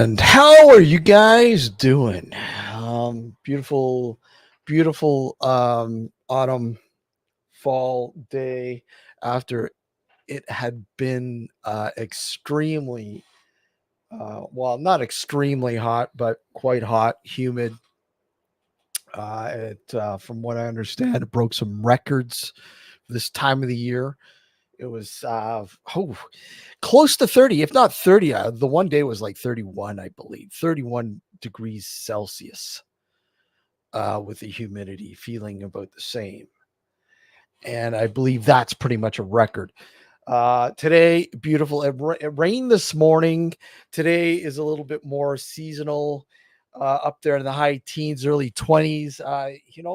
And how are you guys doing? Beautiful, beautiful autumn fall day after it had been extremely, well, not extremely hot, but quite hot, humid. From what I understand, it broke some records this time of the year. It was close to 30, if not 30. The one day was like 31, I believe, 31 degrees Celsius with the humidity feeling about the same. And I believe that's pretty much a record. Today, beautiful. It rained this morning. Today is a little bit more seasonal, up there in the high teens, early 20s.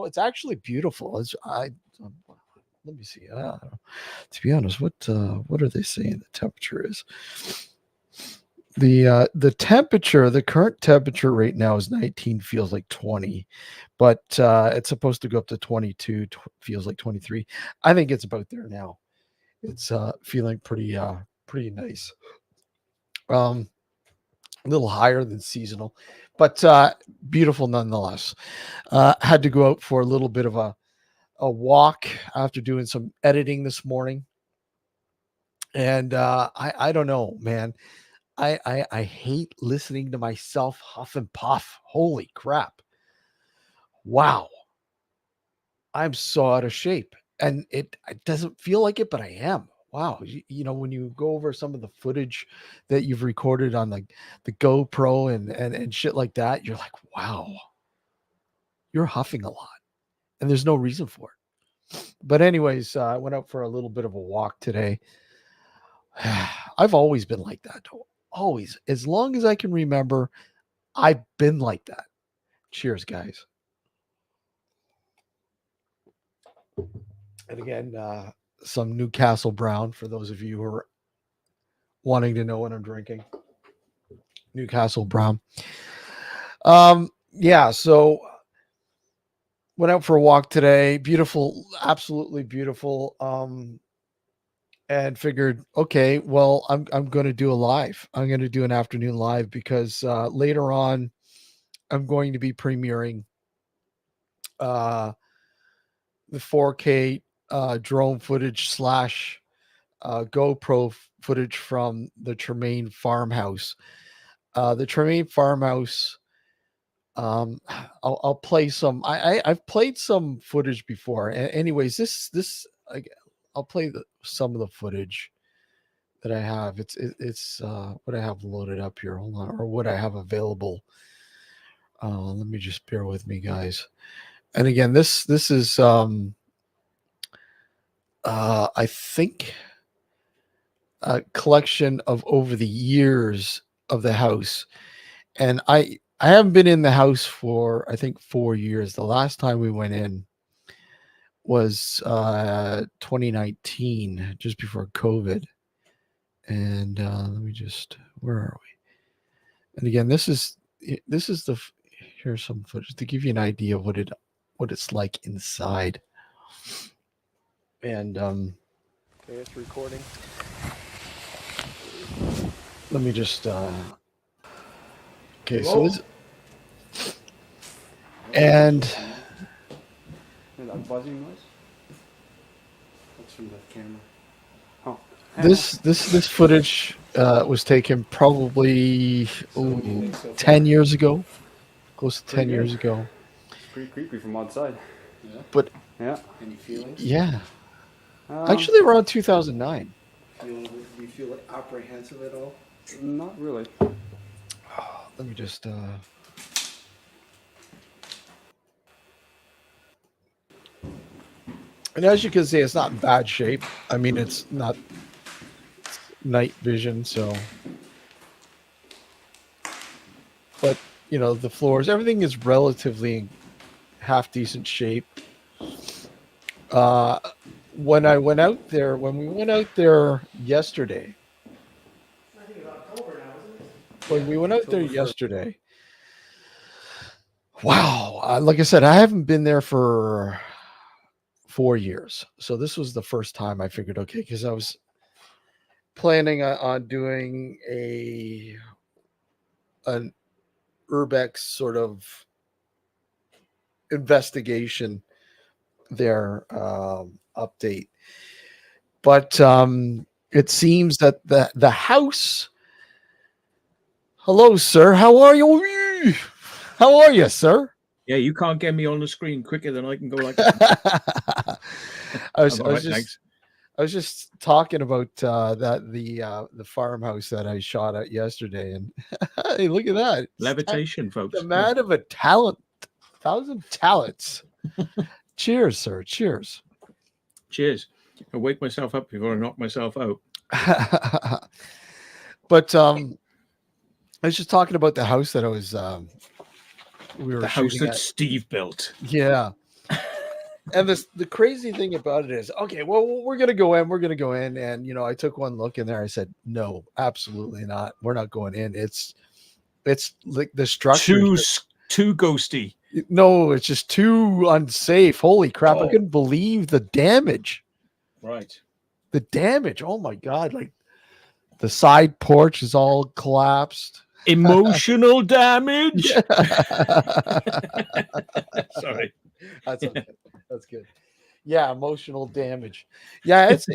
It's actually beautiful. Let me see. To be honest, what are they saying the temperature is? The temperature, the current temperature right now is 19, feels like 20, but it's supposed to go up to 22, feels like 23. I think it's about there now. It's feeling pretty nice. A little higher than seasonal, but beautiful nonetheless. Had to go out for a little bit of a walk after doing some editing this morning. And I don't know, man. I hate listening to myself huff and puff. Holy crap. Wow. I'm so out of shape. And it doesn't feel like it, but I am. Wow. When you go over some of the footage that you've recorded on the GoPro and shit like that, you're like, wow, you're huffing a lot. And there's no reason for it. But anyways, I went out for a little bit of a walk today. I've always been like that. Always. As long as I can remember, I've been like that. Cheers, guys. And again, some Newcastle Brown for those of you who are wanting to know what I'm drinking. Newcastle Brown. Yeah, so went out for a walk today. Beautiful, absolutely beautiful. And figured, okay, well, I'm going to do a live. I'm going to do an afternoon live because later on, I'm going to be premiering the 4K drone footage slash GoPro footage from the Termaine Farmhouse. The Termaine Farmhouse. I'll play some. I've played some footage before. Anyways, I'll play some of the footage that I have. It's what I have loaded up here. Hold on, or what I have available. Let me just bear with me, guys. And again, this is I think a collection of over the years of the house. And I haven't been in the house for I think 4 years. The last time we went in was 2019, just before COVID. And let me just, where are we? And again, this is here's some footage to give you an idea of what it's like inside. And okay, it's recording. Let me just okay, so this and that buzzing noise? That's from the camera. Oh. This footage was taken probably 10 years ago, close to 10 years ago. It's pretty creepy from outside. Yeah. But yeah. Any feelings? Yeah. Actually, around 2009. Do you feel like apprehensive at all? Not really. Let me just. And as you can see, it's not in bad shape. I mean, it's not night vision, so. But, the floors, everything is relatively in half decent shape. When we went out there yesterday. I think it's October now, isn't it? When we went out there yesterday. Wow. Like I said, I haven't been there for 4 years. So this was the first time I figured, okay, because I was planning on doing an urbex sort of investigation there update, but it seems that the house. Hello, sir. How are you? How are you, sir? Yeah, you can't get me on the screen quicker than I can go like that. I was I'm all right, just thanks. I was just talking about the farmhouse that I shot at yesterday, and hey, look at that. Levitation, folks. The man of a thousand talents. Cheers, sir. Cheers. Cheers. I wake myself up before I knock myself out. But I was just talking about the house that I was we were The house shooting that at. Steve built. Yeah. And the crazy thing about it is, okay, well, we're gonna go in, and I took one look in there. I said, no, absolutely not. We're not going in. It's like the structure. Too ghosty. No, it's just too unsafe. Holy crap! I couldn't believe the damage. Right. The damage. Oh my god! Like the side porch is all collapsed. Emotional damage. Sorry. That's okay. That's good. Yeah, emotional damage. Yeah, it's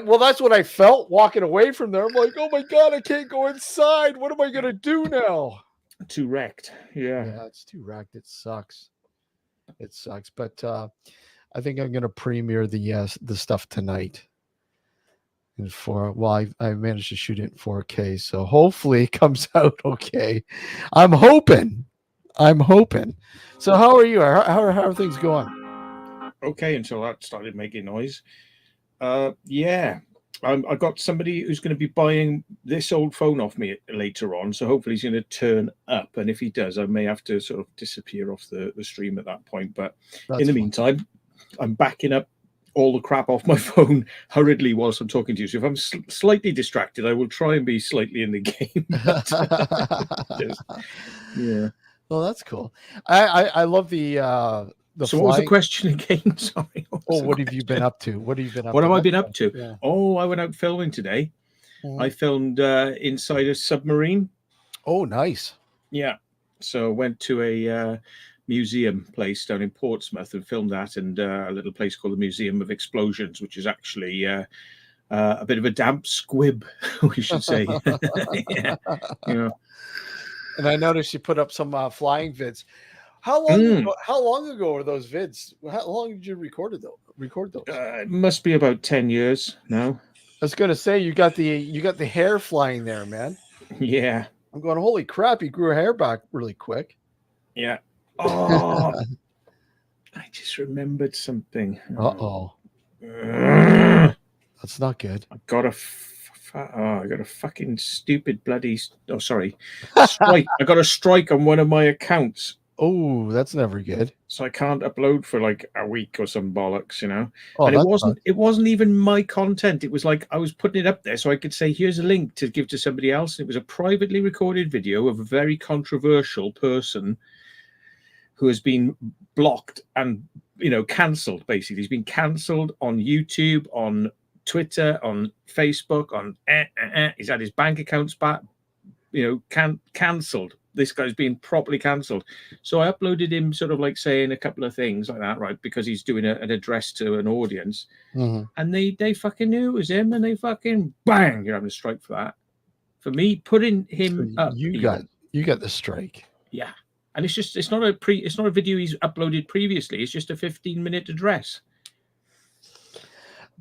well, that's what I felt walking away from there. I'm like, oh my god, I can't go inside. What am I gonna do now? Too wrecked. Yeah. Yeah, it's too wrecked. It sucks. It sucks. But I think I'm gonna premiere the stuff tonight. And I managed to shoot it in 4K, so hopefully it comes out okay. I'm hoping. So how are you? How are things going? Okay, until that started making noise. Yeah. I got somebody who's going to be buying this old phone off me later on, so hopefully he's going to turn up. And if he does, I may have to sort of disappear off the stream at that point. But in the meantime, I'm backing up all the crap off my phone hurriedly whilst I'm talking to you. So if I'm slightly distracted, I will try and be slightly in the game. Yeah. Well, that's cool. I love the so what was the question again? Sorry. What have you been up to? What have I been up to? Yeah. Oh, I went out filming today. I filmed inside a submarine. Oh, nice. Yeah. So I went to a museum place down in Portsmouth and filmed that, and a little place called the Museum of Explosions, which is actually a bit of a damp squib, we should say. Yeah. And I noticed you put up some flying vids. How long ago were those vids? How long did you record those? It must be about 10 years now. I was gonna say you got the hair flying there, man. Yeah. I'm going, holy crap, you grew hair back really quick. Yeah. Oh, I just remembered something. Uh-oh. That's not good. I got a fucking stupid bloody strike. I got a strike on one of my accounts. Oh, that's never good. So I can't upload for like a week or some bollocks, Oh, and it wasn't even my content. It was like I was putting it up there so I could say, here's a link to give to somebody else. And it was a privately recorded video of a very controversial person who has been blocked and cancelled. Basically, he's been cancelled on YouTube, on Twitter, on Facebook, on he's had his bank accounts back, cancelled. This guy's been properly cancelled. So I uploaded him sort of like saying a couple of things like that, right? Because he's doing an address to an audience. Mm-hmm. And they fucking knew it was him, and they fucking bang, you're having a strike for that. For me, putting him up. You got the strike. Yeah. And it's not a video he's uploaded previously. It's just a 15-minute address.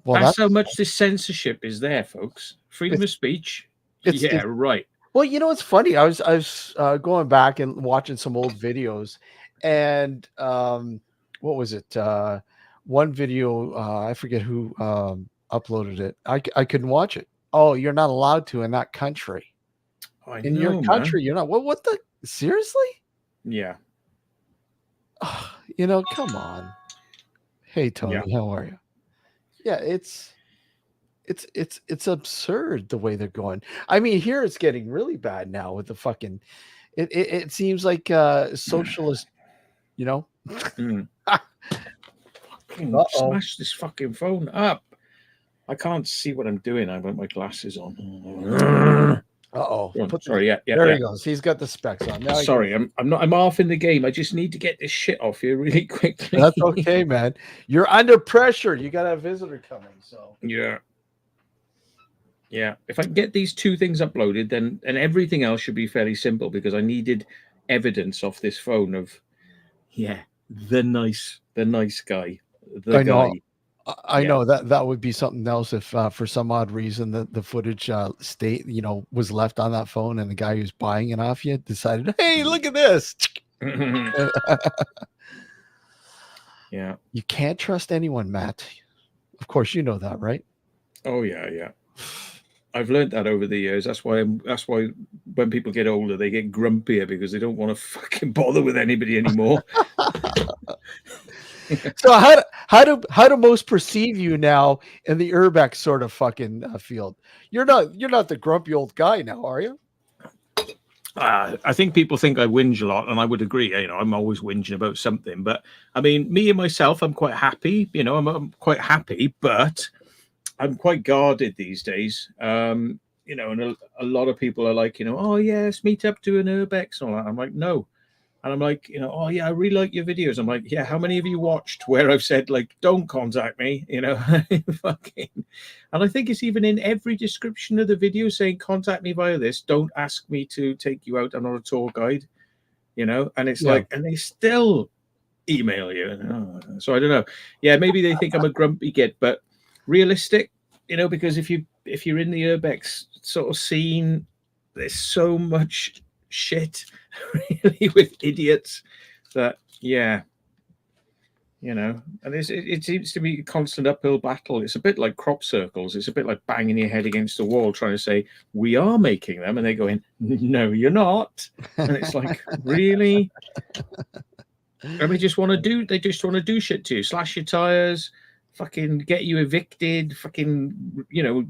Well, that's how much this censorship is there, folks. Freedom of speech. Right. Well, it's funny. I was going back and watching some old videos, and what was it? One video, I forget who uploaded it. I couldn't watch it. Oh, you're not allowed to in that country. In your country, man. You're not. What the? Seriously? Yeah. Come on. Hey, Tony, how are you? Yeah, it's absurd the way they're going. I mean, here it's getting really bad now with the fucking. It seems like socialist, Smash this fucking phone up. I can't see what I'm doing. I got my glasses on. Uh-oh. Go on. Sorry, yeah. There he goes. He's got the specs on. Now Sorry, I'm off in the game. I just need to get this shit off here really quickly. That's okay, man. You're under pressure. You got a visitor coming, so Yeah. Yeah. If I can get these two things uploaded, then and everything else should be fairly simple because I needed evidence off this phone of the nice guy. I know. Guy. I know that would be something else if for some odd reason the footage was left on that phone and the guy who's buying it off you decided, hey, look at this. Yeah. You can't trust anyone, Matt. Of course you know that, right? Oh yeah. I've learned that over the years. That's why when people get older, they get grumpier because they don't want to fucking bother with anybody anymore. So how do most perceive you now in the urbex sort of fucking field? You're not the grumpy old guy now, are you? I think people think I whinge a lot, and I would agree. I'm always whinging about something. But I mean, me and myself, I'm quite happy. I'm quite happy, but I'm quite guarded these days. And a lot of people are like, oh yes, meet up to an urbex and all that. I'm like, no. And I'm like, oh yeah, I really like your videos. I'm like, yeah, how many of you watched where I've said like, don't contact me, fucking. And I think it's even in every description of the video saying, contact me via this. Don't ask me to take you out. I'm not a tour guide, And it's like, and they still email you. So I don't know. Yeah, maybe they think I'm a grumpy git, but realistic, because if you're in the urbex sort of scene, there's so much shit really with idiots that and it seems to be a constant uphill battle. It's a bit like crop circles. It's a bit like banging your head against the wall trying to say we are making them, and they go in, no you're not, and it's like, really? And they just want to do shit to you, slash your tires, fucking get you evicted, fucking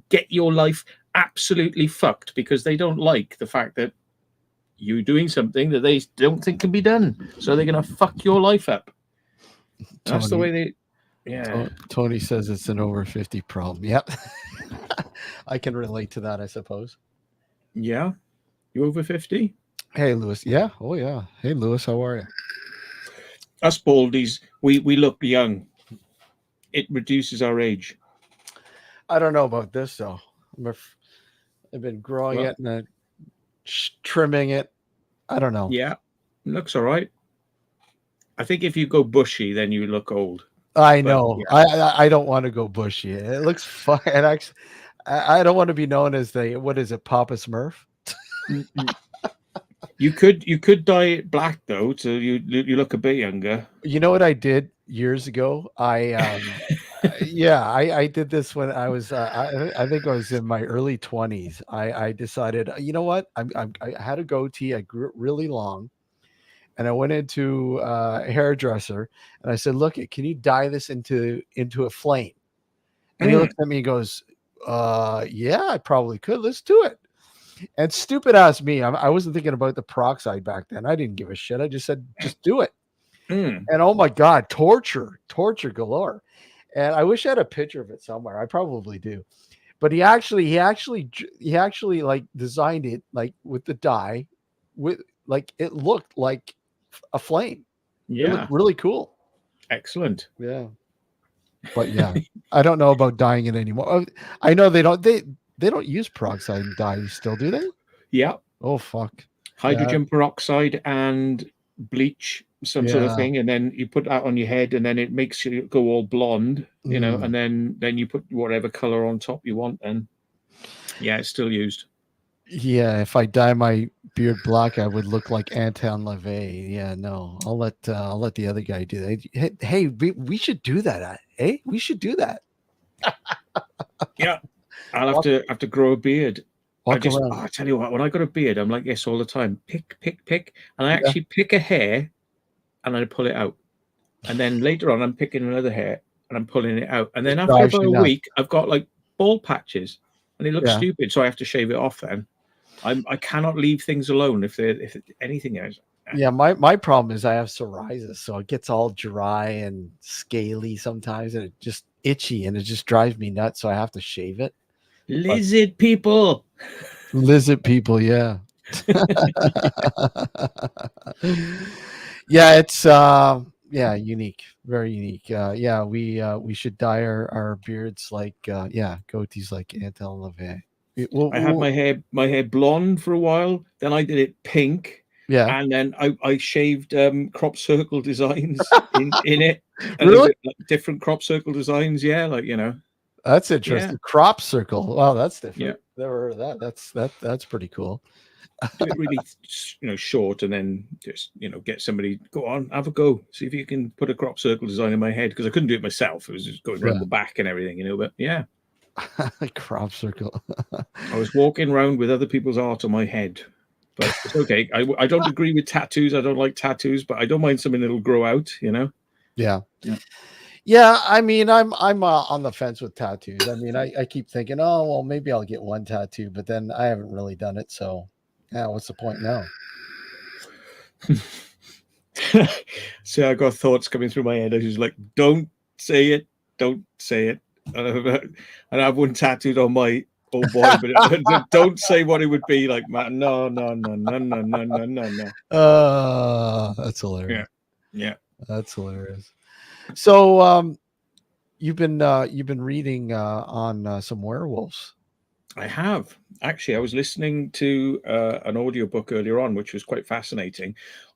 get your life absolutely fucked because they don't like the fact that you doing something that they don't think can be done. So they're going to fuck your life up. That's the way they... Tony says it's an over 50 problem. Yep. I can relate to that, I suppose. Yeah? You over 50? Hey, Lewis. Yeah. Oh, yeah. Hey, Lewis. How are you? Us baldies, we look young. It reduces our age. I don't know about this, though. I've been growing it and then trimming it. I don't know. Yeah, it looks all right. I think if you go bushy, then you look old. I know. Yeah. I don't want to go bushy. It looks fun. And actually, I don't want to be known as what is it, Papa Smurf? You could dye it black though, so you look a bit younger. You know what I did years ago? I did this when I was I think I was in my early 20s. I decided, you know what? I had a goatee. I grew it really long, and I went into a hairdresser and I said, "Look, can you dye this into a flame?" And he looked at me and goes, "Yeah, I probably could. Let's do it." And stupid ass me, I wasn't thinking about the peroxide back then. I didn't give a shit. I just said, just do it. And oh my God, torture galore. And I wish I had a picture of it somewhere. I probably do. But he actually like designed it like with the dye, with like it looked like a flame. Yeah, it looked really cool. Excellent. Yeah. But yeah, I don't know about dyeing it anymore. I know they don't use peroxide in dye still, do they? Yeah. Oh fuck. Hydrogen peroxide and bleach, some sort of thing, and then you put that on your head, and then it makes you go all blonde, and then you put whatever color on top you want, and it's still used. Yeah, if I dye my beard black, I would look like Anton LaVey. Yeah, no, I'll let the other guy do that. Hey, we should do that. Hey, we should do that. Yeah. I'll have to grow a beard. I tell you what, when I got a beard, I'm like this all the time. Pick, and I actually pick a hair, and I pull it out, and then later on, I'm picking another hair, and I'm pulling it out, and then after about a week, I've got like bald patches, and it looks stupid, so I have to shave it off. Then I cannot leave things alone if anything else. Yeah, my problem is I have psoriasis, so it gets all dry and scaly sometimes, and it just itchy, and it just drives me nuts. So I have to shave it. Lizard people. Lizard people, yeah. Yeah, it's yeah, unique, very unique. Yeah, we should dye our beards like goatees like Anton LaVey. I had my hair blonde for a while, then I did it pink, Yeah. and then I shaved crop circle designs in it, a little Really? bit like different crop circle designs. Yeah, like That's yeah, interesting. Crop circle. Wow, that's yeah. different. Never heard of that. That's pretty cool. Do it really short, and then just get somebody, go on, have a go, see if you can put a crop circle design in my head, because I couldn't do it myself. It was just going around Yeah. the back and everything, but yeah, Crop circle. I was walking around with other people's art on my head. But it's okay. I don't agree with tattoos. I don't like tattoos, but I don't mind something that'll grow out, Yeah. Yeah. Yeah, I mean, I'm on the fence with tattoos. I mean, I keep thinking, oh well, maybe I'll get one tattoo, but then I haven't really done it. So, yeah, what's the point now? So I got thoughts coming through my head. I was like, don't say it. Don't say it. And I have one tattooed on my old boy, but don't say what it would be like, man. No. That's hilarious. Yeah. That's hilarious. So, you've been reading on some werewolves. I have. Actually, I was listening to an audiobook earlier on, which was quite fascinating.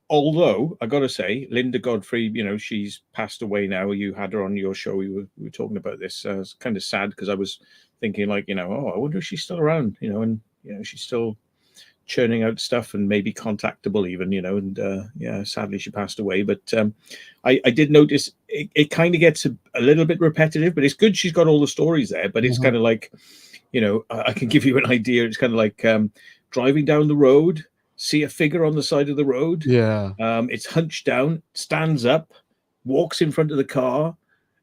Although I got to say, Linda Godfrey, she's passed away now. You had her on your show. We were talking about this. It's kind of sad, because I was thinking, like, oh, I wonder if she's still around, and she's still churning out stuff and maybe contactable even, and yeah, sadly she passed away. But I did notice it kind of gets a little bit repetitive, but it's good she's got all the stories there. But it's kind of like, I can give you an idea. It's kind of like driving down the road, see a figure on the side of the road. Yeah. It's hunched down, stands up, walks in front of the car.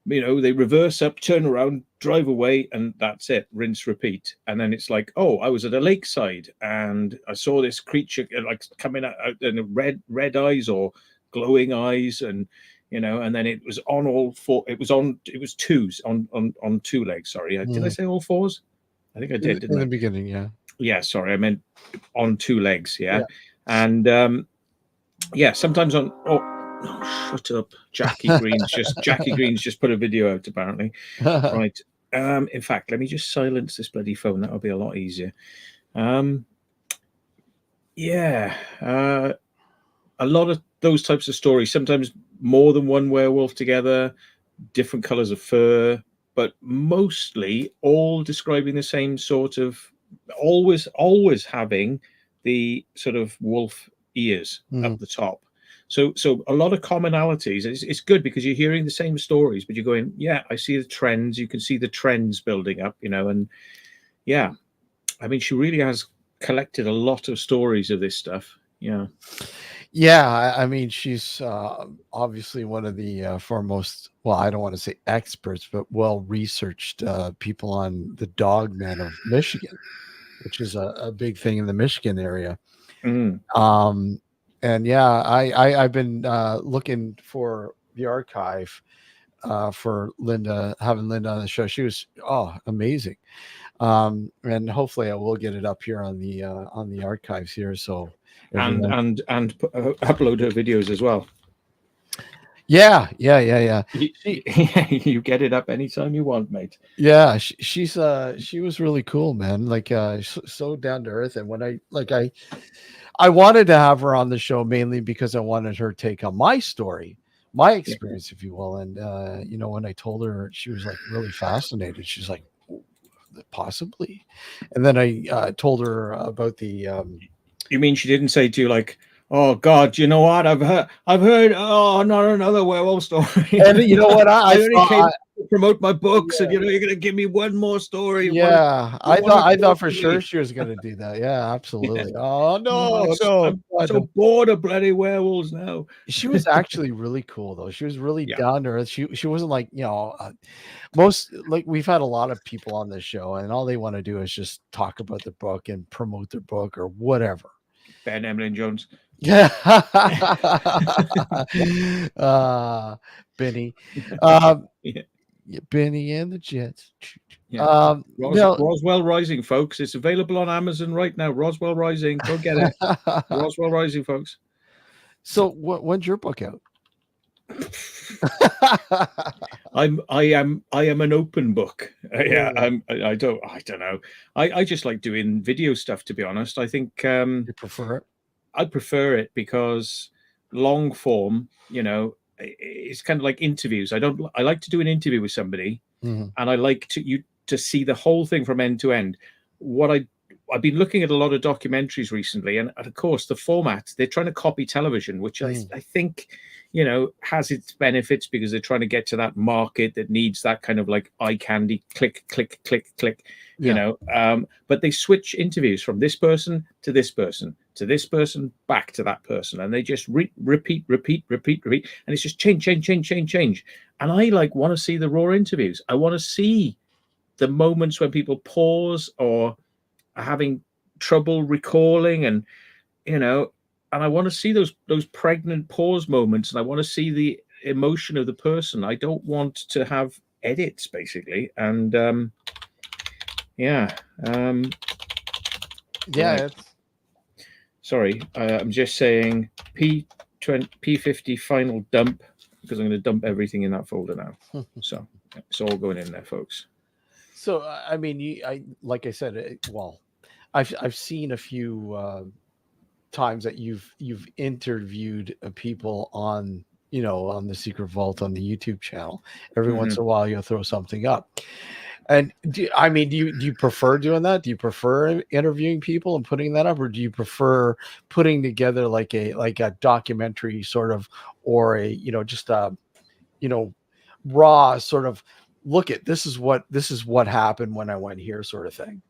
They reverse up, turn around, drive away, and that's it. Rinse, repeat. And then it's like, oh, I was at a lakeside and I saw this creature like coming out in red eyes or glowing eyes, and and then it was on all four. It was twos on two legs. Sorry, did I say all fours? I think I did, didn't in I? the beginning, yeah. Yeah, sorry, I meant on two legs. Yeah. And yeah, sometimes on. Oh, shut up. Jackie Green's just put a video out, apparently. Right. In fact, let me just silence this bloody phone. That'll be a lot easier. Yeah. A lot of those types of stories, sometimes more than one werewolf together, different colors of fur, but mostly all describing the same sort of, always having the sort of wolf ears up the top. So a lot of commonalities. It's good because you're hearing the same stories, but you're going, yeah, I see the trends. You can see the trends building up, and yeah, I mean, she really has collected a lot of stories of this stuff. Yeah. Yeah, I mean, she's obviously one of the foremost, well, I don't want to say experts, but well-researched people on the dogmen of Michigan, which is a big thing in the Michigan area. And yeah, I've been looking for the archive for Linda, having Linda on the show. She was amazing, and hopefully I will get it up here on the archives here. So and upload her videos as well. Yeah. You get it up anytime you want, mate. Yeah, she was really cool, man. Like so down to earth, and when I wanted to have her on the show mainly because I wanted her take on my story, my experience, if you will. And when I told her, she was like really fascinated. She's like, possibly. And then I told her about the. You mean she didn't say to you like, oh God, you know what? I've heard. Oh, not another werewolf story. And you know what? I only came to promote my books, and you're going to give me one more story. Yeah, I thought for sure she was going to do that. Yeah, absolutely. Oh no, I'm so bored of bloody werewolves now. She was actually really cool though. She was really down to earth. She wasn't like most, like, we've had a lot of people on this show, and all they want to do is just talk about the book and promote their book or whatever. Ben Emlyn Jones. Yeah. Benny. Yeah, Benny and the Jets. Yeah. No. Roswell Rising, folks. It's available on Amazon right now. Roswell Rising. Go get it. Roswell Rising, folks. So when's your book out? I am an open book. Yeah, Oh. I don't know. I just like doing video stuff, to be honest. I think You prefer it? I prefer it because long form, it's kind of like interviews. I like to do an interview with somebody, Mhm. and I like to see the whole thing from end to end. I've been looking at a lot of documentaries recently, and of course the format, they're trying to copy television, which I think has its benefits because they're trying to get to that market that needs that kind of like eye candy, click click click click, Yeah. but they switch interviews from this person to this person to this person back to that person, and they just repeat, and it's just change, and I like want to see the raw interviews. I want to see the moments when people pause or are having trouble recalling, and and I want to see those pregnant pause moments, and I want to see the emotion of the person. I don't want to have edits, basically. And yeah. Yeah, Right. Sorry, I'm just saying P50 final dump, because I'm going to dump everything in that folder now. So it's all going in there, folks. So I mean, like I said, well, I've seen a few times that you've interviewed people on on the Secret Vault on the YouTube channel. Every once in a while, you'll throw something up. And do you prefer doing that? Do you prefer interviewing people and putting that up, or do you prefer putting together like a documentary sort of, or a just a raw sort of look at this is what happened when I went here sort of thing?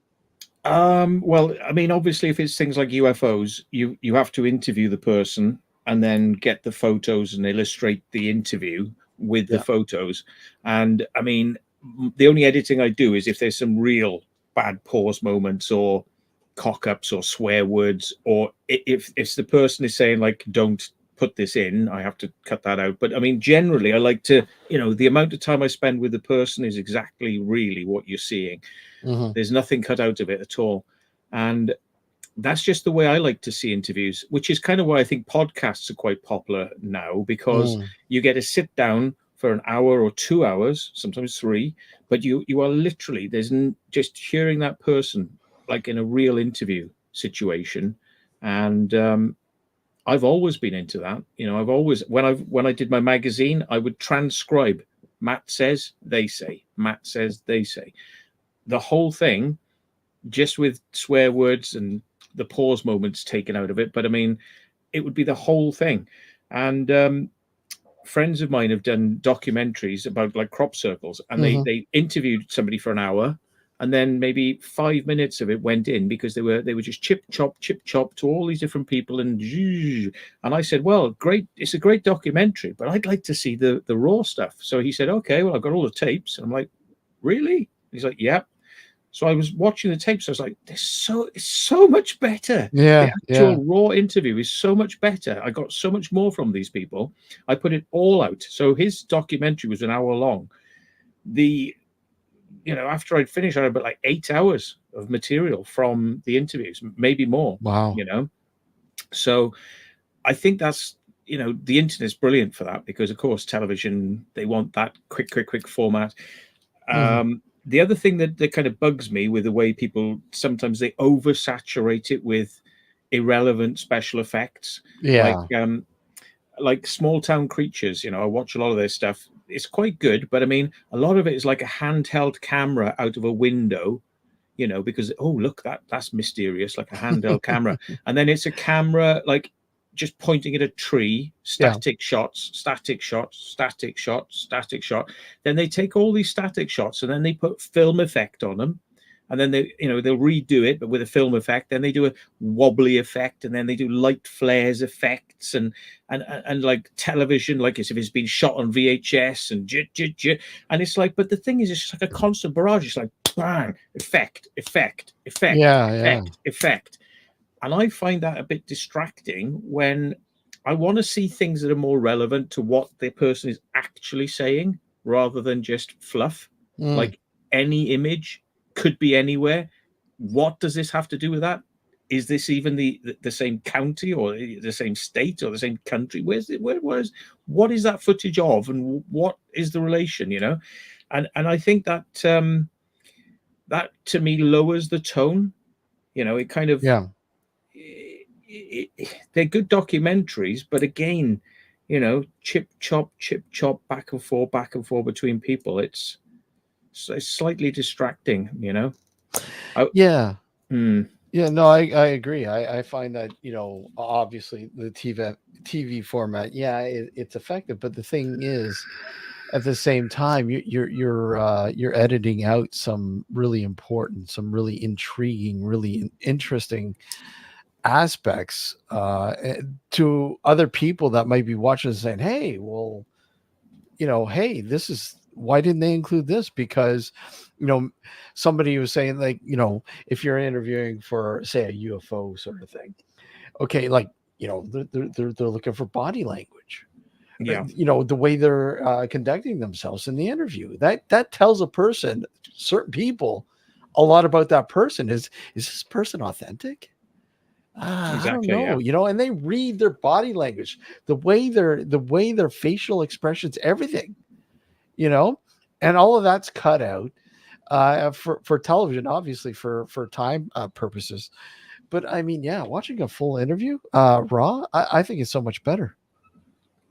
Well, I mean, obviously, if it's things like UFOs, you have to interview the person and then get the photos and illustrate the interview with the Yeah. photos. And I mean, the only editing I do is if there's some real bad pause moments or cock ups or swear words, or if the person is saying like, don't put this in, I have to cut that out. But I mean, generally, I like to, the amount of time I spend with the person is exactly really what you're seeing. Mhm. There's nothing cut out of it at all. And that's just the way I like to see interviews, which is kind of why I think podcasts are quite popular now, because you get to sit down for an hour or 2 hours, sometimes 3, but you are literally, just hearing that person like in a real interview situation. And I've always been into that. I've always, when I did my magazine, I would transcribe. Matt says, they say. Matt says, they say. The whole thing, just with swear words and the pause moments taken out of it. But I mean, it would be the whole thing. And friends of mine have done documentaries about like crop circles, and they interviewed somebody for an hour, and then maybe 5 minutes of it went in because they were just chip chop to all these different people, and I said, well, great, it's a great documentary, but I'd like to see the raw stuff. So he said, okay, well, I've got all the tapes. And I'm like, really? He's like, yeah. So I was watching the tapes. I was like, it's so much better. Yeah, The actual raw interview is so much better. I got so much more from these people. I put it all out. So his documentary was an hour long. After I'd finished, I had about like 8 hours of material from the interviews, maybe more. Wow. So I think that's, the internet's brilliant for that, because of course television, they want that quick format. The other thing that kind of bugs me with the way people sometimes they oversaturate it with irrelevant special effects, like Small Town Creatures. I watch a lot of their stuff. It's quite good, but I mean, a lot of it is like a handheld camera out of a window, because look, that's mysterious, like a handheld camera, and then it's a camera like just pointing at a tree, static shots. Then they take all these static shots and then they put film effect on them. And then they'll redo it, but with a film effect. Then they do a wobbly effect, and then they do light flares effects and like television, like as if it's been shot on VHS and it's like, but the thing is, it's just like a constant barrage. It's like bang, effect. And I find that a bit distracting when I want to see things that are more relevant to what the person is actually saying. rather than just fluff. Mm. Like any image could be anywhere. What does this have to do with that? Is this even the same county or the same state or the same country? What is that footage of, and what is the relation? And I think that that to me lowers the tone. It kind of Yeah. they're good documentaries, but again, chip chop, back and forth between people. It's slightly distracting. Yeah. Hmm. Yeah, no, I agree. I find that, obviously the TV format, yeah, it's effective, but the thing is, at the same time, you're editing out some really important, some really intriguing, really interesting aspects to other people that might be watching and saying, "Hey, well, hey, this is why didn't they include this?" Because, somebody was saying, like, if you're interviewing for, say, a UFO sort of thing, okay, like, they're looking for body language, Yeah, the way they're conducting themselves in the interview. That tells a person, certain people, a lot about that person. Is this person authentic? I don't exactly. know, Yeah, and they read their body language, the way their facial expressions, everything, and all of that's cut out for television, obviously for time purposes. But I mean, yeah, watching a full interview raw, I think it's so much better.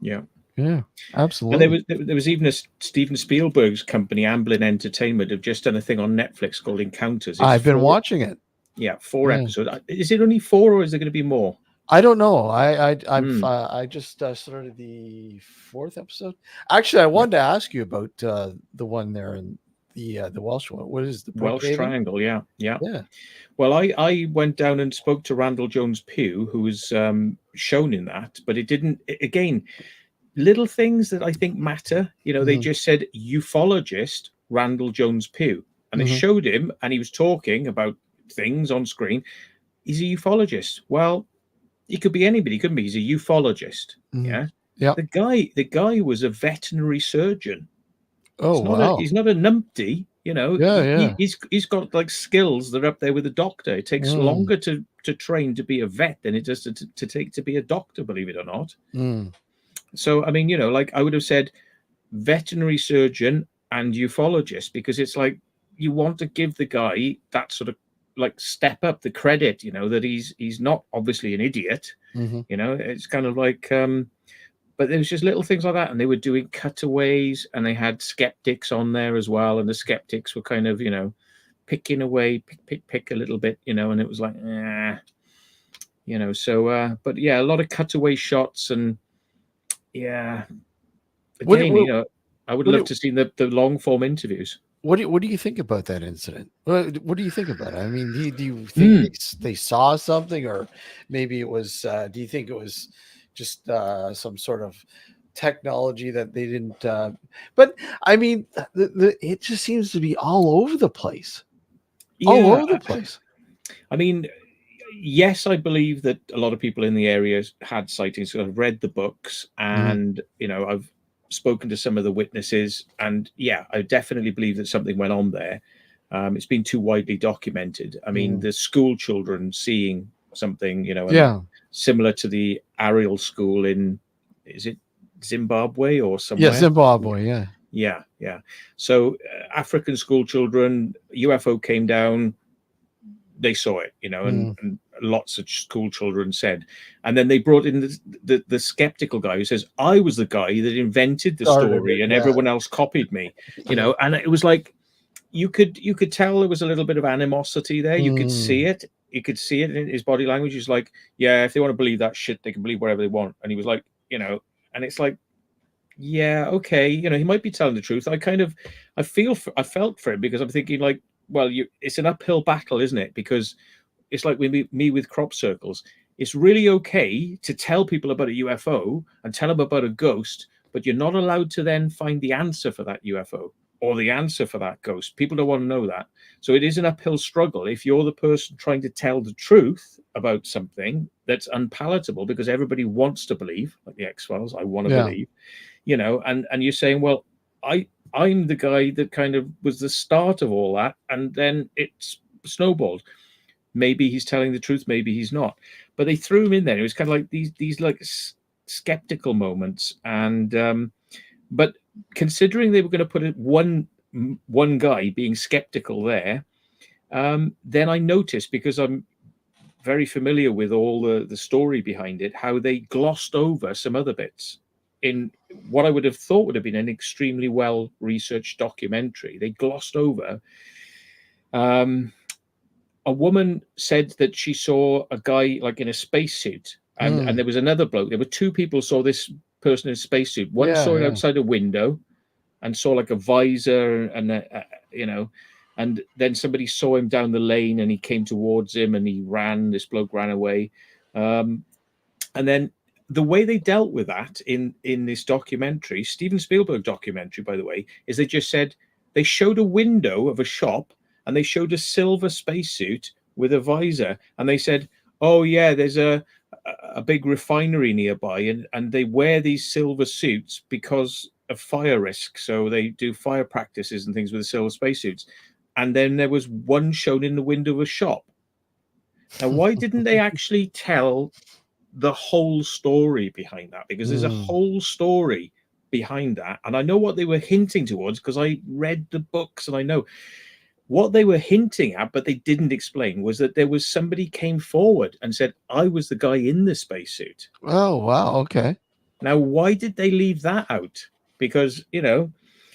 yeah. Yeah, And there absolutely. was there was even a Steven Spielberg's company, Amblin Entertainment, have just done a thing on Netflix called Encounters. It's I've been four, watching it. yeah, four Yeah. episodes. Is it only four, or is there going to be more? I don't know. Hmm. I just started the fourth episode. Actually, I Yeah. wanted to ask you about the one there in the Welsh one. What is the Welsh Brookhaven? Triangle. Yeah, yeah. Yeah. Well, I went down and spoke to Randall Jones Pugh, who was shown in that, but it didn't. Again, little things that I think matter. They Hmm. just said ufologist Randall Jones Pugh, and they Hmm. showed him, and he was talking about things on screen. He's a ufologist. Well, he could be anybody, couldn't he? He's a ufologist. Hmm. Yeah. Yeah. The guy was a veterinary surgeon. Oh, wow. He's not a numpty. Yeah. Yeah. He's got like skills that are up there with a doctor. It takes Mm, longer to train to be a vet than it does to take to be a doctor, believe it or not. mm. So I mean, like I would have said veterinary surgeon and ufologist, because it's like you want to give the guy that sort of like step up the credit, that he's not obviously an idiot. Mhm. It's kind of like but there was just little things like that, and they were doing cutaways, and they had skeptics on there as well, and the skeptics were kind of picking away, pick a little bit, and it was like so but yeah, a lot of cutaway shots, and yeah, What do again, what I would what love do to see the long form interviews. what do you think about that incident? What do you think about it? I mean, do you think Hmm. they saw something, or maybe it was, do you think it was just some sort of technology that they didn't, but I mean, it just seems to be all over the place. All Yeah, over the place. I mean, yes, I believe that a lot of people in the area had sightings. So I've read the books, Mhm. and I've spoken to some of the witnesses, and yeah, I definitely believe that something went on there. It's been too widely documented. I mean, Mhm. the school children seeing something, and Yeah. similar to the Ariel school in, is it Zimbabwe or Yeah, somewhere? Zimbabwe, yeah. Yeah, yeah. So African school children, UFO came down, they saw it, Mm. and lots of school children said, and then they brought in the skeptical guy who says, I was the guy that invented the Started it, story, and yeah. everyone else copied me, Yeah. and it was like you could tell there was a little bit of animosity there. You could see Mm. it. You could see it in his body language. He's like, yeah, if they want to believe that shit, they can believe whatever they want. And he was like, and it's like, yeah, okay, he might be telling the truth. I felt for him, because I'm thinking like, well, it's an uphill battle, isn't it? Because it's like me with crop circles. It's really okay to tell people about a UFO and tell them about a ghost, but you're not allowed to then find the answer for that UFO or the answer for that ghost. People don't want to know that. So it is an uphill struggle if you're the person trying to tell the truth about something that's unpalatable, because everybody wants to believe, like the X-Files, I want to Yeah. believe, and you're saying, well, I'm the guy that kind of was the start of all that, and then it's snowballed. Maybe he's telling the truth, maybe he's not. But they threw him in there. It was kind of like these like skeptical moments, and but considering they were going to put it one guy being skeptical there, then I noticed, because I'm very familiar with all the story behind it, how they glossed over some other bits in what I would have thought would have been an extremely well researched documentary. They glossed over. A woman said that she saw a guy like in a spacesuit, and there was another bloke. There were two people saw this person in a spacesuit. One saw it outside a window and saw like a visor and and then somebody saw him down the lane and he came towards him and he ran. This bloke ran away, and then the way they dealt with that in this documentary, Steven Spielberg documentary, by the way, is they just said they showed a window of a shop and they showed a silver spacesuit with a visor, and they said, "Oh yeah, there's a big refinery nearby, and they wear these silver suits because of fire risk. So they do fire practices and things with the silver spacesuits." And then there was one shown in the window of a shop. Now, why didn't they actually tell the whole story behind that? Because there's a whole story behind that, and I know what they were hinting towards because I read the books, and I know what they were hinting at, but they didn't explain, was that there was somebody came forward and said, "I was the guy in the spacesuit." Oh, wow. Okay. Now, why did they leave that out? Because,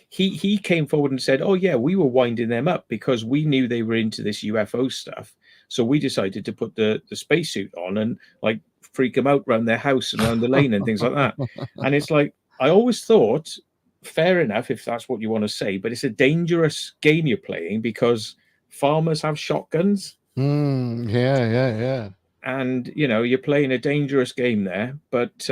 he came forward and said, "Oh yeah, we were winding them up because we knew they were into this UFO stuff. So we decided to put the spacesuit on and like freak them out around their house and around the lane and things like that." And it's like, I always thought, fair enough if that's what you want to say, but it's a dangerous game you're playing because farmers have shotguns. Yeah. And you're playing a dangerous game there. But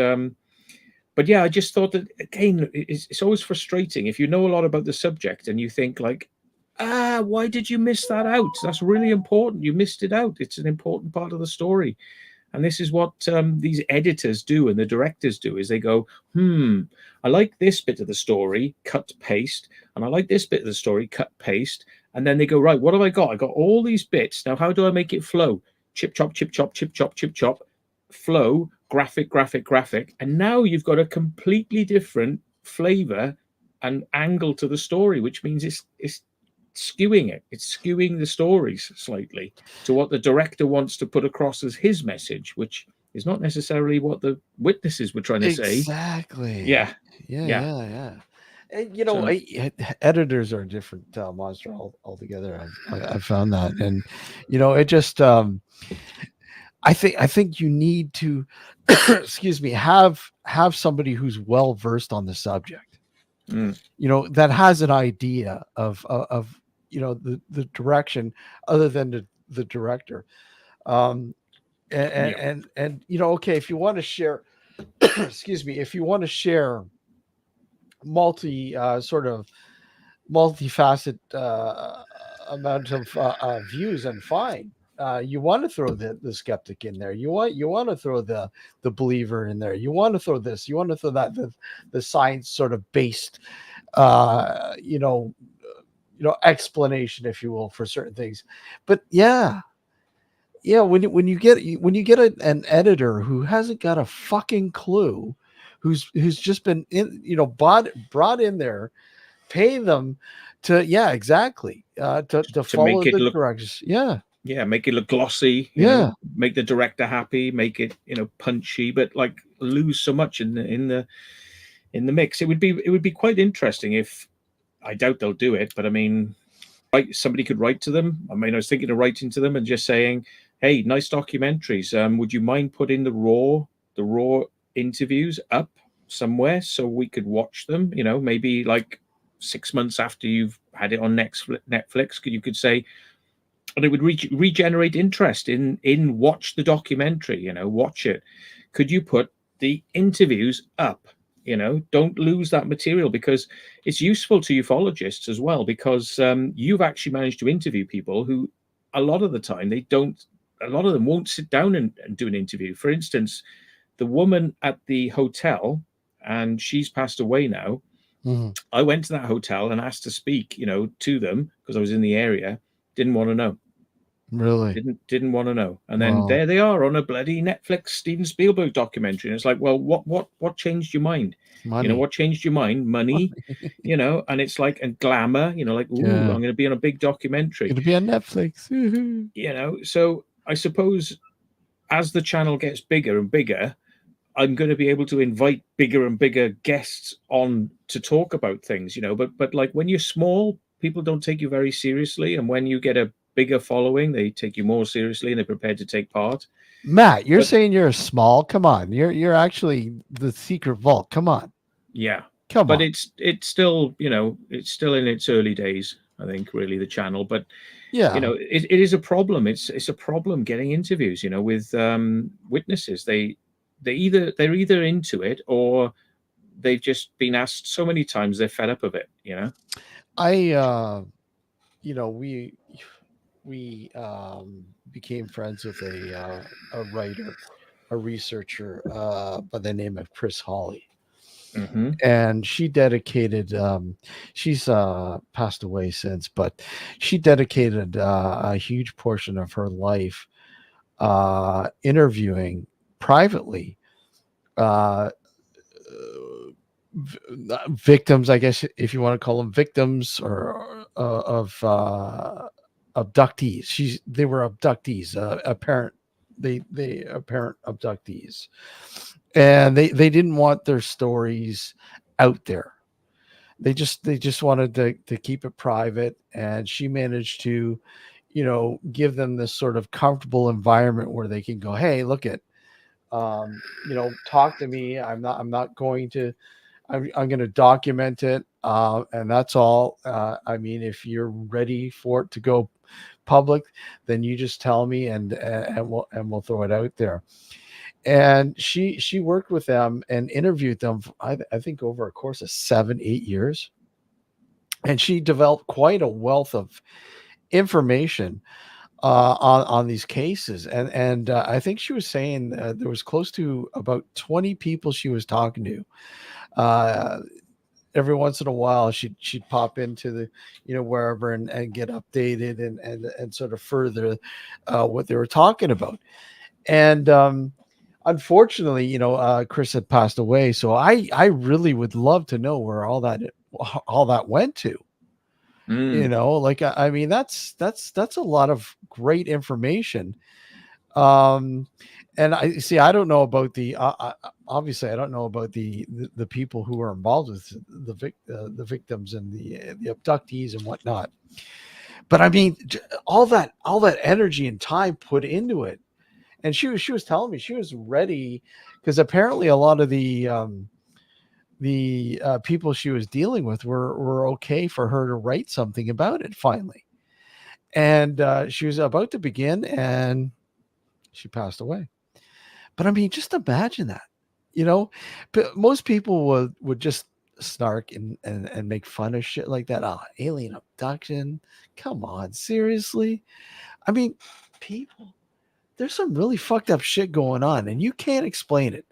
yeah, I just thought that, again, it's always frustrating if you know a lot about the subject and you think like, why did you miss that out? That's really important. You missed it out. It's an important part of the story. And this is what these editors do and the directors do, is they go, I like this bit of the story, cut, paste, and I like this bit of the story, cut, paste. And then they go, right, what have I got? I got all these bits. Now, how do I make it flow? Chip, chop, chip, chop, chip, chop, chip, chop, flow, graphic. And now you've got a completely different flavor and angle to the story, which means it's skewing it. It's skewing the stories slightly to what the director wants to put across as his message, which is not necessarily what the witnesses were trying to say. Exactly. Yeah. And editors are a different monster altogether. I found that, and it just I think you need to excuse me, have somebody who's well versed on the subject, that has an idea of the direction other than the director. And okay, if you want to share excuse me, if you want to share multifaceted amount of views, and fine. You want to throw the skeptic in there. You want to throw the believer in there. You want to throw this. You want to throw that. The science sort of based, explanation, if you will, for certain things. But yeah, when you get an editor who hasn't got a fucking clue, who's just been brought in there, pay them to to follow the directions. Make it look glossy, make the director happy, make it punchy, but like lose so much in the mix. It would be quite interesting if, I doubt they'll do it, but I mean, somebody could write to them. I mean, I was thinking of writing to them and just saying, "Hey, nice documentaries. Would you mind putting the raw interviews up somewhere so we could watch them? Maybe like 6 months after you've had it on Netflix, you could say," and it would regenerate interest in watch the documentary. Watch it. Could you put the interviews up? Don't lose that material, because it's useful to ufologists as well, because you've actually managed to interview people who a lot of the time a lot of them won't sit down and do an interview. For instance, the woman at the hotel, and she's passed away now, Mhm. I went to that hotel and asked to speak, to them because I was in the area. Didn't want to know. Really? Didn't want to know. And then Wow. there they are on a bloody Netflix Steven Spielberg documentary. And it's like, well, what changed your mind? Money. What changed your mind? Money, and it's like, and glamour, like, ooh, Yeah. I'm going to be on a big documentary, Gonna be on Netflix. Woohoo. So I suppose as the channel gets bigger and bigger, I'm going to be able to invite bigger and bigger guests on to talk about things, but like when you're small, people don't take you very seriously. And when you get a bigger following, they take you more seriously and they're prepared to take part. Matt, you're But saying you're small? Come on. You're actually the secret vault. Come on. yeah, Come but on. it's still, it's still in its early days, I think, really, the channel. But Yeah. it is a problem. It's a problem getting interviews, with witnesses. They're either into it or they've just been asked so many times they're fed up of it. I we became friends with a writer, a researcher by the name of Chris Hawley. Mm-hmm. And she dedicated she's passed away since, but she dedicated a huge portion of her life interviewing privately uh victims, I guess, if you want to call them victims, or of abductees. They were abductees, apparent they apparent abductees, and they didn't want their stories out there. They just wanted to keep it private, and she managed to, give them this sort of comfortable environment where they can go, hey, look at, talk to me. I'm not going to, I'm going to document it, and that's all. I mean, if you're ready for it to go public, then you just tell me, and we'll throw it out there. And she worked with them and interviewed them, I think, over a course of 7-8 years, and she developed quite a wealth of information on these cases. And I think she was saying there was close to about 20 people she was talking to. Uh, every once in a while, she'd pop into the, wherever, and get updated, and sort of further what they were talking about. And unfortunately, Chris had passed away, so I really would love to know where all that went to. Mm. Like, I mean, that's a lot of great information. Um, and I see. I don't know about obviously, I don't know about the people who are involved with the victims and the abductees and whatnot. But I mean, all that energy and time put into it. And she was telling me she was ready, because apparently a lot of the people she was dealing with were okay for her to write something about it finally. And she was about to begin, and she passed away. But I mean, just imagine that, you know. But most people would just snark and make fun of shit like that. Oh, alien abduction. Come on, seriously. I mean, people, there's some really fucked up shit going on, and you can't explain it.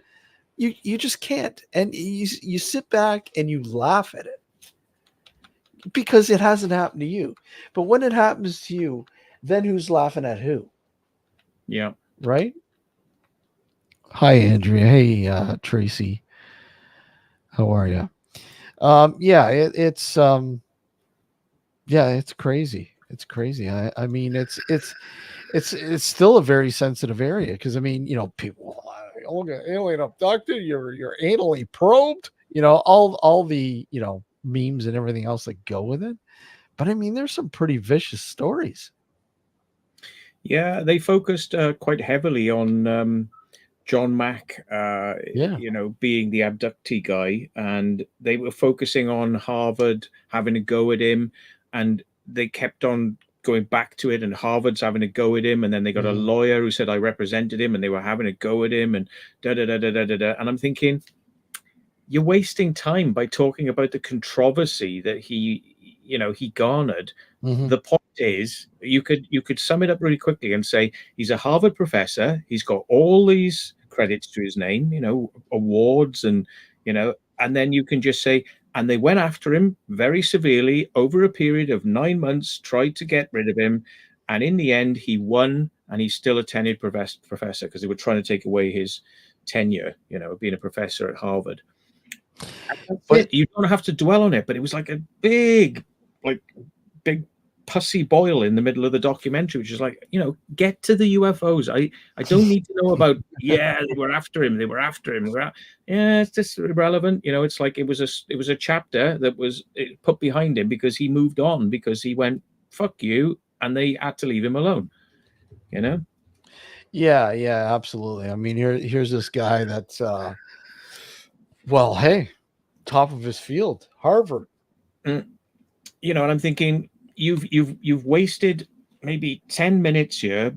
You just can't. And you sit back and you laugh at it because it hasn't happened to you. But when it happens to you, then who's laughing at who? Yeah. Right? Hi, Andrea. Hey, Tracy. How are you? Yeah, it's crazy. It's crazy. I mean, it's still a very sensitive area, because I mean, people, look at alien abducted, you're anally probed, all the, memes and everything else that go with it. But I mean, there's some pretty vicious stories. Yeah, they focused quite heavily on John Mack, Yeah. being the abductee guy, and they were focusing on Harvard having a go at him, and they kept on going back to it, and Harvard's having a go at him, and then they got a Mhm. lawyer who said I represented him, and they were having a go at him, and da da da da da da da. And I'm thinking, you're wasting time by talking about the controversy that he garnered. Mhm. The point is, you could sum it up really quickly and say he's a Harvard professor. He's got all these credits to his name, awards, and And then you can just say, and they went after him very severely over a period of 9 months, tried to get rid of him. And in the end, he won, and he's still a tenured professor because they were trying to take away his tenure, being a professor at Harvard. But you don't have to dwell on it, but it was like a big pussy boil in the middle of the documentary, which is like, get to the UFOs. I don't need to know about, they were after him. Yeah, it's just irrelevant. It's like it was a chapter that was put behind him because he moved on, because he went, fuck you, and they had to leave him alone. Yeah, absolutely. I mean, here's this guy that's well, hey, top of his field, Harvard. And I'm thinking, you've wasted maybe 10 minutes here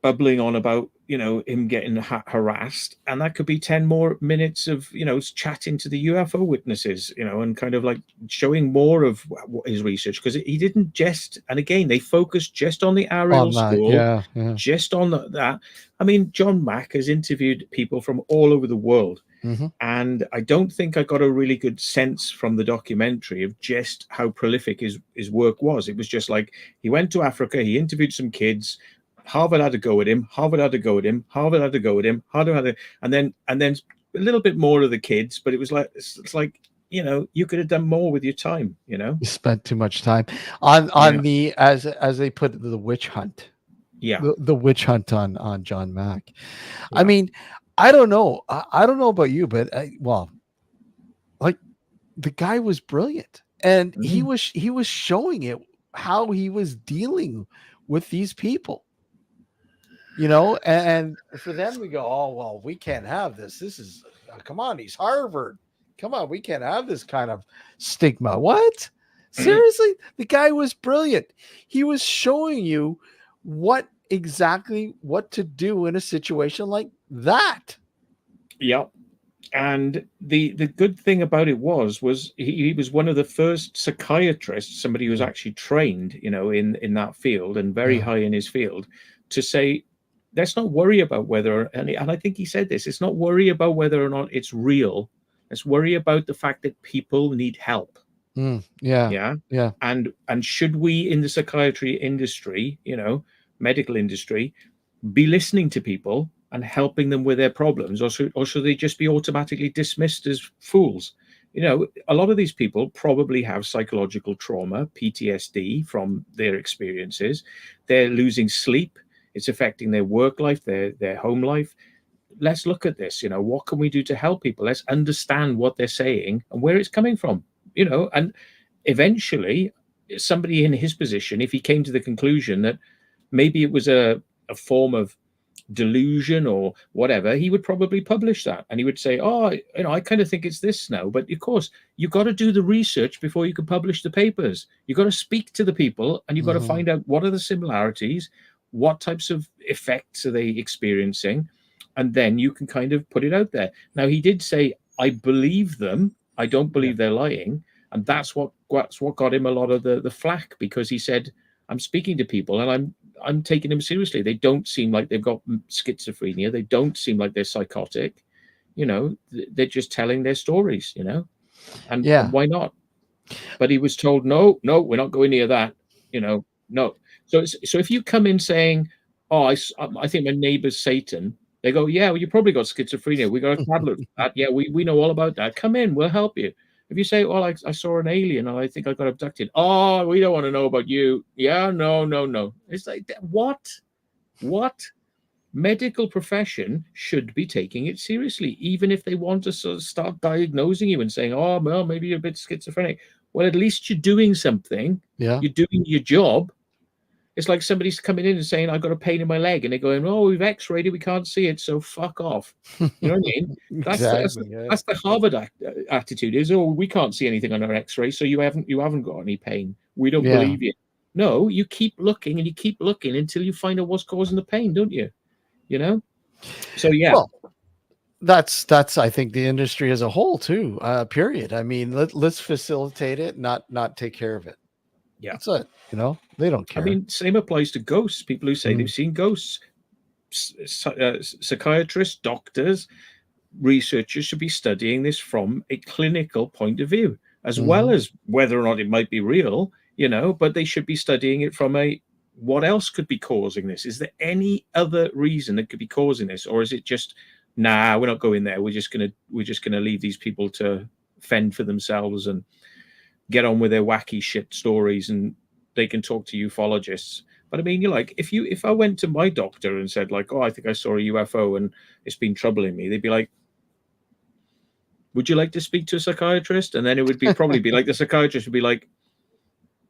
bubbling on about him getting harassed, and that could be 10 more minutes of chatting to the UFO witnesses, and kind of like showing more of his research, because he didn't just, and again they focused just on the Ariel school, just on that. I mean, John Mack has interviewed people from all over the world. Mm-hmm. And I don't think I got a really good sense from the documentary of just how prolific his work was. It was just like, he went to Africa, he interviewed some kids, Harvard had to go at him, Harvard had to go at him, Harvard had to go at him, and then a little bit more of the kids, but it was like, it's like, you could have done more with your time, You spent too much time on the, as they put it, the witch hunt. Yeah. The witch hunt on John Mack. Yeah. I mean, I don't know. I don't know about you, but like, the guy was brilliant, and he was showing it, how he was dealing with these people, and for them to go, oh, well, we can't have this. This is, come on, he's Harvard. Come on, we can't have this kind of stigma. What? Seriously? The guy was brilliant. He was showing you exactly what to do in a situation like that. Yeah. And the good thing about it was he was one of the first psychiatrists, somebody who was actually trained, in that field and very high in his field, to say, let's not worry about whether, and I think he said this, it's not worry about whether or not it's real. Let's worry about the fact that people need help. Yeah. And should we in the psychiatry industry, medical industry, be listening to people and helping them with their problems, or should they just be automatically dismissed as fools? A lot of these people probably have psychological trauma, PTSD from their experiences. They're losing sleep. It's affecting their work life, their home life. Let's look at this. What can we do to help people? Let's understand what they're saying and where it's coming from. And eventually, somebody in his position, if he came to the conclusion that maybe it was a form of delusion or whatever, he would probably publish that, and he would say, oh, I kind of think it's this now. But of course, you've got to do the research before you can publish the papers. You've got to speak to the people, and you've got to find out what are the similarities, what types of effects are they experiencing, and then you can kind of put it out there. Now, he did say, I believe them, I don't believe they're lying, and that's what got him a lot of the flack, because he said, I'm speaking to people and I'm taking them seriously. They don't seem like they've got schizophrenia. They don't seem like they're psychotic. They're just telling their stories, and why not? But he was told, no, we're not going near that, no. So if you come in saying, oh, I think my neighbor's Satan, they go, yeah, well, you probably got schizophrenia. We got a tablet for that. Yeah, we know all about that. Come in, we'll help you. If you say, well, I saw an alien and I think I got abducted. Oh, we don't want to know about you. Yeah, no. It's like, what? Medical profession should be taking it seriously, even if they want to sort of start diagnosing you and saying, oh, well, maybe you're a bit schizophrenic. Well, at least you're doing something. Yeah. You're doing your job. It's like somebody's coming in and saying, I've got a pain in my leg. And they're going, oh, we've x-rayed it. We can't see it. So fuck off. You know what I mean? Exactly, that's the Harvard attitude is, oh, we can't see anything on our x-ray. So you haven't got any pain. We don't believe you. No, you keep looking and you keep looking until you find out what's causing the pain, don't you? So, yeah. Well, that's I think the industry as a whole too, period. I mean, let's facilitate it, not take care of it. Yeah. That's it. They don't care. I mean, same applies to ghosts. People who say they've seen ghosts, psychiatrists, doctors, researchers should be studying this from a clinical point of view, as well Mhm. as whether or not it might be real, but they should be studying it from a what else could be causing this? Is there any other reason that could be causing this? Or is it just, nah, we're not going there. We're just gonna leave these people to fend for themselves and get on with their wacky shit stories, and they can talk to ufologists. But I mean, you're like, if I went to my doctor and said like, oh, I think I saw a UFO and it's been troubling me, they'd be like, would you like to speak to a psychiatrist? And then it would probably be like the psychiatrist would be like,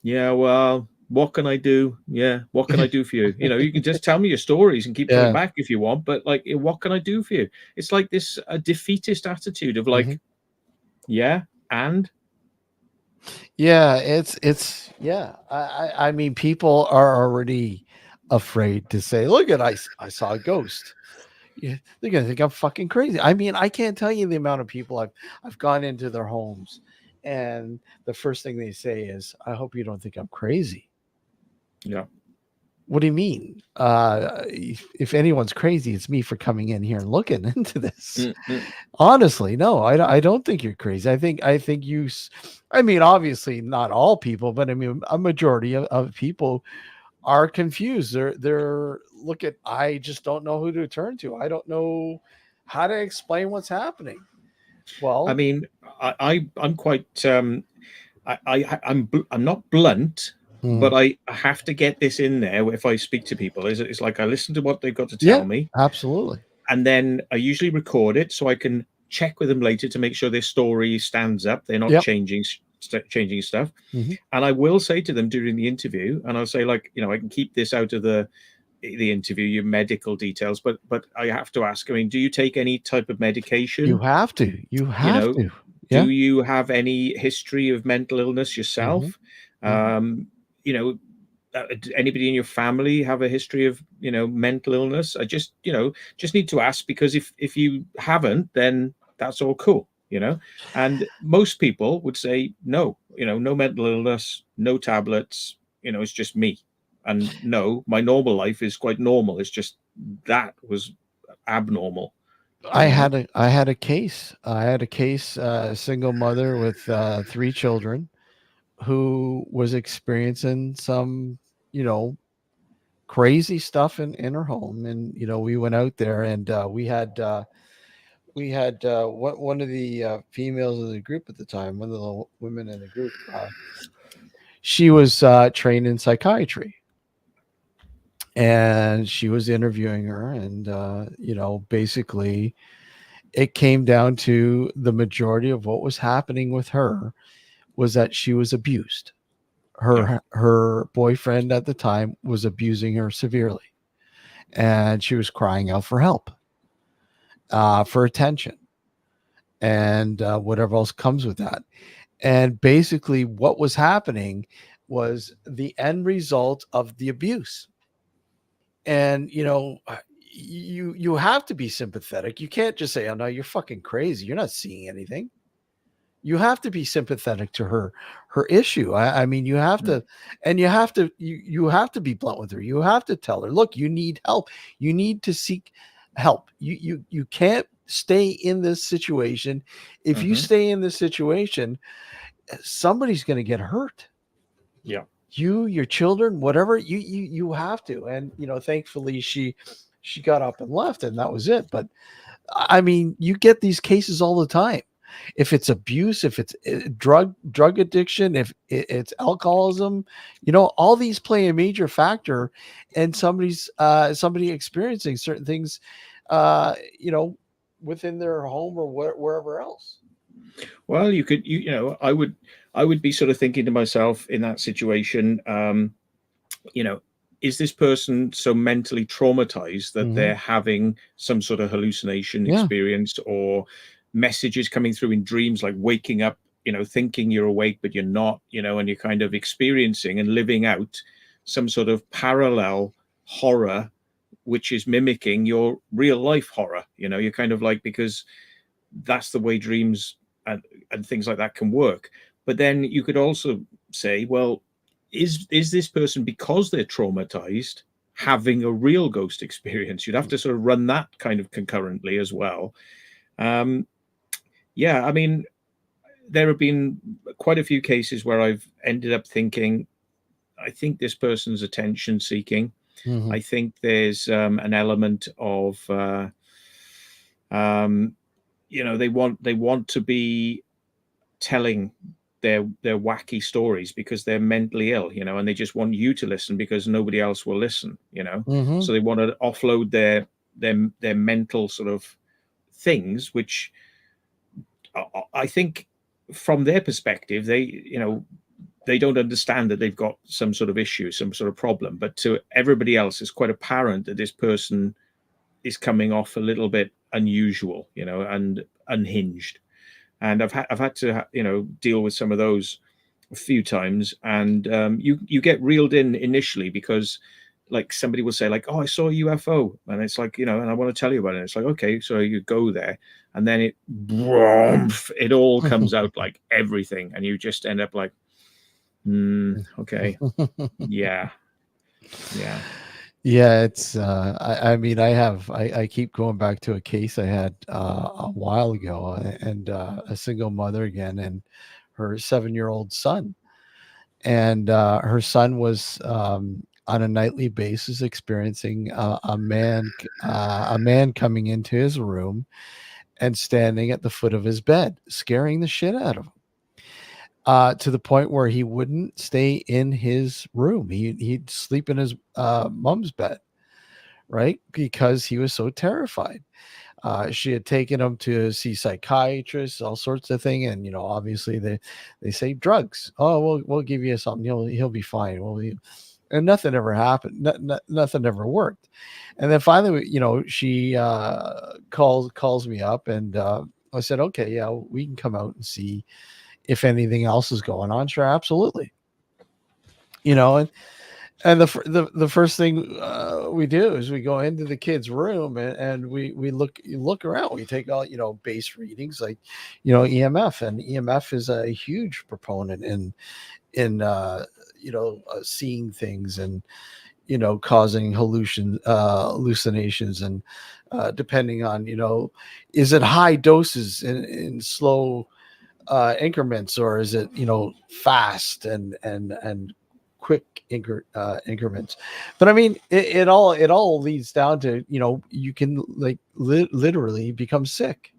yeah, well, what can I do? Yeah, what can I do for you? You can just tell me your stories and keep coming Yeah. back if you want, but like, what can I do for you? It's like this a defeatist attitude of like, Mhm. yeah, and Yeah, yeah. I mean, people are already afraid to say, "Look at I saw a ghost." Yeah, they're gonna think I'm fucking crazy. I mean, I can't tell you the amount of people I've gone into their homes, and the first thing they say is, "I hope you don't think I'm crazy." yeah, What do you mean? If anyone's crazy, it's me for coming in here and looking into this. mm. Honestly, no, I don't think you're crazy. I think I mean, obviously not all people, but I mean, a majority of people are confused. They're look at, I just don't know who to turn to. I don't know how to explain what's happening. I Well, mean, I'm quite I'm not blunt, hmm, but I have to get this in there if I speak to people. It's like I listen to what they've got to yeah, tell me, absolutely. and then I usually record it so I can check with them later to make sure their story stands up. They're not Yep. changing stuff. Hmm. And I will say to them during the interview, and I'll say like, I can keep this out of the interview, your medical details, but I have to ask. I mean, do you take any type of You medication? have to. You You have know, to. Yeah. do you have any history of mental illness Hmm. yourself? Hmm. You know, anybody in your family have a history of mental illness? I just need to ask, because if you haven't, then that's all cool. And most people would say no. No mental illness, no tablets. It's just me. And no, my normal life is quite normal. It's just that was abnormal. I had a case. I had a case, a single mother with 3 children who was experiencing some, you know, crazy stuff in her home. And, we went out there, and we had one of the females in the group at the time, one of the women in the group, she was trained in psychiatry, and she was interviewing her. And, basically it came down to the majority of what was happening with her was that she was abused. Yeah. Her boyfriend at the time was abusing her severely, and she was crying out for help, for attention, and whatever else comes with that. And basically, what was happening was the end result of the abuse. And you have to be sympathetic. You can't just say, "Oh no, you're fucking crazy. You're not seeing anything." You have to be sympathetic to her issue. I mean, you have Mm. to, and you have to be blunt with her. You have to tell her, look, you need help. You need to seek help. You can't stay in this situation. If you Mhm. stay in this situation, somebody's going to get hurt. Yeah. You, your children, whatever. You have to. And thankfully she got up and left, and that was it. But I mean, you get these cases all the time. If it's abuse, if it's drug addiction, if it's alcoholism, all these play a major factor in somebody experiencing certain things, uh, you know, within their home or wherever else. Well, you could, I would be sort of thinking to myself in that situation, you know, is this person so mentally traumatized that Hmm. they're having some sort of hallucination Yeah. experience, or messages coming through in dreams, like waking up, thinking you're awake, but you're not, and you're kind of experiencing and living out some sort of parallel horror, which is mimicking your real life horror. You're kind of like, because that's the way dreams and things like that can work. But then you could also say, well, is this person, because they're traumatized, having a real ghost experience? You'd have to sort of run that kind of concurrently as well. Yeah, I mean, there have been quite a few cases where I've ended up thinking, I think this person's attention seeking. Mhm. I think there's an element of, they want to be telling their wacky stories because they're mentally ill, and they just want you to listen because nobody else will listen. Mhm. So they want to offload their mental sort of things, which I think from their perspective, they don't understand that they've got some sort of issue, some sort of problem. But to everybody else, it's quite apparent that this person is coming off a little bit unusual, and unhinged. And I've had to deal with some of those a few times, and you get reeled in initially because like somebody will say like, oh, I saw a UFO, and it's like, and I want to tell you about it. It's like, okay, so you go there, and then it all comes out like everything, and you just end up like, okay, yeah, yeah. Yeah, it's I mean I keep going back to a case I had a while ago, and a single mother again, and her 7-year-old son. And her son was on a nightly basis experiencing a man coming into his room and standing at the foot of his bed, scaring the shit out of him. To the point where he wouldn't stay in his room. He'd sleep in his mom's bed, right? Because he was so terrified. She had taken him to see psychiatrists, all sorts of things, and obviously they say drugs. Oh, we'll give you something. He'll be fine. And nothing ever happened. Nothing ever worked. And then finally, she calls me up, and I said, okay, yeah, we can come out and see if anything else is going on. Sure, absolutely. And the first thing we do is we go into the kid's room, and we look around. We take all base readings like EMF, and EMF is a huge proponent in seeing things and causing hallucinations, and depending on is it high doses in slow increments, or is it fast and quick increments. But I mean, it all leads down to you can like literally become sick.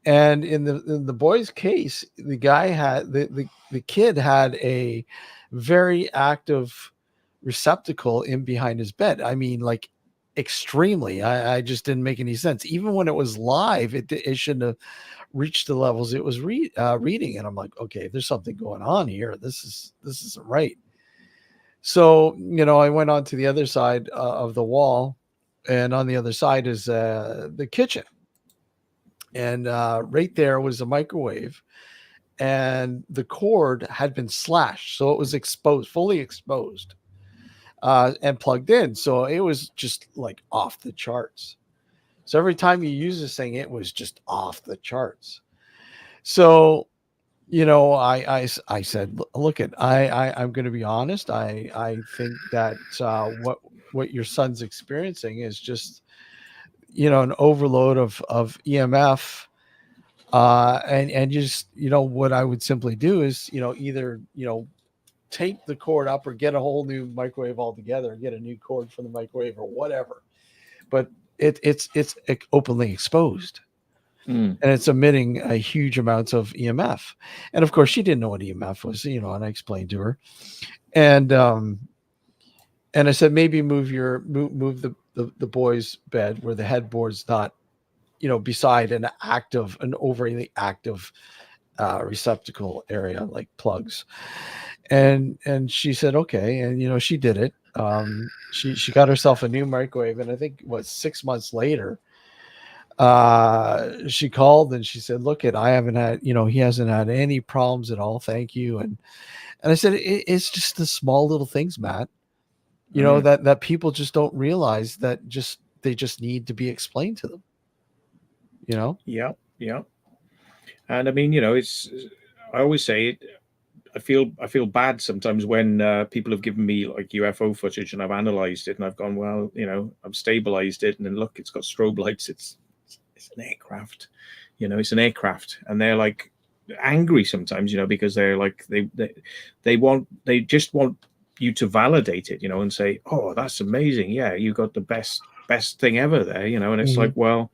And in the boy's case, the guy had the kid had a very active receptacle in behind his bed. I mean, like extremely. I just didn't make any sense. Even when it was live, it shouldn't have reached the levels it was reading. And I'm like, okay, there's something going on here. This isn't right. So I went on to the other side of the wall, and on the other side is the kitchen, and right there was a microwave, and the cord had been slashed, so it was exposed, fully exposed, and plugged in, so it was just like off the charts. So every time you use this thing, it was just off the charts. So I said, look at, I'm going to be honest. I think that what your son's experiencing is just, an overload of EMF. And just, what I would simply do is, either, take the cord up or get a whole new microwave altogether, get a new cord from the microwave or whatever. But it's openly exposed, Mm. and it's emitting a huge amounts of EMF. And of course, she didn't know what EMF was, and I explained to her. And I said, maybe move the boy's bed where the headboard's not, beside an overly active receptacle area like plugs. And she said, okay. And she did it. She got herself a new microwave, and I think 6 months later, she called and she said, look, I haven't had, he hasn't had any problems at all, thank you. And I said, it's just the small little things, Matt, that people just don't realize, that they just need to be explained to them. Yeah, yeah. And I mean, it's, I always say it. I feel bad sometimes when people have given me like UFO footage and I've analyzed it and I've gone, well, I've stabilized it, and then look, it's got strobe lights. It's it's an aircraft, it's an aircraft. And they're like angry sometimes, because they're like, they just want you to validate it, and say, oh, that's amazing. Yeah, you got the best thing ever there, and it's like, well,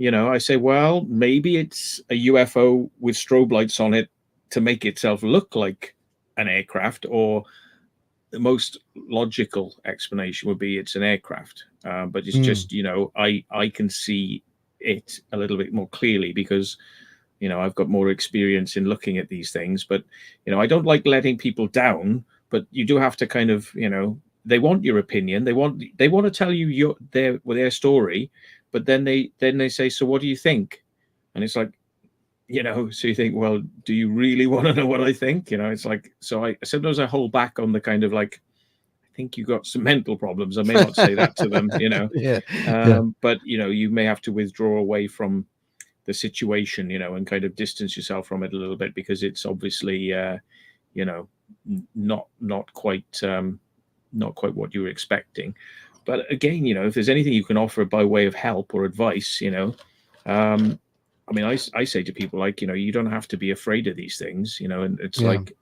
I say, well, maybe it's a UFO with strobe lights on it to make itself look like an aircraft, or the most logical explanation would be it's an aircraft. But it's just, I can see it a little bit more clearly because, I've got more experience in looking at these things. But, I don't like letting people down, but you do have to kind of, they want your opinion. They want to tell you their story, but then they say, so what do you think? And it's like, so you think, well, do you really want to know what I think? It's like, so I sometimes I hold back on the kind of like, I think you got some mental problems. I may not say that to them, Yeah. But you may have to withdraw away from the situation, and kind of distance yourself from it a little bit, because it's obviously, not quite what you were expecting. But again, if there's anything you can offer by way of help or advice, I mean, I say to people, like, you don't have to be afraid of these things, and it's like,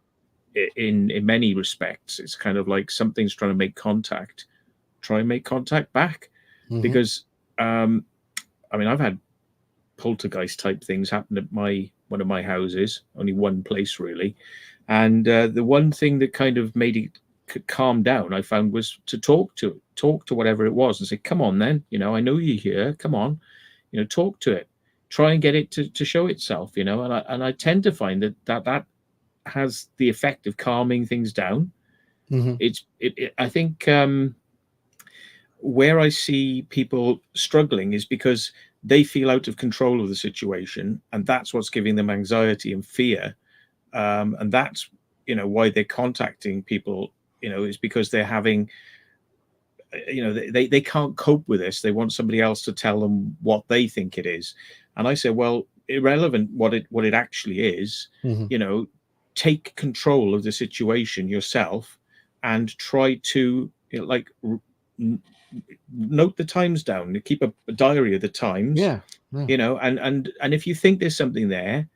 in many respects, it's kind of like something's trying to make contact, try and make contact back. Because, I mean, I've had poltergeist type things happen at one of my houses, only one place really. And the one thing that kind of made it calm down, I found, was to talk to whatever it was and say, come on then, I know you're here, come on, talk to it. Try and get it to show itself, and I tend to find that has the effect of calming things down. I think where I see people struggling is because they feel out of control of the situation, and that's what's giving them anxiety and fear, and that's why they're contacting people, is because they're having, they can't cope with this. They want somebody else to tell them what they think it is. And I say, well, irrelevant what it actually is, take control of the situation yourself and try to note the times down, keep a diary of the times, and if you think there's something there,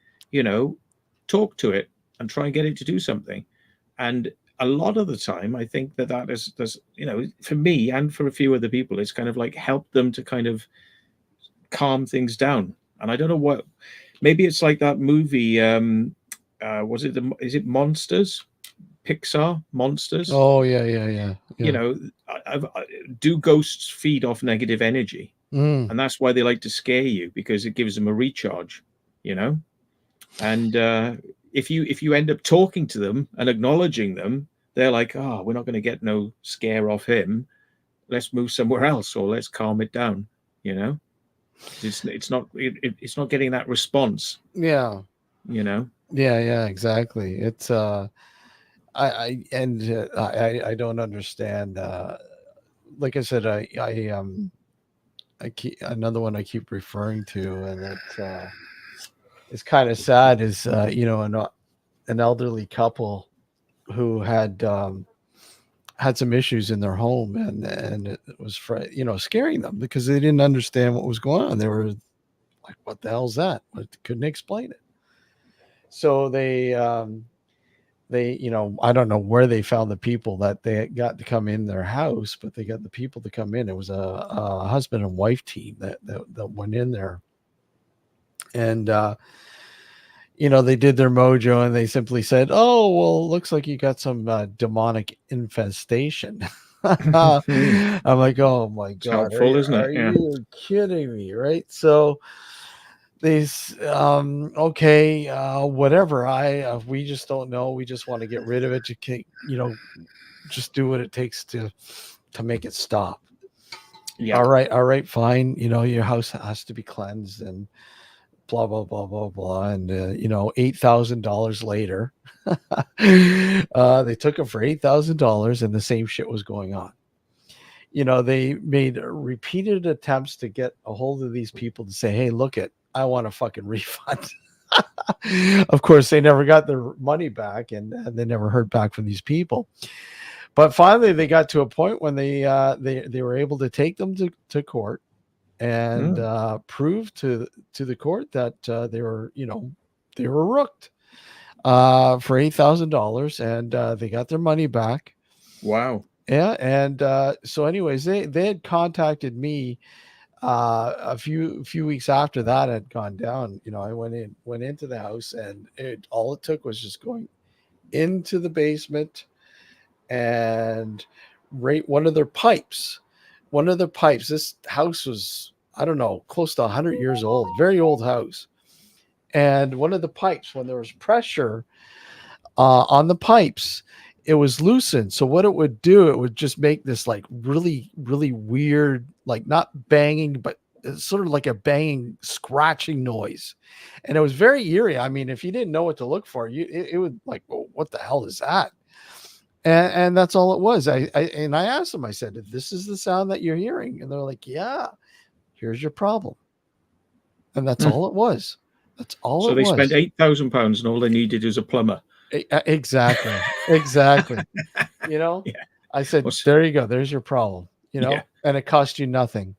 talk to it and try and get it to do something. And a lot of the time, I think that is, for me and for a few other people, it's kind of like help them to kind of calm things down. And I don't know what, maybe it's like that movie, is it Monsters? Pixar Monsters? Oh, yeah. Do ghosts feed off negative energy? And that's why they like to scare you, because it gives them a recharge, and if you end up talking to them and acknowledging them, they're like, oh, we're not going to get no scare off him, let's move somewhere else, or let's calm it down. It's not getting that response. Yeah, exactly. It's I don't understand. Like I said, I keep another one I keep referring to, and it's kind of sad, is an elderly couple who had some issues in their home, and it was scaring them because they didn't understand what was going on. They were like, what the hell's that? But couldn't explain it. So they I don't know where they found the people that they got to come in their house, but they got the people to come in. It was a husband and wife team that went in there, and they did their mojo, and they simply said, oh, well, looks like you got some demonic infestation. I'm like, oh my God, helpful, isn't it? Are you kidding me? Right? So these okay, whatever. We just don't know. We just want to get rid of it. You can't, just do what it takes to make it stop. Yeah. All right, fine. Your house has to be cleansed and blah blah blah blah blah. And $8,000 later, they took it for $8,000, and the same shit was going on. They made repeated attempts to get a hold of these people to say, hey, look I want a fucking refund. Of course, they never got their money back, and they never heard back from these people. But finally, they got to a point when they were able to take them to court, and proved to the court that they were rooked for $8,000, and they got their money back. Wow. Yeah, and so anyways, they had contacted me a few weeks after that had gone down. I went into the house, and all it took was just going into the basement and right one of their pipes. This house was, I don't know, close to 100 years old, very old house. And one of the pipes, when there was pressure on the pipes, it was loosened. So what it would do, it would just make this like really, really weird, like not banging, but it's sort of like a banging, scratching noise. And it was very eerie. I mean, if you didn't know what to look for, it would like, well, what the hell is that? And that's all it was. I asked them, I said, if this is the sound that you're hearing, and they're like, yeah, here's your problem. And that's all it was. That's all So it they was. spent £8,000, and all they needed is a plumber. Exactly. Yeah. I said, there you go. There's your problem, Yeah. and it cost you nothing,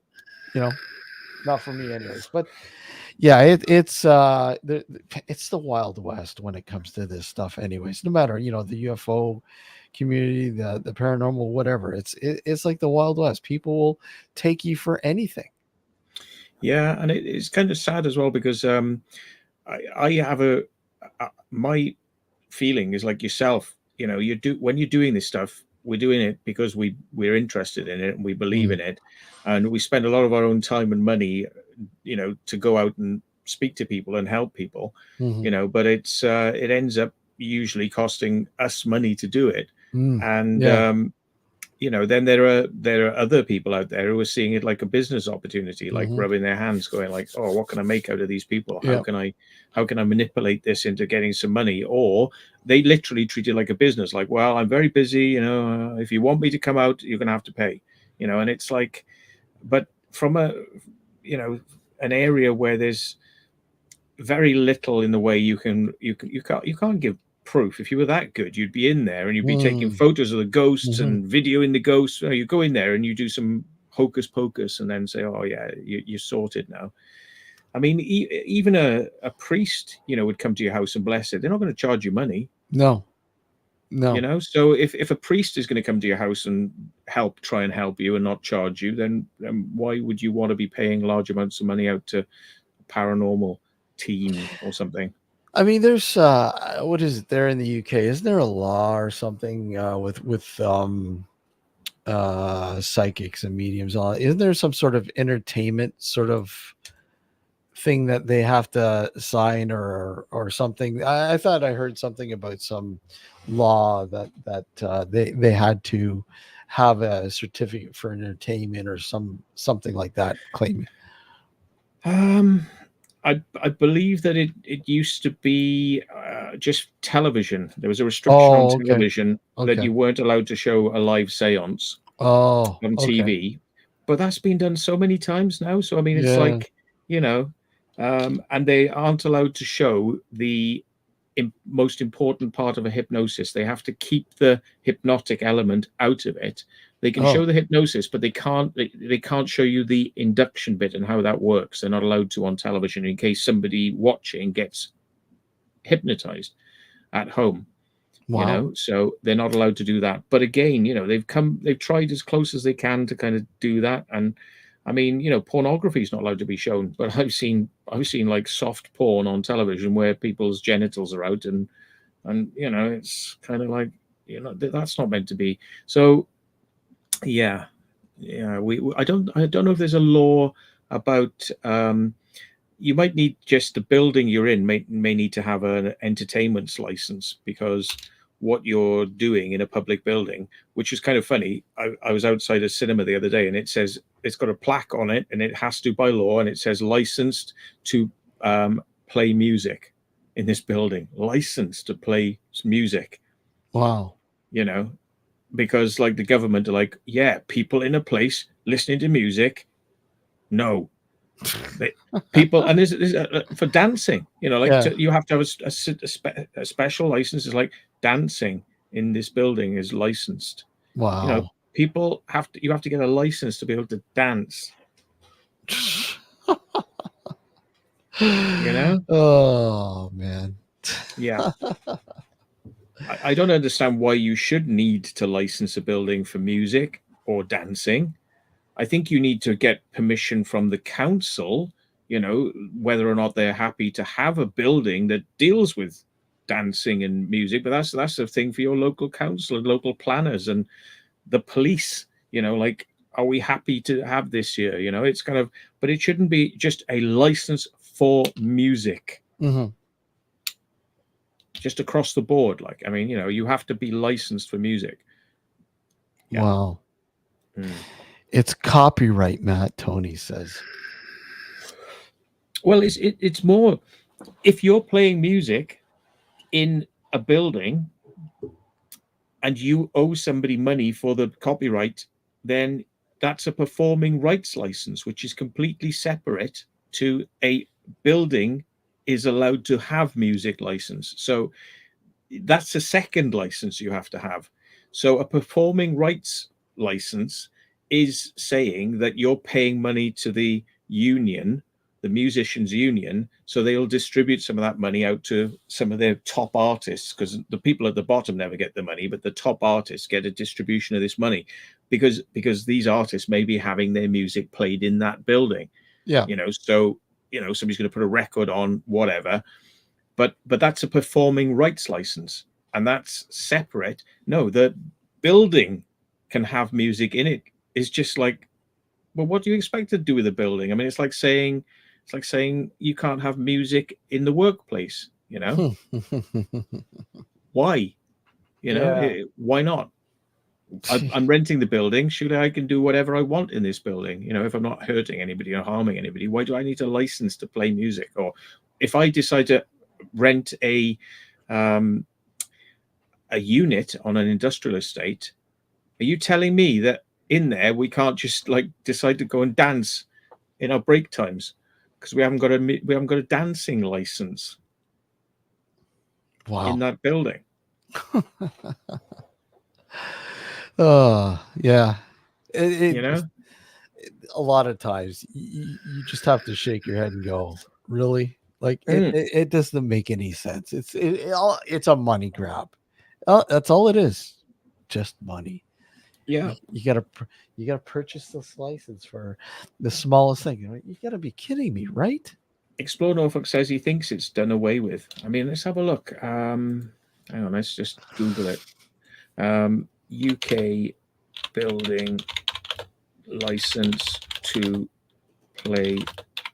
not for me anyways. But yeah, it's the Wild West when it comes to this stuff anyways. No matter, the UFO community, the paranormal, whatever. It's like the Wild West. People will take you for anything. Yeah, and it's kind of sad as well, because I have my feeling is like yourself. When you're doing this stuff, we're doing it because we're interested in it and we believe in it, and we spend a lot of our own time and money, to go out and speak to people and help people. But it ends up usually costing us money to do it. And then there are other people out there who are seeing it like a business opportunity, like rubbing their hands, going like, oh, what can I make out of these people? How can I manipulate this into getting some money? Or they literally treat it like a business, like, well, I'm very busy, if you want me to come out, you're gonna have to pay, and it's like, but from an area where there's very little in the way you can't give proof. If you were that good, you'd be in there and you'd be taking photos of the ghosts and videoing the ghosts. You go in there and you do some hocus pocus and then say, oh yeah, you're sorted now. I mean, even a priest, would come to your house and bless it. They're not going to charge you money. No. So if a priest is going to come to your house and try and help you and not charge you, then why would you want to be paying large amounts of money out to a paranormal team or something? I mean, there's what is it there in the UK? Isn't there a law or something with psychics and mediums? Isn't there some sort of entertainment sort of thing that they have to sign or something? I thought I heard something about some law that they had to have a certificate for entertainment or something like that claiming. I believe that it used to be just television. There was a restriction on television that you weren't allowed to show a live seance on TV. But that's been done so many times now. So, I mean, it's like, and they aren't allowed to show the most important part of a hypnosis. They have to keep the hypnotic element out of it. They can show the hypnosis, but they can't show you the induction bit and how that works. They're not allowed to on television in case somebody watching gets hypnotized at home. Wow. So they're not allowed to do that. But again, they've tried as close as they can to kind of do that. And I mean, pornography is not allowed to be shown, but I've seen like soft porn on television where people's genitals are out, and it's kind of like, that's not meant to be. So yeah. I don't know if there's a law about. You might need just the building you're in may need to have an entertainment license, because what you're doing in a public building, which is kind of funny. I was outside a cinema the other day, and it says, it's got a plaque on it, and it has to by law, and it says licensed to play music in this building, licensed to play music. Wow. Because like the government are like, yeah, people in a place listening to music, no. People, and there's for dancing, you have to have a special license. It's like dancing in this building is licensed. Wow. You have to get a license to be able to dance. You know? Oh man. Yeah. I don't understand why you should need to license a building for music or dancing. I think you need to get permission from the council, you know, whether or not they're happy to have a building that deals with dancing and music. But that's the thing for your local council and local planners and the police, you know, like, are we happy to have this here? You know, it's kind of, but it shouldn't be just a license for music. Mm-hmm. Just across the board. Like, I mean, you know, you have to be licensed for music. Yeah. Wow. It's copyright, Matt, Tony says. Well, it's more, if you're playing music in a building and you owe somebody money for the copyright, then that's a performing rights license, which is completely separate to a building is allowed to have music license. So that's a second license you have to have. So a performing rights license is saying that you're paying money to the union, the musicians union, so they'll distribute some of that money out to some of their top artists, because the people at the bottom never get the money, but the top artists get a distribution of this money because these artists may be having their music played in that building. Yeah. You know, so, you know, somebody's going to put a record on, whatever. But that's a performing rights license, and that's separate. No, the building can have music in it. It's just like, well, what do you expect to do with a building? I mean, it's like saying you can't have music in the workplace. You know, why? You know, why not? I'm renting the building. Surely I can do whatever I want in this building. You know, if I'm not hurting anybody or harming anybody, why do I need a license to play music? Or if I decide to rent a unit on an industrial estate, are you telling me that in there we can't just like decide to go and dance in our break times because we haven't got a dancing license in that building? Oh yeah, You know, a lot of times you just have to shake your head and go, really? Like it doesn't make any sense. It's a money grab. That's all it is, just money. Yeah, you gotta purchase this license for the smallest thing. You gotta be kidding me, right? Explore Norfolk says he thinks it's done away with. I mean, let's have a look. Hang on, let's just Google it. UK building license to play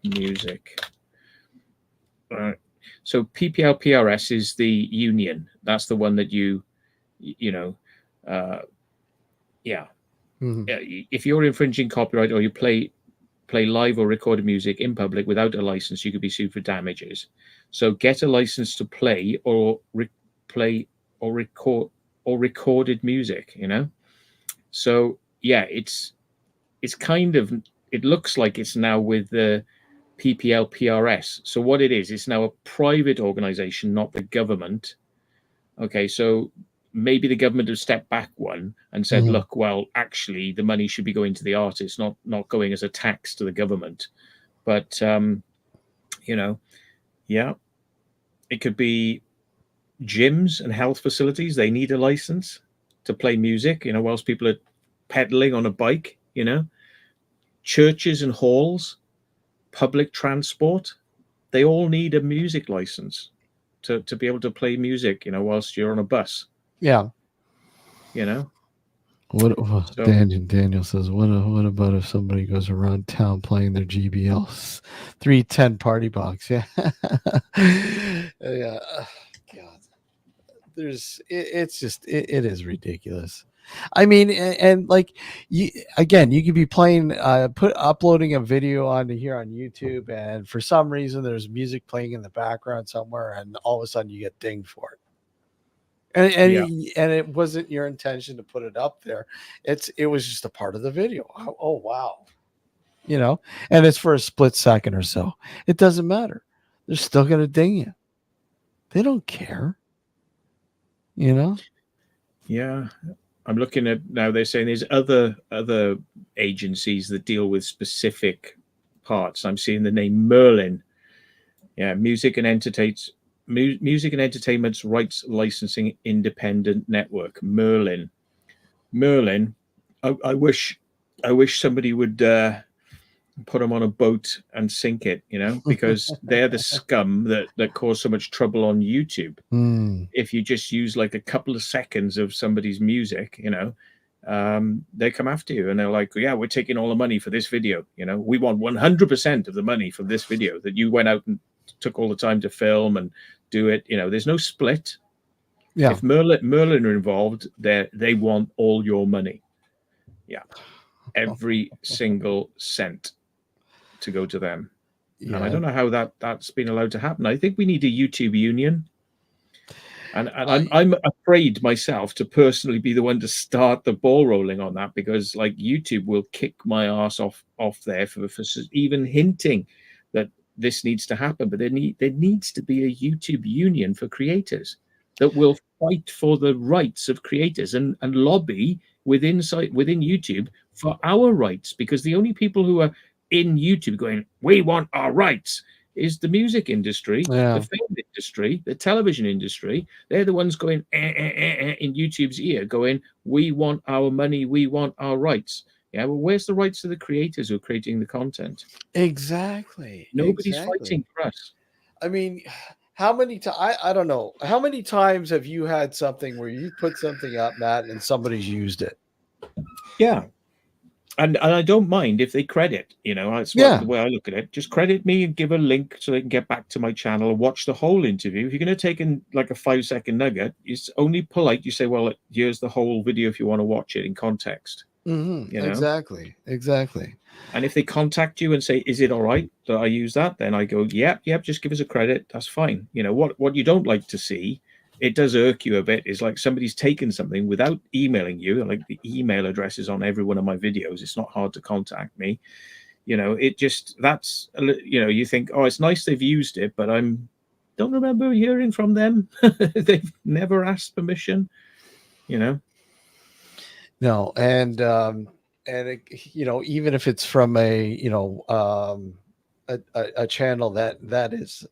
music. So PPLPRS is the union. That's the one that you know, yeah. Mm-hmm. If you're infringing copyright or you play live or recorded music in public without a license, you could be sued for damages. So get a license to play or play or record or recorded music, you know? So yeah, it's kind of, it looks like it's now with the PPLPRS. So what it is, it's now a private organization, not the government. Okay, so maybe the government have stepped back one and said, look, well, actually the money should be going to the artists, not going as a tax to the government. But you know, yeah, it could be gyms and health facilities. They need a license to play music, you know, whilst people are pedaling on a bike, you know. Churches and halls, public transport, they all need a music license to be able to play music, you know, whilst you're on a bus. Yeah. You know. So, Daniel says, what about if somebody goes around town playing their GBL 310 party box? Yeah. Yeah. God. It's just it is ridiculous. I mean, and like you could be playing uploading a video onto here on YouTube, and for some reason there's music playing in the background somewhere, and all of a sudden you get dinged for it. And it wasn't your intention to put it up there. It was just a part of the video. Oh wow. You know, and it's for a split second or so. It doesn't matter. They're still gonna ding you. They don't care. You know? Yeah. I'm looking at now, they're saying there's other agencies that deal with specific parts. I'm seeing the name Merlin. Yeah, music and entertainment's rights licensing independent network, Merlin. Merlin. I wish somebody would put them on a boat and sink it, because they're the scum that cause so much trouble on YouTube. If you just use like a couple of seconds of somebody's music, they come after you and they're like, yeah, we're taking all the money for this video. We want 100% of the money from this video that you went out and took all the time to film and do it. There's no split. Yeah. If Merlin are involved, they want all your money. Yeah. Every single cent to go to them. Yeah. And I don't know how that's been allowed to happen. I think we need a YouTube union. And I'm afraid myself to personally be the one to start the ball rolling on that, because like YouTube will kick my ass off there for even hinting that this needs to happen. But there needs to be a YouTube union for creators that will fight for the rights of creators and lobby within YouTube for our rights, because the only people who are in YouTube going, we want our rights, is the music industry, the film industry, the television industry. They're the ones going in YouTube's ear, going, we want our money, we want our rights. Yeah, well, where's the rights of the creators who are creating the content? Exactly. Nobody's fighting for us. I mean, how many times? I don't know. How many times have you had something where you put something up, Matt, and somebody's used it? Yeah. And I don't mind if they credit, that's the way I look at it. Just credit me and give a link so they can get back to my channel and watch the whole interview. If you're going to take in like a 5-second nugget, it's only polite. You say, well, here's the whole video if you want to watch it in context. Exactly. And if they contact you and say, is it all right that I use that? Then I go, yep, just give us a credit. That's fine. What you don't like to see, it does irk you a bit, is like somebody's taken something without emailing you. Like the email address is on every one of my videos. It's not hard to contact me. It just, that's, you think, oh, it's nice they've used it, but don't remember hearing from them. They've never asked permission, No. And it, even if it's from a channel that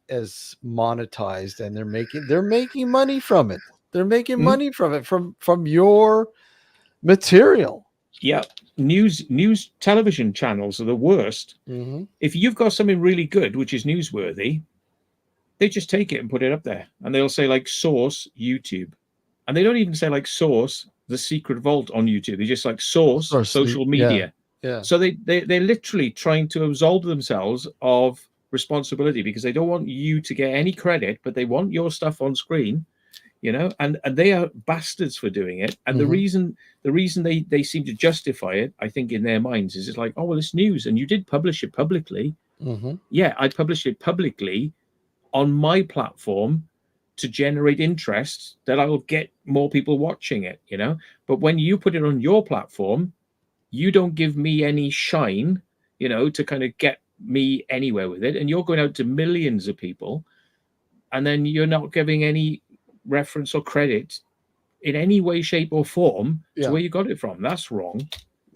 is monetized and they're making money from it. They're making money from it, from your material. Yeah. News television channels are the worst. If you've got something really good, which is newsworthy, they just take it and put it up there, and they'll say like source YouTube, and they don't even say like source the secret vault on YouTube. They just like source social media. Yeah. So they're literally trying to absolve themselves of responsibility, because they don't want you to get any credit, but they want your stuff on screen, and they are bastards for doing it. And the reason they seem to justify it, I think, in their minds is it's like, oh, well, it's news and you did publish it publicly. Yeah, I published it publicly on my platform to generate interest, that I will get more people watching it, But when you put it on your platform, you don't give me any shine, to kind of get me anywhere with it. And you're going out to millions of people, and then you're not giving any reference or credit in any way, shape, or form to where you got it from. That's wrong.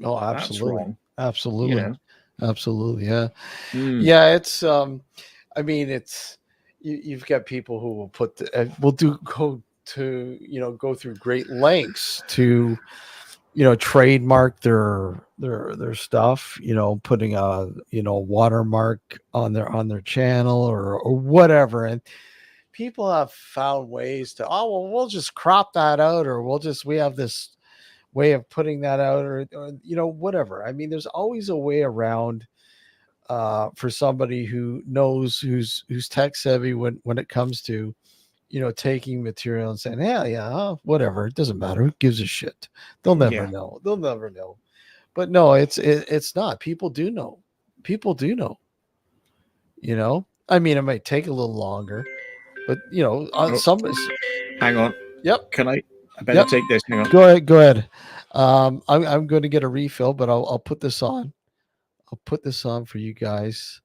Oh, absolutely. That's wrong. Absolutely. Absolutely. Yeah. Yeah. It's, I mean, it's, you've got people who will go through great lengths to, trademark their stuff, putting a, watermark on their channel or whatever. And people have found ways to, oh, well, we'll just crop that out, or we have this way of putting that out, or whatever. I mean, there's always a way around for somebody who knows, who's tech savvy when it comes to, taking material and saying, yeah, whatever, it doesn't matter, who gives a shit, they'll never know. But no, it's not. People do know. I mean, it might take a little longer, but some. Hang on. Yep. I better take this. Hang on. Go ahead. I'm going to get a refill, but I'll put this on. I'll put this on for you guys.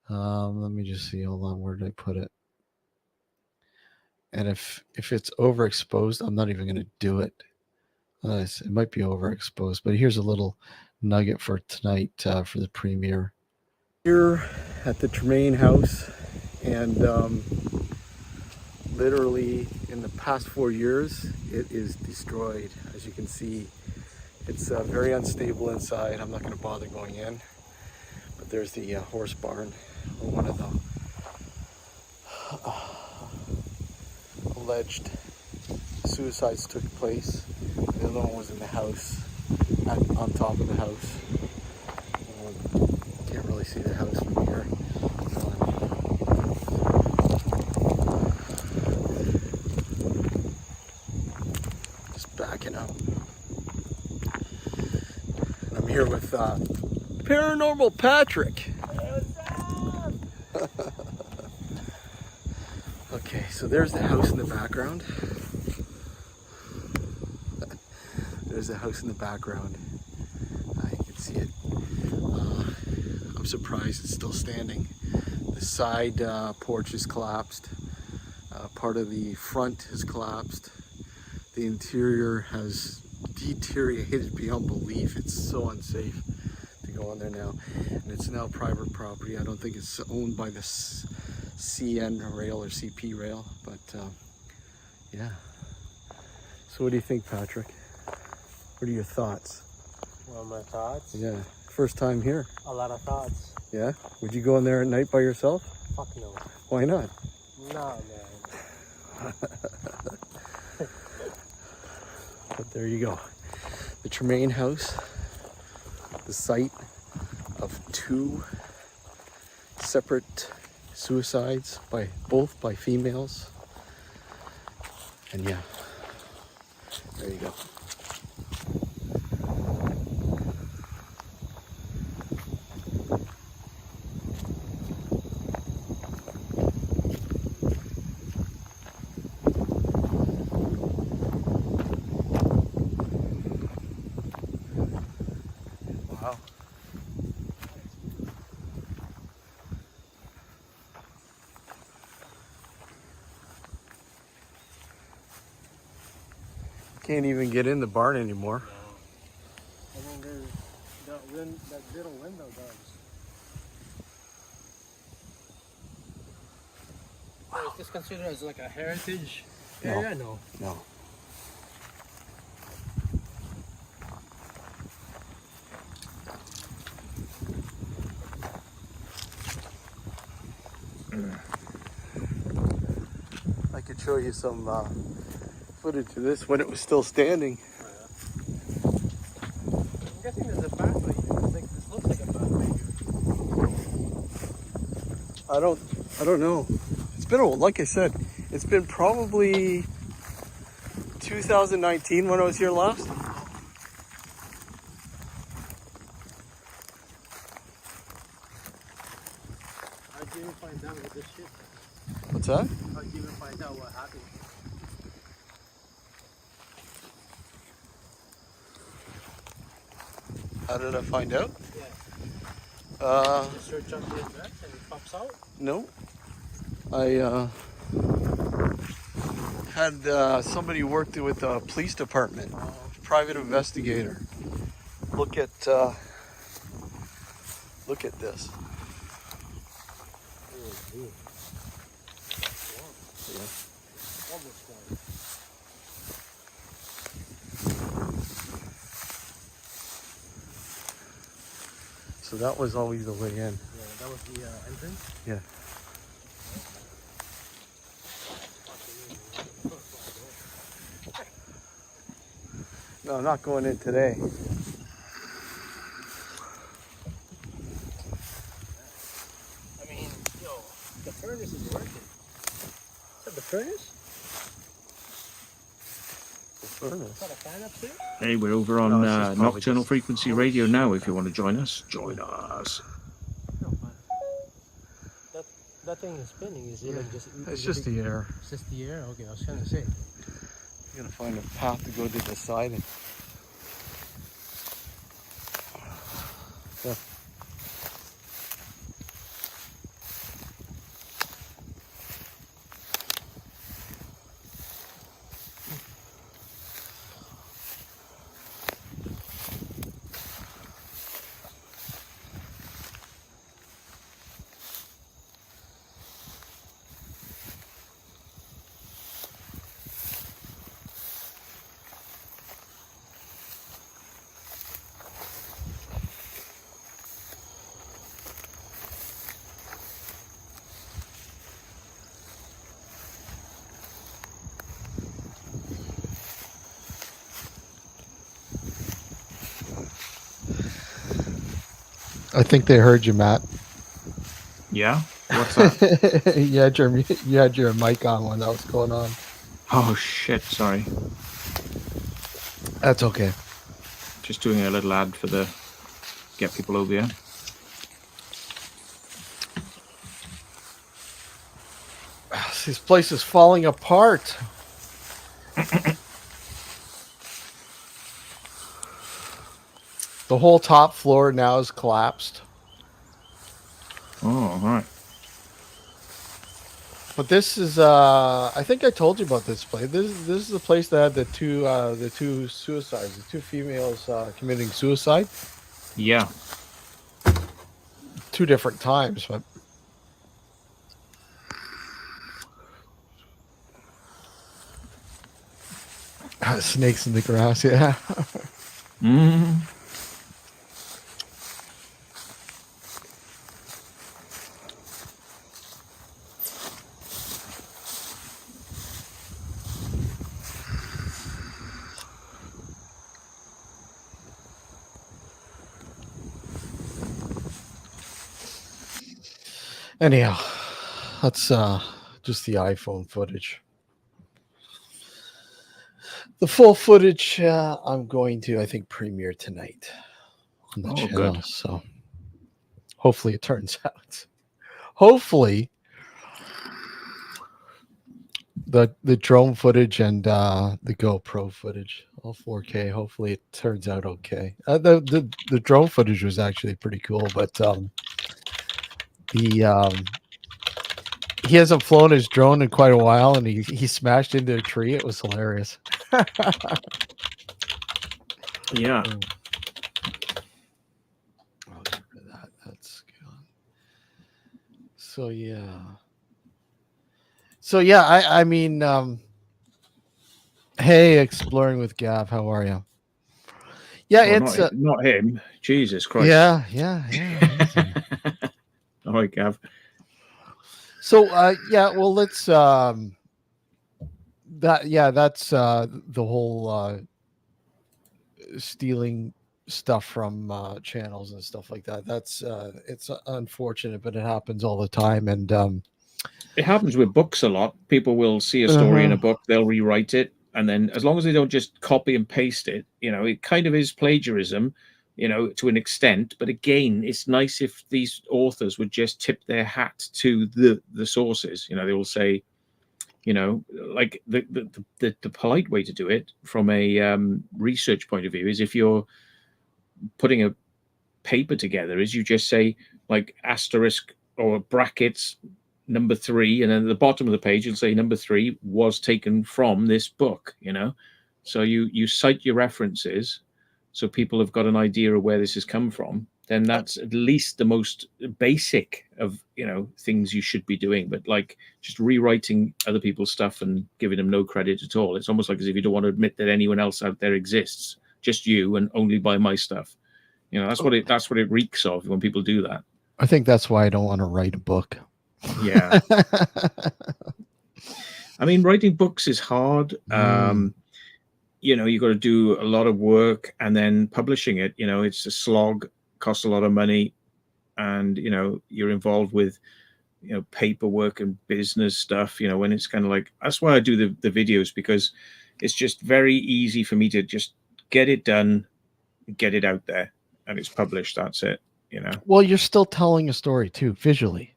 Let me just see. Hold on. Where did I put it? And if it's overexposed, I'm not even going to do it. It might be overexposed, but here's a little nugget for tonight for the premiere. Here at the Termaine house and literally in the past 4 years it is destroyed. As you can see, it's very unstable inside. I'm not going to bother going in, but there's the horse barn where one of the alleged suicides took place. The other one was in the house, on top of the house. Can't really see the house from here. Just backing up. And I'm here with Paranormal Patrick. Okay, so there's the house in the background. There's a house in the background. You can see it. I'm surprised it's still standing. The side porch is collapsed. Part of the front has collapsed. The interior has deteriorated beyond belief. It's so unsafe to go on there now. And it's now private property. I don't think it's owned by the CN rail or CP rail, but yeah. So what do you think, Patrick? What are your thoughts? Well, my thoughts? Yeah, first time here. A lot of thoughts. Yeah? Would you go in there at night by yourself? Fuck no. Why not? Nah, man. But there you go. The Termaine house, the site of 2 separate suicides by both by females. And yeah, there you go. Wow. Can't even get in the barn anymore. I mean, there's that little window does. Is this considered as like a heritage area? No. No. I could show you some footage of this when it was still standing. I'm guessing there's a pathway here. This looks like a pathway here. I don't know. It's been like I said, it's been probably 2019 when I was here last. How'd you even find out what this shit? What's that? How'd you even find out what happened? How did I find out? Yeah. You search up the address and it pops out? No. I had somebody who worked with the police department, private investigator. Look at this. Yeah. So that was always the way in. Yeah, that was the entrance? Yeah. No, I'm not going in today. I mean, yo, the furnace is working. Is that the furnace? The furnace. Is that a fan upstairs? Hey, we're over on No, it's just probably Nocturnal just- Frequency Radio now. If you want to join us, join us. No, but that thing is spinning. Is it like just? It's just the air. It's just the air. Okay, I was trying to say. I'm gonna find a path to go to the side. And... Yeah. I think they heard you, Matt. Yeah. What's that? you had your mic on when that was going on. Oh shit! Sorry. That's okay. Just doing a little ad for the get people over here. This place is falling apart. The whole top floor now is collapsed. Oh, right. But this is I think I told you about this place. This is the place that had the two suicides, the two females committing suicide. Yeah. 2 different times, but snakes in the grass, yeah. Mm. Anyhow, that's just the iPhone footage. The full footage I'm going to, I think, premiere tonight on the channel. Good. So hopefully it turns out. Hopefully the drone footage and the GoPro footage, all 4K. Hopefully it turns out okay. The drone footage was actually pretty cool, but he hasn't flown his drone in quite a while, and he smashed into a tree. It was hilarious. Yeah. Oh, get rid of that. That's good. So yeah. I mean, hey, exploring with Gav. How are you? Yeah, Well, it's not him. Jesus Christ. Yeah. All right, Gav. So yeah, well, let's that's the whole stealing stuff from channels and stuff like that. That's it's unfortunate, but it happens all the time. And It happens with books a lot. People will see a story in a book, they'll rewrite it, and then as long as they don't just copy and paste it, it kind of is plagiarism, to an extent. But again, it's nice if these authors would just tip their hat to the sources. They will say, like the polite way to do it from a research point of view is if you're putting a paper together, is you just say like asterisk or brackets number 3, and then at the bottom of the page you'll say number 3 was taken from this book. So you cite your references so people have got an idea of where this has come from. Then that's at least the most basic of things you should be doing. But like just rewriting other people's stuff and giving them no credit at all, it's almost like as if you don't want to admit that anyone else out there exists, just you, and only buy my stuff. That's what it reeks of when people do that. I think that's why I don't want to write a book. Yeah. I mean, writing books is hard. You got to do a lot of work, and then publishing it, it's a slog, costs a lot of money, and you're involved with paperwork and business stuff, when it's kind of like, that's why I do the videos, because it's just very easy for me to just get it done, get it out there, and it's published. That's it. Well, you're still telling a story too, visually.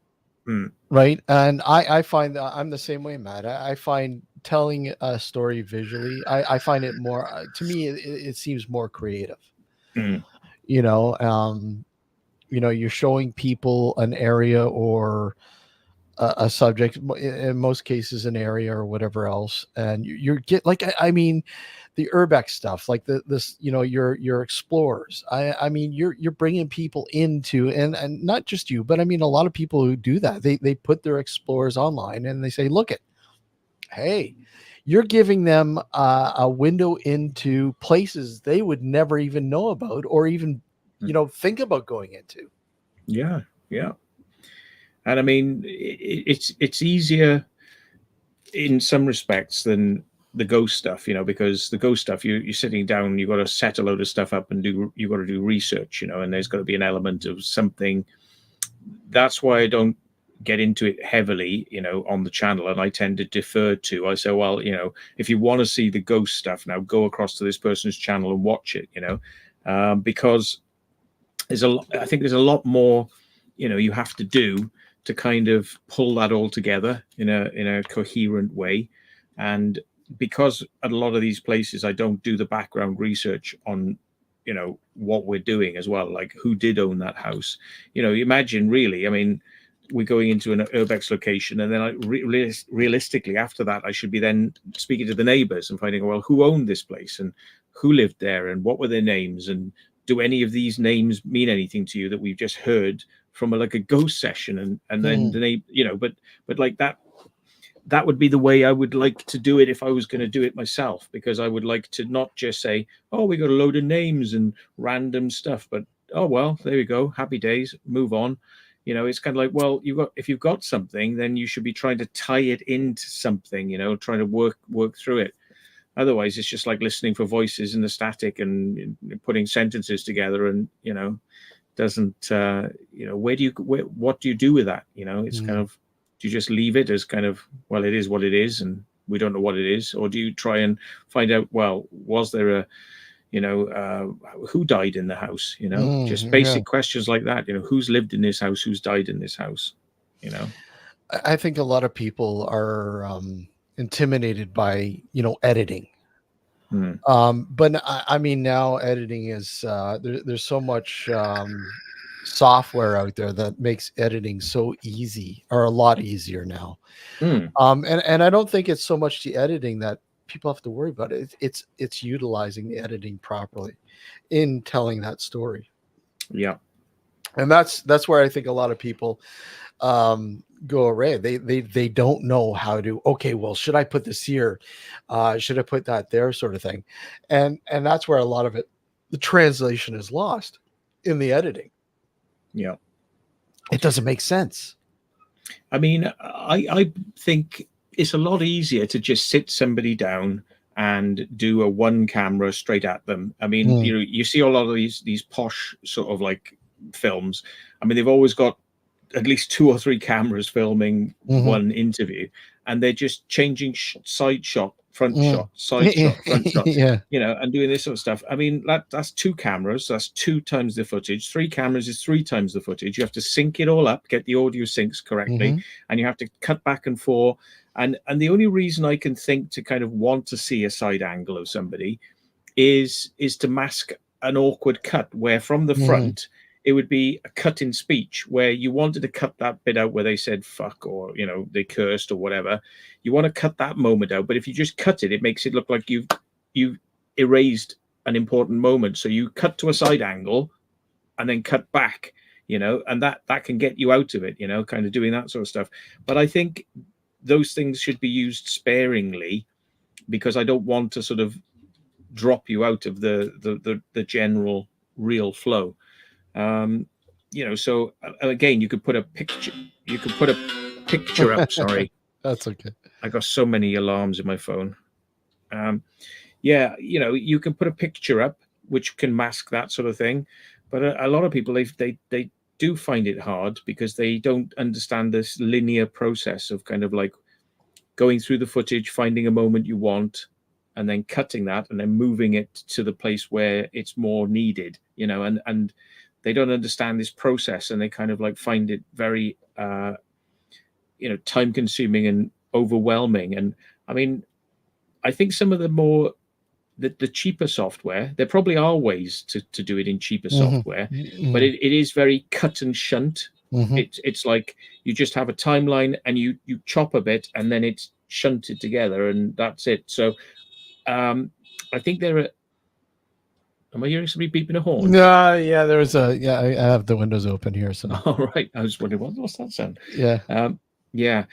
Right. And I find that I'm the same way, Matt. I find telling a story visually, I find it more, to me, it seems more creative. You're showing people an area or a subject, in most cases an area or whatever else, and you get like, I mean, the urbex stuff, like your explorers. I mean, you're bringing people into, and not just you, but I mean, a lot of people who do that, they put their explorers online and they say, look hey, you're giving them a window into places they would never even know about, or even think about going into. Yeah. And I mean, it's easier in some respects than the ghost stuff, because the ghost stuff, you're sitting down, you've got to set a load of stuff up and you've got to do research, and there's got to be an element of something. That's why I don't get into it heavily, on the channel, and I tend to defer to. I say, well, if you want to see the ghost stuff, now go across to this person's channel and watch it, because I think there's a lot more, you have to do to kind of pull that all together in a coherent way. And because at a lot of these places, I don't do the background research on, what we're doing as well, like who did own that house. Imagine really, I mean, we're going into an urbex location, and then realistically after that, I should be then speaking to the neighbors and finding, well, who owned this place and who lived there and what were their names, and do any of these names mean anything to you that we've just heard from like a ghost session, and then the name, but like that would be the way I would like to do it if I was going to do it myself, because I would like to not just say, oh, we got a load of names and random stuff, but oh well, there we go, happy days, move on. It's kind of like, well, if you've got something, then you should be trying to tie it into something, trying to work through it. Otherwise, it's just like listening for voices in the static and putting sentences together, and doesn't what do you do with that? It's kind of, do you just leave it as kind of, well, it is what it is, and we don't know what it is, or do you try and find out, well, was there a who died in the house, just basic questions like that, who's lived in this house, who's died in this house, I think a lot of people are intimidated by editing. But I mean, now editing is there's so much software out there that makes editing so easy, or a lot easier now. And I don't think it's so much the editing that people have to worry about it. It's utilizing the editing properly in telling that story. Yeah. And that's where I think a lot of people go away. They don't know how to, okay, well, should I put this here? Should I put that there, sort of thing. And that's where a lot of it, the translation is lost in the editing. Yeah. It doesn't make sense. I mean, I think it's a lot easier to just sit somebody down and do a one camera straight at them. I mean, you see a lot of these posh sort of like films. I mean, they've always got at least 2 or 3 cameras filming one interview, and they're just changing side shot, front shot, side shot, front shot, and doing this sort of stuff. I mean, that's 2 cameras, that's 2 times the footage. 3 cameras is 3 times the footage. You have to sync it all up, get the audio syncs correctly, and you have to cut back and forth. And the only reason I can think to kind of want to see a side angle of somebody is to mask an awkward cut, where from the front it would be a cut in speech, where you wanted to cut that bit out where they said fuck, or they cursed or whatever. You want to cut that moment out, but if you just cut it, it makes it look like you've erased an important moment. So you cut to a side angle and then cut back, and that can get you out of it, kind of doing that sort of stuff. But I think those things should be used sparingly, because I don't want to sort of drop you out of the general real flow. So again, you could put a picture up. Sorry, that's okay. I got so many alarms in my phone. You can put a picture up which can mask that sort of thing, but a lot of people they do find it hard because they don't understand this linear process of kind of like going through the footage, finding a moment you want, and then cutting that and then moving it to the place where it's more needed, and they don't understand this process, and they kind of like find it very, time consuming and overwhelming. And I mean, I think some of the cheaper software, there probably are ways to do it in cheaper software, but it is very cut and shunt. It's like you just have a timeline and you chop a bit and then it's shunted together and that's it. So I think there are. Am I hearing somebody beeping a horn? No, yeah, there's I have the windows open here. So all right, I was wondering what's that sound? Yeah.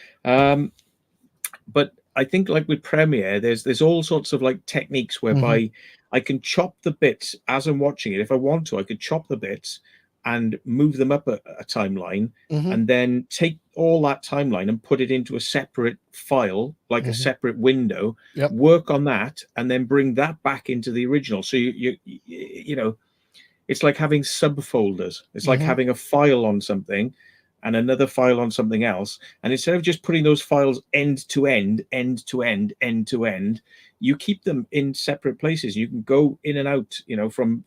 But I think like with Premiere, there's all sorts of like techniques whereby I can chop the bits as I'm watching it. If I want to, I could chop the bits and move them up a timeline, Mhm. and then take all that timeline and put it into a separate file, like a Mhm. separate window, Yep. work on that, and then bring that back into the original. So you know, it's like having subfolders. It's like Mhm. having a file on something and another file on something else. And instead of just putting those files end to end, end to end, end to end, you keep them in separate places. You can go in and out, you know, from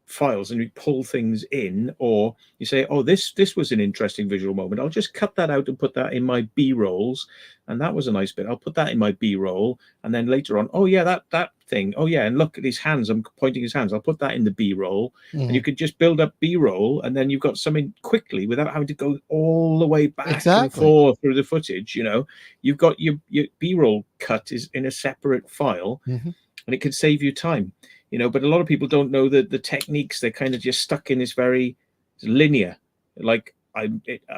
files, and you pull things in, or you say, oh, this was an interesting visual moment, I'll just cut that out and put that in my b-rolls, and that was a nice bit, I'll put that in my b-roll, and then later on, oh yeah, that thing, oh yeah, and look at his hands, I'm pointing his hands, I'll put that in the b-roll. And you Mhm. could just build up b-roll, and then you've got something quickly without having to go all the way back and Exactly. forth through the footage. You know, you've got your b-roll cut is in a separate file, Mhm. and it can save you time. You know, but a lot of people don't know the techniques. They're kind of just stuck in this very linear, like I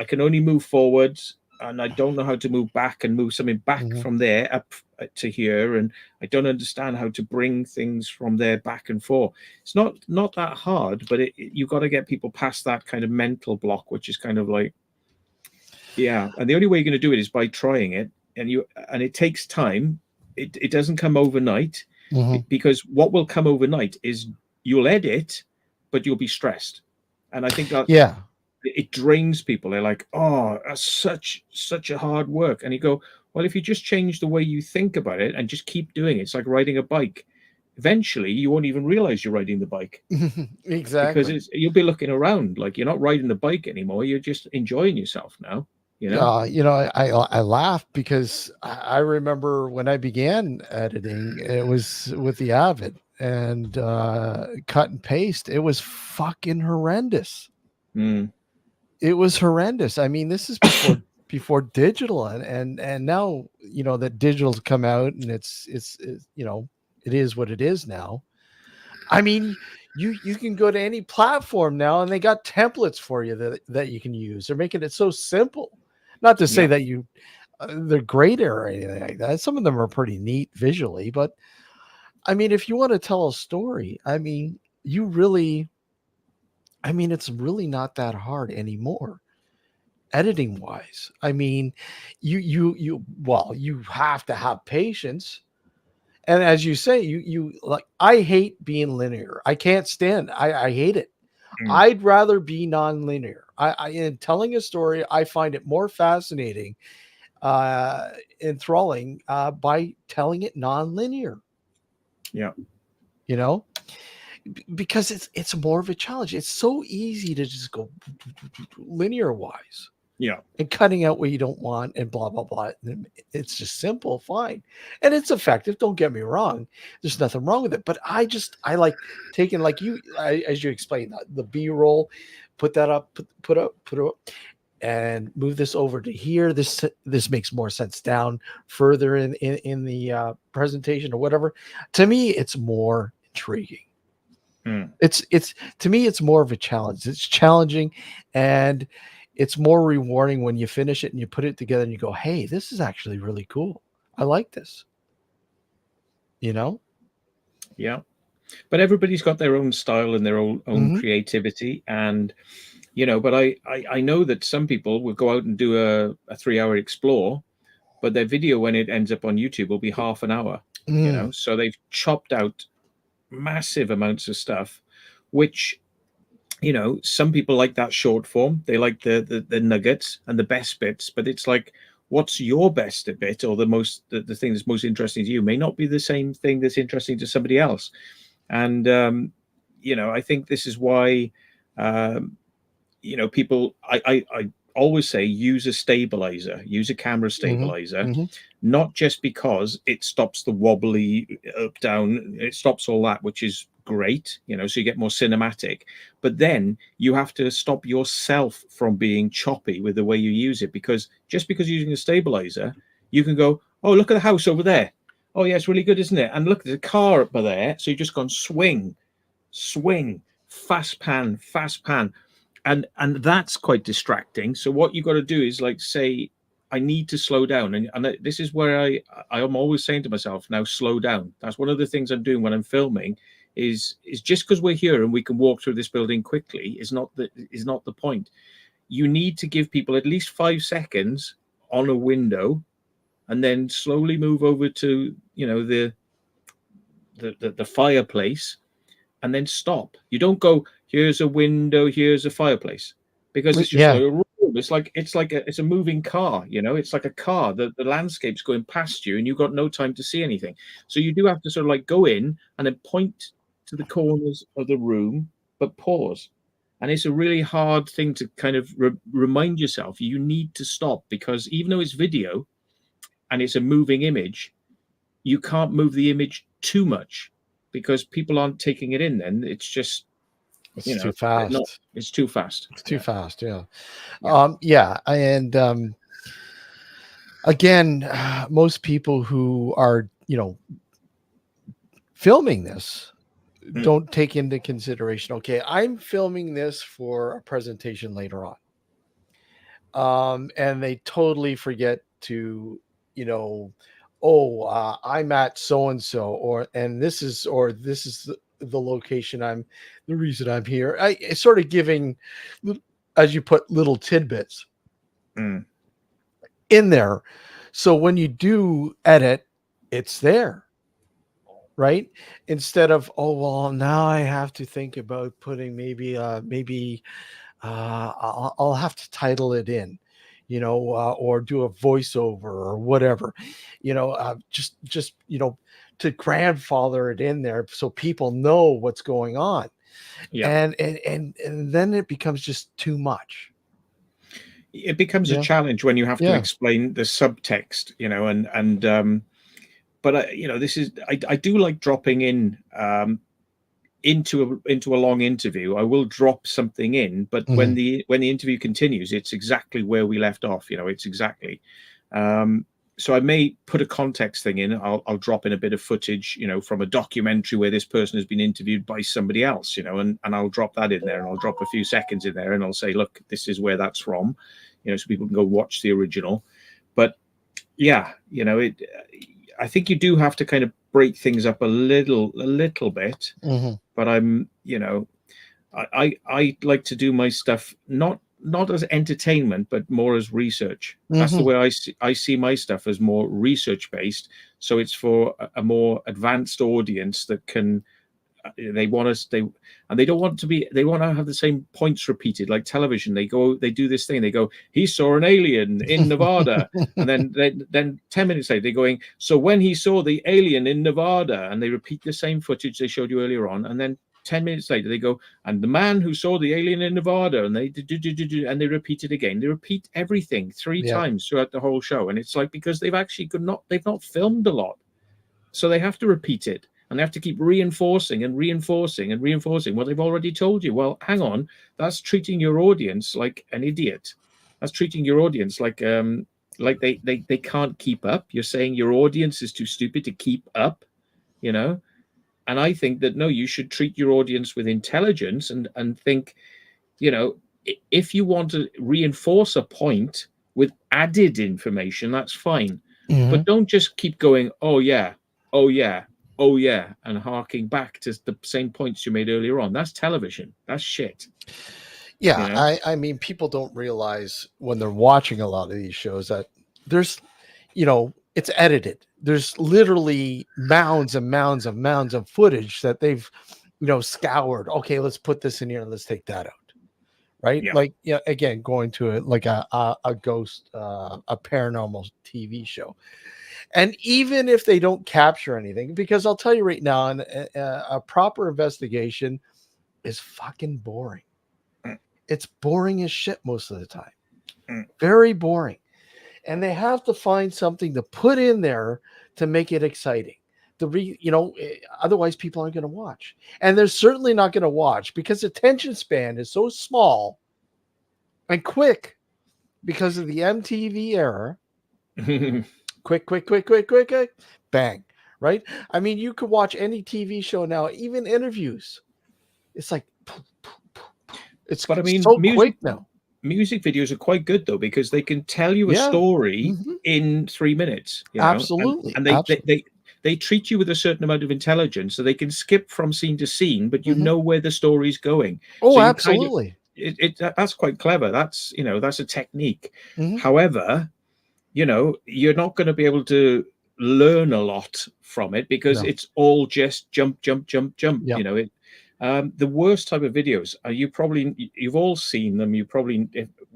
can only move forwards, and I don't know how to move back and move something back Mhm. from there up to here, and I don't understand how to bring things from there back and forth. It's not that hard, but you've got to get people past that kind of mental block, which is kind of like, yeah. And the only way you're going to do it is by trying it, and it takes time. It doesn't come overnight, Mhm. because what will come overnight is you'll edit, but you'll be stressed. And I think that Yeah. it drains people. They're like, oh, that's such a hard work. And you go, well, if you just change the way you think about it and just keep doing it, it's like riding a bike. Eventually, you won't even realize you're riding the bike, because Exactly. you'll be looking around like you're not riding the bike anymore. You're just enjoying yourself now. You know? You know, I laugh because I remember when I began editing, it was with the Avid, and cut and paste. It was fucking horrendous. Mm. It was horrendous. I mean, this is before digital, and now, you know, that digital's come out, and it's you know, it is what it is now. I mean, you can go to any platform now, and they got templates for you that you can use. They're making it so simple. Not to say Yeah. that they're great or anything like that. Some of them are pretty neat visually, but I mean, if you want to tell a story, I mean, it's really not that hard anymore, editing wise. I mean, well, you have to have patience. And as you say, you like, I hate being linear. I can't stand. I hate it. Mm. I'd rather be non-linear. I in telling a story, I find it more fascinating, enthralling, by telling it non-linear. Yeah. You know, because it's more of a challenge. It's so easy to just go linear wise Yeah. and cutting out what you don't want and blah blah blah. It's just simple, fine, and it's effective. Don't get me wrong. There's nothing wrong with it, but I like taking, like as you explained, the B-roll, put that up, put up, and move this over to here. This makes more sense down further in the presentation or whatever. To me, it's more intriguing. Mm. It's to me, it's more of a challenge. It's challenging, and it's more rewarding when you finish it and you put it together and you go, "Hey, this is actually really cool. I like this." You know? Yeah. But everybody's got their own style and their own Mhm. creativity, and you know, but I know that some people will go out and do a 3 hour explore, but their video, when it ends up on YouTube, will be half an hour. You Mm. know, so they've chopped out massive amounts of stuff, which, you know, some people like that short form. They like the nuggets and the best bits, but it's like, what's your best bit, or the thing that's most interesting to you may not be the same thing that's interesting to somebody else. And you know, I think this is why, um, you know, people, I always say, use a stabilizer, use a camera Mhm. stabilizer, Mhm. not just because it stops the wobbly up down, it stops all that, which is great, you know, so you get more cinematic, but then you have to stop yourself from being choppy with the way you use it, because just because you're using a stabilizer, you can go, oh, look at the house over there, oh yeah, it's really good, isn't it? And look, there's a car up there, so you've just gone swing, fast pan, and that's quite distracting. So what you got to do is, like, say, I need to slow down, and this is where I am always saying to myself, now slow down. That's one of the things I'm doing when I'm filming, is just because we're here and we can walk through this building quickly is not the point. You need to give people at least 5 seconds on a window, and then slowly move over to, you know, the fireplace, and then stop. You don't go, here's a window, here's a fireplace, because it's just Yeah. like a room. It's a moving car, you know. It's like a car. The landscape's going past you, and you've got no time to see anything. So you do have to sort of like go in and then point to the corners of the room, but pause. And it's a really hard thing to kind of remind yourself. You need to stop, because even though it's video and it's a moving image, you can't move the image too much, because people aren't taking it in. Then it's just, It's you know, too fast. it's too fast. It's too fast. Yeah. Yeah. And again, most people who are, you know, filming this don't take into consideration, okay, I'm filming this for a presentation later on. And they totally forget to, you know, I'm at so-and-so, or this is the location, the reason I'm here. It's sort of giving, as you put, little tidbits in there. So when you do edit, it's there. Right? Instead of, now I have to think about putting I'll have to title it in, you know, or do a voiceover or whatever, you know, just, you know, to grandfather it in there so people know what's going on. Yeah. And then it becomes just too much. It becomes a challenge when you have to explain the subtext, you know, but you know, I do like dropping in into a long interview. I will drop something in, but when the interview continues, it's exactly where we left off. You know, it's exactly. So I may put a context thing in. I'll drop in a bit of footage, you know, from a documentary where this person has been interviewed by somebody else, you know, and I'll drop that in there, and I'll drop a few seconds in there, and I'll say, look, this is where that's from, you know, so people can go watch the original. But yeah, you know, I think you do have to kind of break things up a little bit. But I'm, you know, I like to do my stuff not as entertainment, but more as research. That's the way I see my stuff, as more research based. So it's for a more advanced audience that can, they want to have the same points repeated, like television. They do this thing. They go, he saw an alien in Nevada. And then 10 minutes later, they're going, so when he saw the alien in Nevada, and they repeat the same footage they showed you earlier on. And then 10 minutes later, they go, and the man who saw the alien in Nevada, and they and they repeat it again. They repeat everything 3 times throughout the whole show. And it's like, because they've not filmed a lot. So they have to repeat it. And they have to keep reinforcing and reinforcing and reinforcing what they've already told you. Well, hang on, that's treating your audience like an idiot. That's treating your audience like they can't keep up. You're saying your audience is too stupid to keep up, you know? And I think that, no, you should treat your audience with intelligence and think, you know, if you want to reinforce a point with added information, that's fine. But don't just keep going, oh yeah, and harking back to the same points you made earlier on. That's television. That's shit. Yeah, you know? I mean, people don't realize when they're watching a lot of these shows that there's, you know, it's edited. There's literally mounds and mounds and mounds of footage that they've, you know, scoured. Okay, let's put this in here and let's take that out. Right? Yeah. Like, yeah, again, going to a ghost, a paranormal TV show. And even if they don't capture anything, because I'll tell you right now, a proper investigation is fucking boring. It's boring as shit most of the time. Very boring. And they have to find something to put in there to make it exciting. Otherwise people aren't going to watch. And they're certainly not going to watch because attention span is so small and quick because of the MTV era. Quick, bang, right? I mean, you could watch any TV show now, even interviews. It's like, but I mean, so quick now. Music videos are quite good though, because they can tell you a story in 3 minutes. You know? Absolutely. And they they treat you with a certain amount of intelligence, so they can skip from scene to scene, but you Mhm. know where the story's going. Oh, So you absolutely. that's quite clever. That's that's a technique. Mhm. However, you're not going to be able to learn a lot from it because No. it's all just jump, jump, jump, jump. Yep. The worst type of videos are you've all seen them.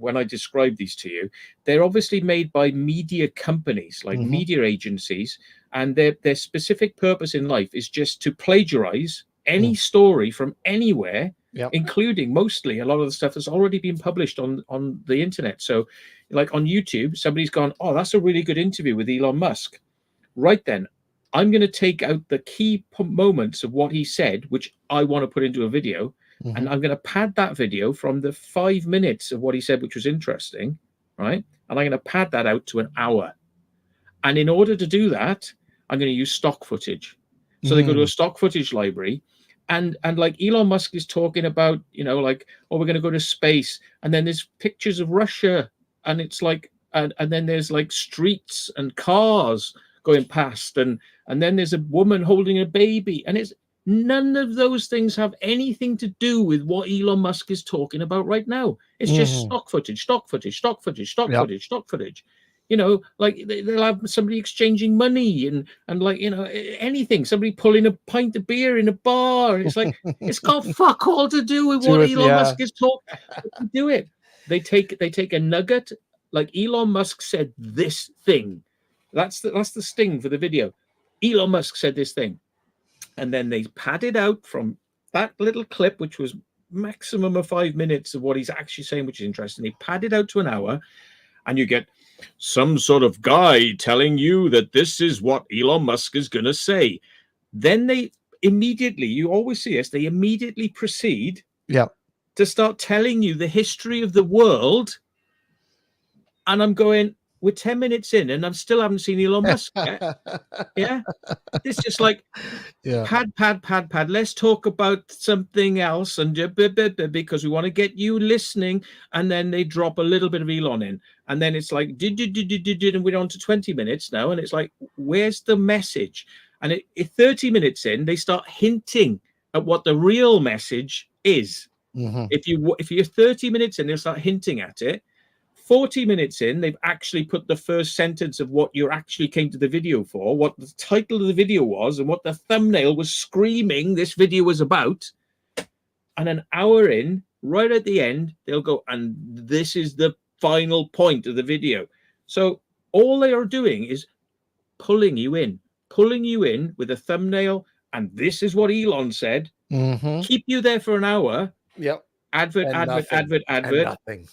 When I describe these to you, they're obviously made by media companies like Mhm. media agencies, and their specific purpose in life is just to plagiarize any story from anywhere, Yep. including mostly a lot of the stuff that's already been published on the internet. So, like on YouTube, somebody's gone, "Oh, that's a really good interview with Elon Musk." Right then, I'm going to take out the key moments of what he said, which I want to put into a video, and Mhm. I'm going to pad that video from the 5 minutes of what he said, which was interesting, right? And I'm going to pad that out to an hour. And in order to do that, I'm going to use stock footage. So they go to a stock footage library, and like Elon Musk is talking about, like, oh, we're going to go to space, and then there's pictures of Russia, and it's like, and then there's like streets and cars going past, and then there's a woman holding a baby, and it's none of those things have anything to do with what Elon Musk is talking about right now. It's just Mhm. stock footage, stock footage, stock footage, stock Yep. footage, stock footage. Like they'll have somebody exchanging money and like anything, somebody pulling a pint of beer in a bar, and it's like it's got fuck all to do with what Elon Yeah. Musk is talking. They do it. They take a nugget, like Elon Musk said this thing. That's the sting for the video. Elon Musk said this thing, and then they pad it out from that little clip, which was maximum of 5 minutes of what he's actually saying, which is interesting. They pad it out to an hour, and you get some sort of guy telling you that this is what Elon Musk is going to say. Then they immediately, you always see this, they immediately proceed Yep. to start telling you the history of the world. And I'm going, we're 10 minutes in and I still haven't seen Elon Musk yet. Yeah. It's just like, Yeah. pad. Let's talk about something else, and because we want to get you listening. And then they drop a little bit of Elon in, and then it's like, and we're on to 20 minutes now, and it's like, where's the message? And 30 minutes in, they start hinting at what the real message is. Mhm. If you're 30 minutes in, they'll start hinting at it. 40 minutes in, they've actually put the first sentence of what you actually came to the video for, what the title of the video was, and what the thumbnail was screaming this video was about. And an hour in, right at the end, they'll go, and this is the final point of the video. So all they are doing is pulling you in with a thumbnail, and this is what Elon said. Mhm. Keep you there for an hour. Yep. Advert. And nothing.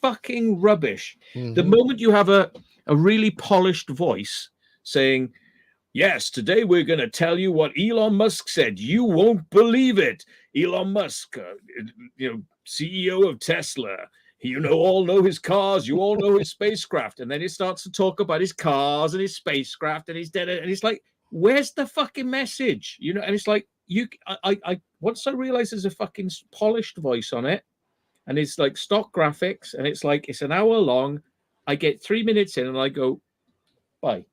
Fucking rubbish. The Mhm. moment you have a really polished voice saying, yes, today we're going to tell you what Elon Musk said. You won't believe it. Elon Musk, CEO of Tesla. All know his cars. You all know his spacecraft. And then he starts to talk about his cars and his spacecraft and his dead. And it's like, where's the fucking message? And it's like, I once I realized there's a fucking polished voice on it, and it's like stock graphics, and it's like it's an hour long. I get 3 minutes in and I go, bye.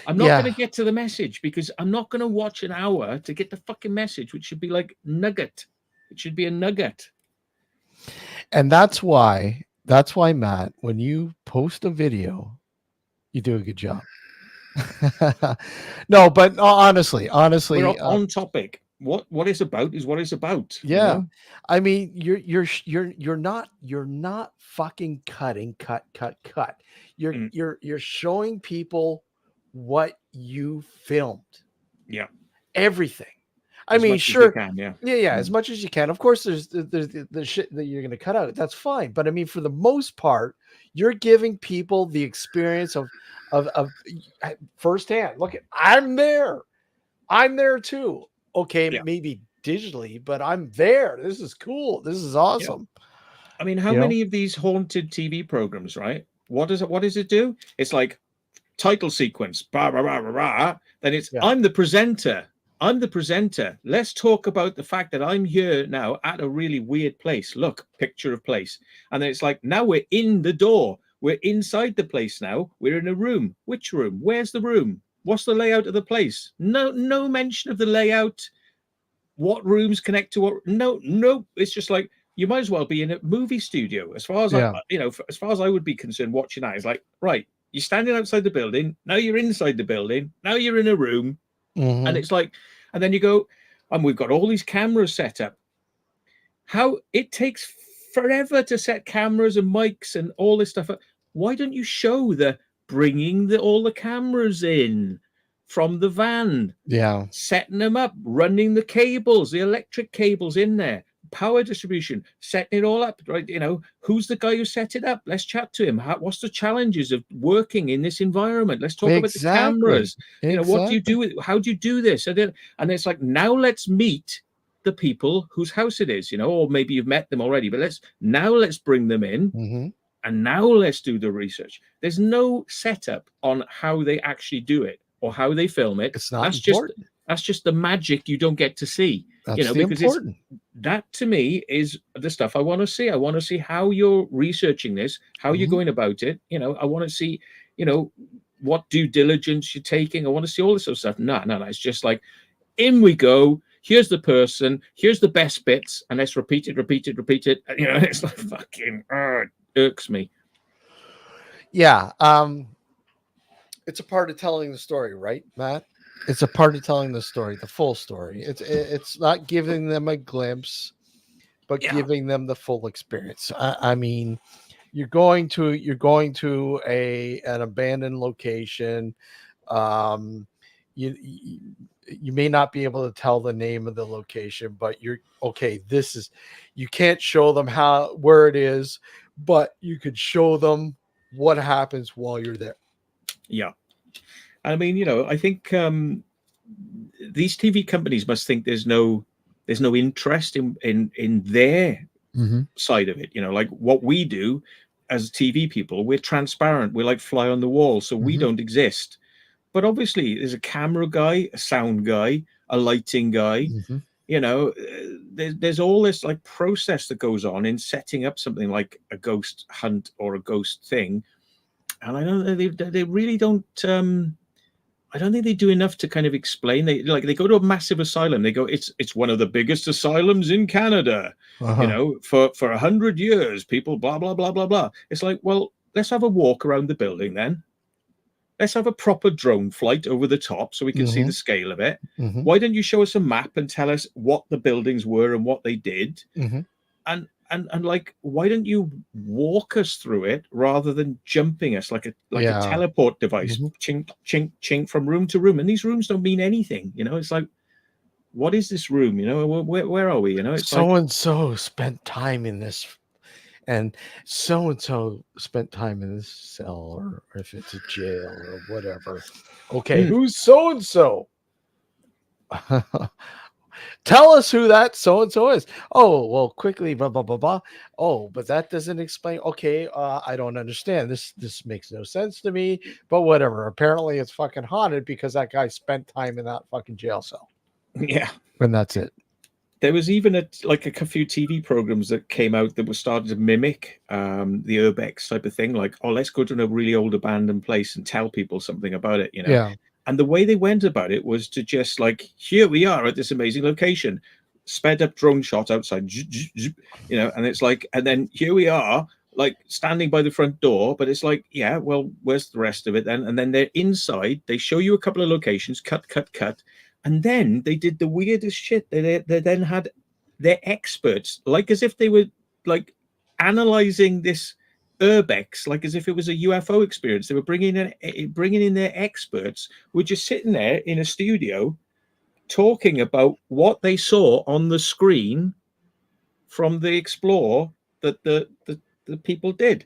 I'm not going to get to the message because I'm not going to watch an hour to get the fucking message, which should be like nugget. It should be a nugget. And that's why, Matt, when you post a video, you do a good job. No, but honestly, We're on topic. What it's about is what it's about. Yeah. I mean, you're not fucking cutting, cut. You're showing people what you filmed. Yeah. Everything. I As mean, much as sure. you can, yeah. As much as you can. Of course, there's the shit that you're going to cut out. That's fine. But I mean, for the most part, you're giving people the experience of firsthand. Look, I'm there too. Okay, Yeah. maybe digitally, but I'm there. This is cool. This is awesome. Yeah. I mean, how many of these haunted TV programs, right? What does it do? It's like title sequence, blah, blah, blah, blah, blah. Then it's I'm the presenter. Let's talk about the fact that I'm here now at a really weird place. Look, picture of place. And then it's like, now we're in the door. We're inside the place now. We're in a room. Which room? Where's the room? What's the layout of the place? No mention of the layout. What rooms connect to what? No. It's just like, you might as well be in a movie studio. As far as Yeah. as far as I would be concerned, watching that, it's like, right, you're standing outside the building. Now you're inside the building. Now you're in a room. Mhm. And it's like, and then you go, and we've got all these cameras set up. How it takes forever to set cameras and mics and all this stuff up. Why don't you show the bringing all the cameras in from the van, Yeah. setting them up, running the cables, the electric cables in there, power distribution, setting it all up, right? Who's the guy who set it up? Let's chat to him. What's the challenges of working in this environment? Let's talk about the cameras. What do you do how do you do this? And it's like, now let's meet the people whose house it is, or maybe you've met them already, but let's bring them in. Mm-hmm. And now let's do the research. There's no setup on how they actually do it or how they film it. It's not important. That's just the magic you don't get to see. That's because important. That to me is the stuff I want to see. I want to see how you're researching this, how you're going about it. I want to see, what due diligence you're taking. I want to see all this sort of stuff. No. It's just like, in we go. Here's the person. Here's the best bits, and let's repeat it. It's like fucking it irks me. Yeah. It's a part of telling the story, right, Matt? It's a part of telling the story, the full story. It's not giving them a glimpse, but giving them the full experience. I mean, you're going to an abandoned location. You may not be able to tell the name of the location, but you're okay. You can't show them where it is, but you could show them what happens while you're there. Yeah. I mean, I think these TV companies must think there's no interest in their side of it. Like what we do as TV people, we're transparent. We're like fly on the wall, so we don't exist. But obviously, there's a camera guy, a sound guy, a lighting guy. There's all this like process that goes on in setting up something like a ghost hunt or a ghost thing. And I know they really don't. I don't think they do enough to kind of explain. They go to a massive asylum. They go, it's one of the biggest asylums in Canada. For 100 years, people blah blah blah blah blah. It's like, well, let's have a walk around the building then. Let's have a proper drone flight over the top so we can see the scale of it. Why don't you show us a map and tell us what the buildings were and what they did? And like, why don't you walk us through it rather than jumping us like a teleport device, chink, chink, chink from room to room? And these rooms don't mean anything. It's like, what is this room? Where are we? It's so-and-so spent time in this, and so-and-so spent time in this cell, or if it's a jail or whatever. Okay, who's so-and-so? Tell us who that so-and-so is. Oh, well, quickly, blah, blah, blah, blah. Oh, but that doesn't explain. Okay, I don't understand. This makes no sense to me, but whatever. Apparently, it's fucking haunted because that guy spent time in that fucking jail cell. Yeah. And that's it. There was even a few TV programs that came out that were starting to mimic the urbex type of thing. Like, let's go to a really old abandoned place and tell people something about it, Yeah. And the way they went about it was to just like, here we are at this amazing location, sped up drone shot outside, and it's like, and then here we are, like standing by the front door, but it's like, yeah, well, where's the rest of it then? And then they're inside, they show you a couple of locations, cut. And then they did the weirdest shit. They then had their experts, like as if they were like analyzing this urbex, like as if it was a UFO experience. They were bringing in their experts, who were just sitting there in a studio talking about what they saw on the screen from the explore that the people did.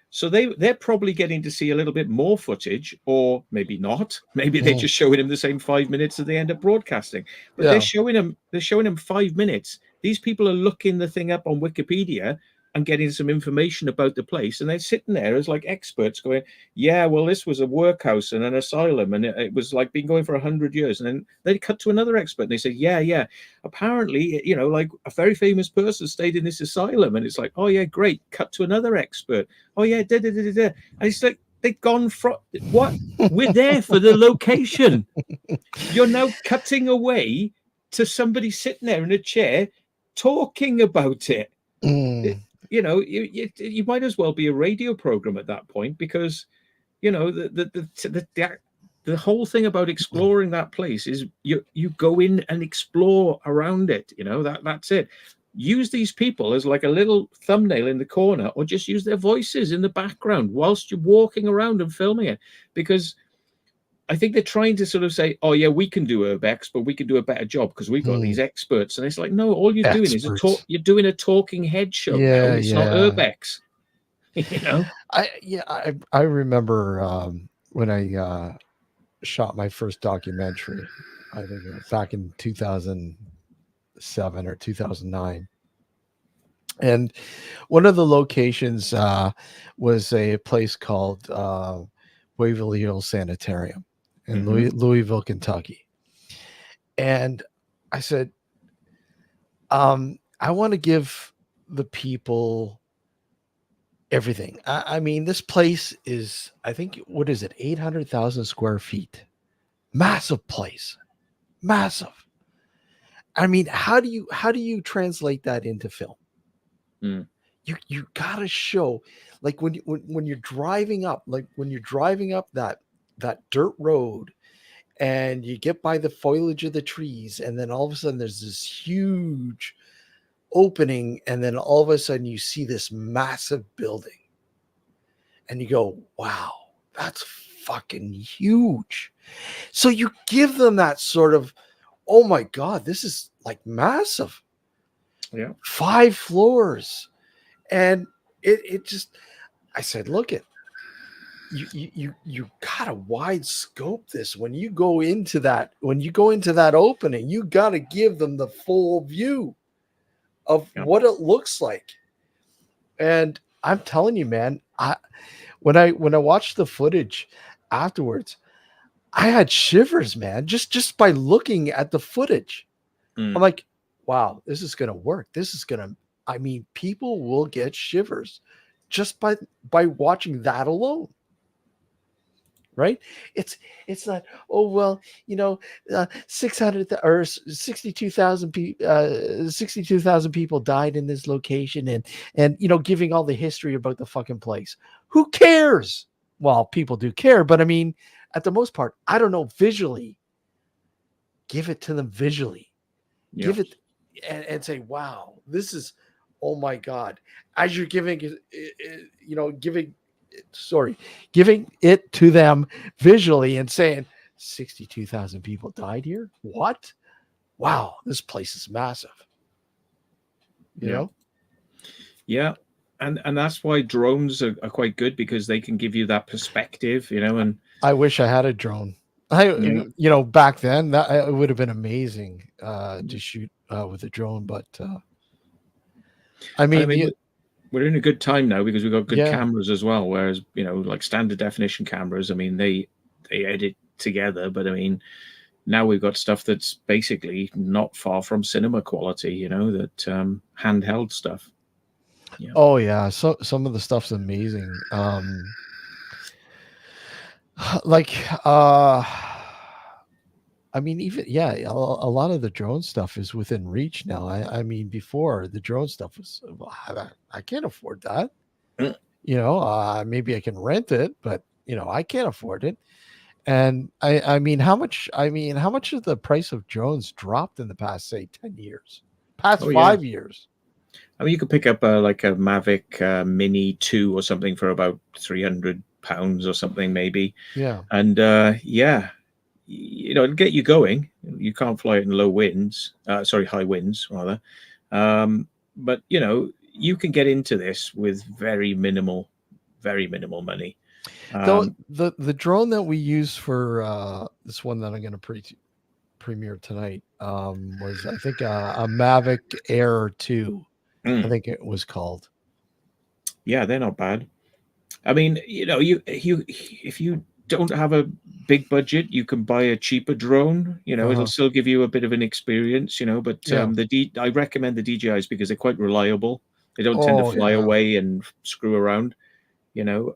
So they're probably getting to see a little bit more footage, or maybe not. Maybe they're just showing them the same 5 minutes that they end up broadcasting. But they're showing them 5 minutes. These people are looking the thing up on Wikipedia and getting some information about the place, and they're sitting there as like experts going, yeah, well, this was a workhouse and an asylum, and it was like been going for 100 years. And then they cut to another expert and they say, yeah, apparently, like a very famous person stayed in this asylum. And it's like, oh yeah, great. Cut to another expert. Oh yeah, da. And it's like, They've gone from what? We're there for the location. You're now cutting away to somebody sitting there in a chair talking about it. Mm. You know, you might as well be a radio program at that point, because you know the whole thing about exploring that place is you go in and explore around it. You know, that's it. Use these people as like a little thumbnail in the corner, or just use their voices in the background whilst you're walking around and filming it, because I think they're trying to sort of say, oh yeah, we can do urbex, but we can do a better job because we've got these experts. And it's like, no, all you're doing is you're doing a talking head show now. It's not urbex. You know? I remember when I shot my first documentary, I think it was back in 2007 or 2009. And one of the locations was a place called Waverly Hills Sanitarium in Louisville, Kentucky. And I said, I want to give the people everything. I mean, this place is, I think, what is it? 800,000 square feet. Massive place. Massive. I mean, how do you translate that into film? You gotta show, like when you're driving up, that dirt road, and you get by the foliage of the trees, and then all of a sudden there's this huge opening, and then all of a sudden you see this massive building, and you go, wow, that's fucking huge. So you give them that sort of, oh my God, this is like massive. Yeah. 5 floors. And it just, I said, look it, you gotta wide scope this. When you go into that opening, you gotta give them the full view of what it looks like. And I'm telling you, man, when I watched the footage afterwards, I had shivers, man, just by looking at the footage. I'm like, wow, this is gonna work. I mean, people will get shivers just by watching that alone. Right? It's not, oh well, 600 or 62,000 people died in this location, and giving all the history about the fucking place. Who cares? Well, people do care, but I mean, at the most part, I don't know, visually. Give it to them visually. Yeah. Give it and say, wow, this is, oh my God. As you're giving it to them visually and saying 62,000 people died here. What? Wow, this place is massive. You know? Yeah. And that's why drones are quite good, because they can give you that perspective, and I wish I had a drone. Back then that it would have been amazing to shoot with a drone, but I mean, we're in a good time now because we've got good cameras as well. Whereas, like standard definition cameras, I mean, they edit together, but I mean, now we've got stuff that's basically not far from cinema quality, that handheld stuff. Yeah. Oh yeah. So some of the stuff's amazing. I mean, even a lot of the drone stuff is within reach now. I mean, before the drone stuff was, I can't afford that. Maybe I can rent it, but I can't afford it. And I mean, how much of the price of drones dropped in the past, say, 10 years, past 5 years? I mean, you could pick up like a Mavic Mini 2 or something for about £300 or something, maybe. Yeah. And it'll get you going. You can't fly it in high winds rather. But you can get into this with very minimal money. The drone that we use for this one that I'm going to premiere tonight was, I think, a Mavic Air 2. I think it was called. Yeah, they're not bad. I mean, if you don't have a big budget, you can buy a cheaper drone. It'll still give you a bit of an experience. But I recommend the DJIs because they're quite reliable. They don't tend to fly away and screw around. you know.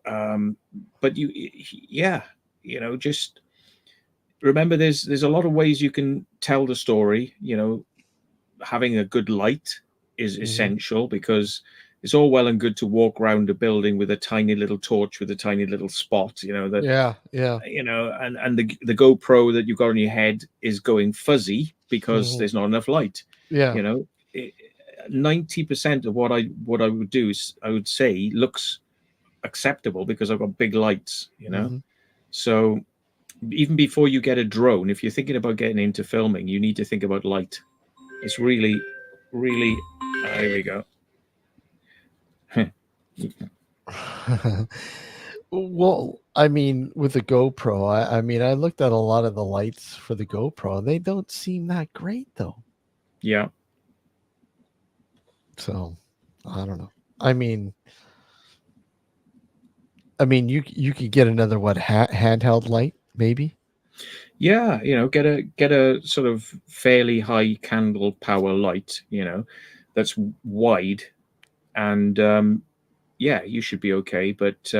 But yeah, you know, just remember there's a lot of ways you can tell the story. You know, having a good light is Mhm. essential, because it's all well and good to walk around a building with a tiny little torch with a tiny little spot, you know, that, Yeah, yeah. you know, and the GoPro that you've got on your head is going fuzzy because Mhm. there's not enough light. Yeah. You know, 90% of what I would do is, I would say, looks acceptable because I've got big lights, you know. Mhm. So even before you get a drone, if you're thinking about getting into filming, you need to think about light. It's really, really. There we go. Well, I mean, with the GoPro, I mean, I looked at a lot of the lights for the GoPro. They don't seem that great, though. Yeah. So, I don't know. I mean, you could get another handheld light, maybe. Yeah, you know, get a sort of fairly high candle power light, you know, that's wide, and yeah, you should be okay. But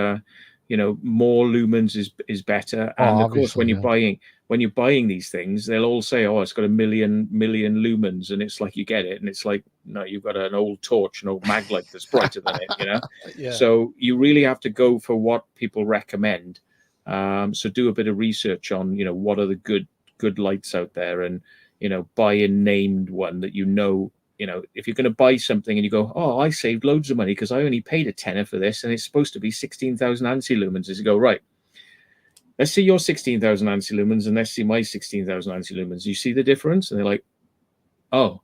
you know, more lumens is better. Oh, And of course, obviously, yeah. when you're buying these things, they'll all say, "Oh, it's got a million lumens," and it's like you get it, and it's like, no, you've got an old torch, an old mag light that's brighter than it, you know. Yeah. So you really have to go for what people recommend. So do a bit of research on, you know, what are the good lights out there, and, you know, buy a named one that, you know, if you're going to buy something and you go, oh, I saved loads of money because I only paid a tenner for this and it's supposed to be 16,000 ANSI lumens. As you go, right, let's see your 16,000 ANSI lumens and let's see my 16,000 ANSI lumens. You see the difference? And they're like, oh,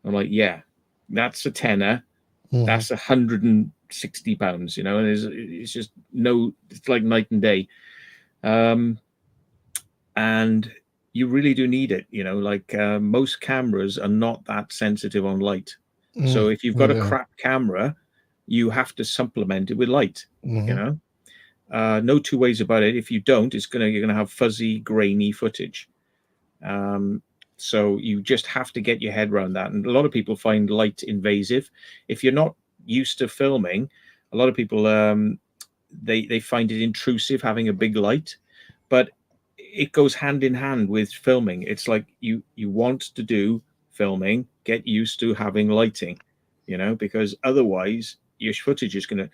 I'm like, yeah, that's a tenner. Mhm. That's £160, you know, and it's just it's like night and day. And you really do need it, you know, like most cameras are not that sensitive on light. So if you've got a Yeah. crap camera, you have to supplement it with light, you Mhm. know. No two ways about it. If you don't, you're gonna have fuzzy, grainy footage. So you just have to get your head around that. And a lot of people find light invasive. If you're not used to filming, a lot of people they find it intrusive having a big light, but it goes hand in hand with filming. It's like you want to do filming, get used to having lighting, you know, because otherwise your footage is gonna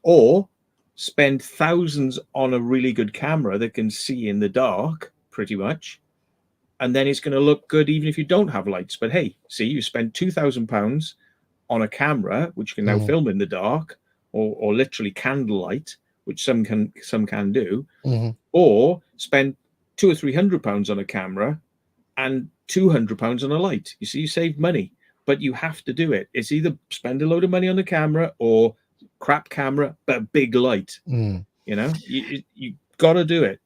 or spend thousands on a really good camera that can see in the dark pretty much, and then it's going to look good even if you don't have lights. But hey, see, you spent £2,000 on a camera which can now Mhm. film in the dark, or literally candlelight, which some can do, Mhm. or spend £200 or £300 on a camera and £200 on a light. You see, you save money, but you have to do it. It's either spend a load of money on the camera or crap camera but big light. Mhm. You know, you got to do it.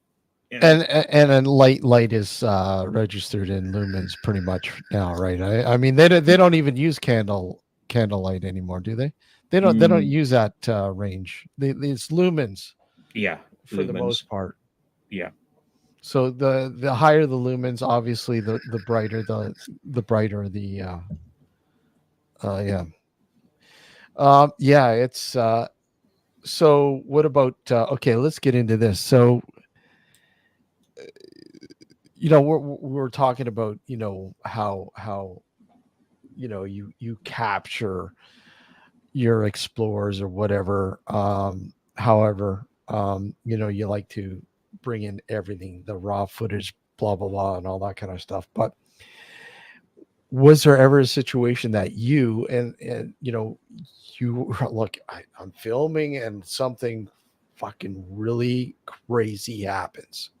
You know, And a light is registered in lumens pretty much now, right? I mean, they don't even use candlelight anymore, do they? They don't mm, use that range. It's lumens yeah, for the lumens. most part. Yeah. So the higher the lumens, obviously the brighter the brighter the yeah. Yeah, it's so what about okay, let's get into this. So we're talking about, how you capture your explorers or whatever. However, you like to bring in everything, the raw footage, blah blah blah, and all that kind of stuff. But was there ever a situation that look, I'm filming and something fucking really crazy happens,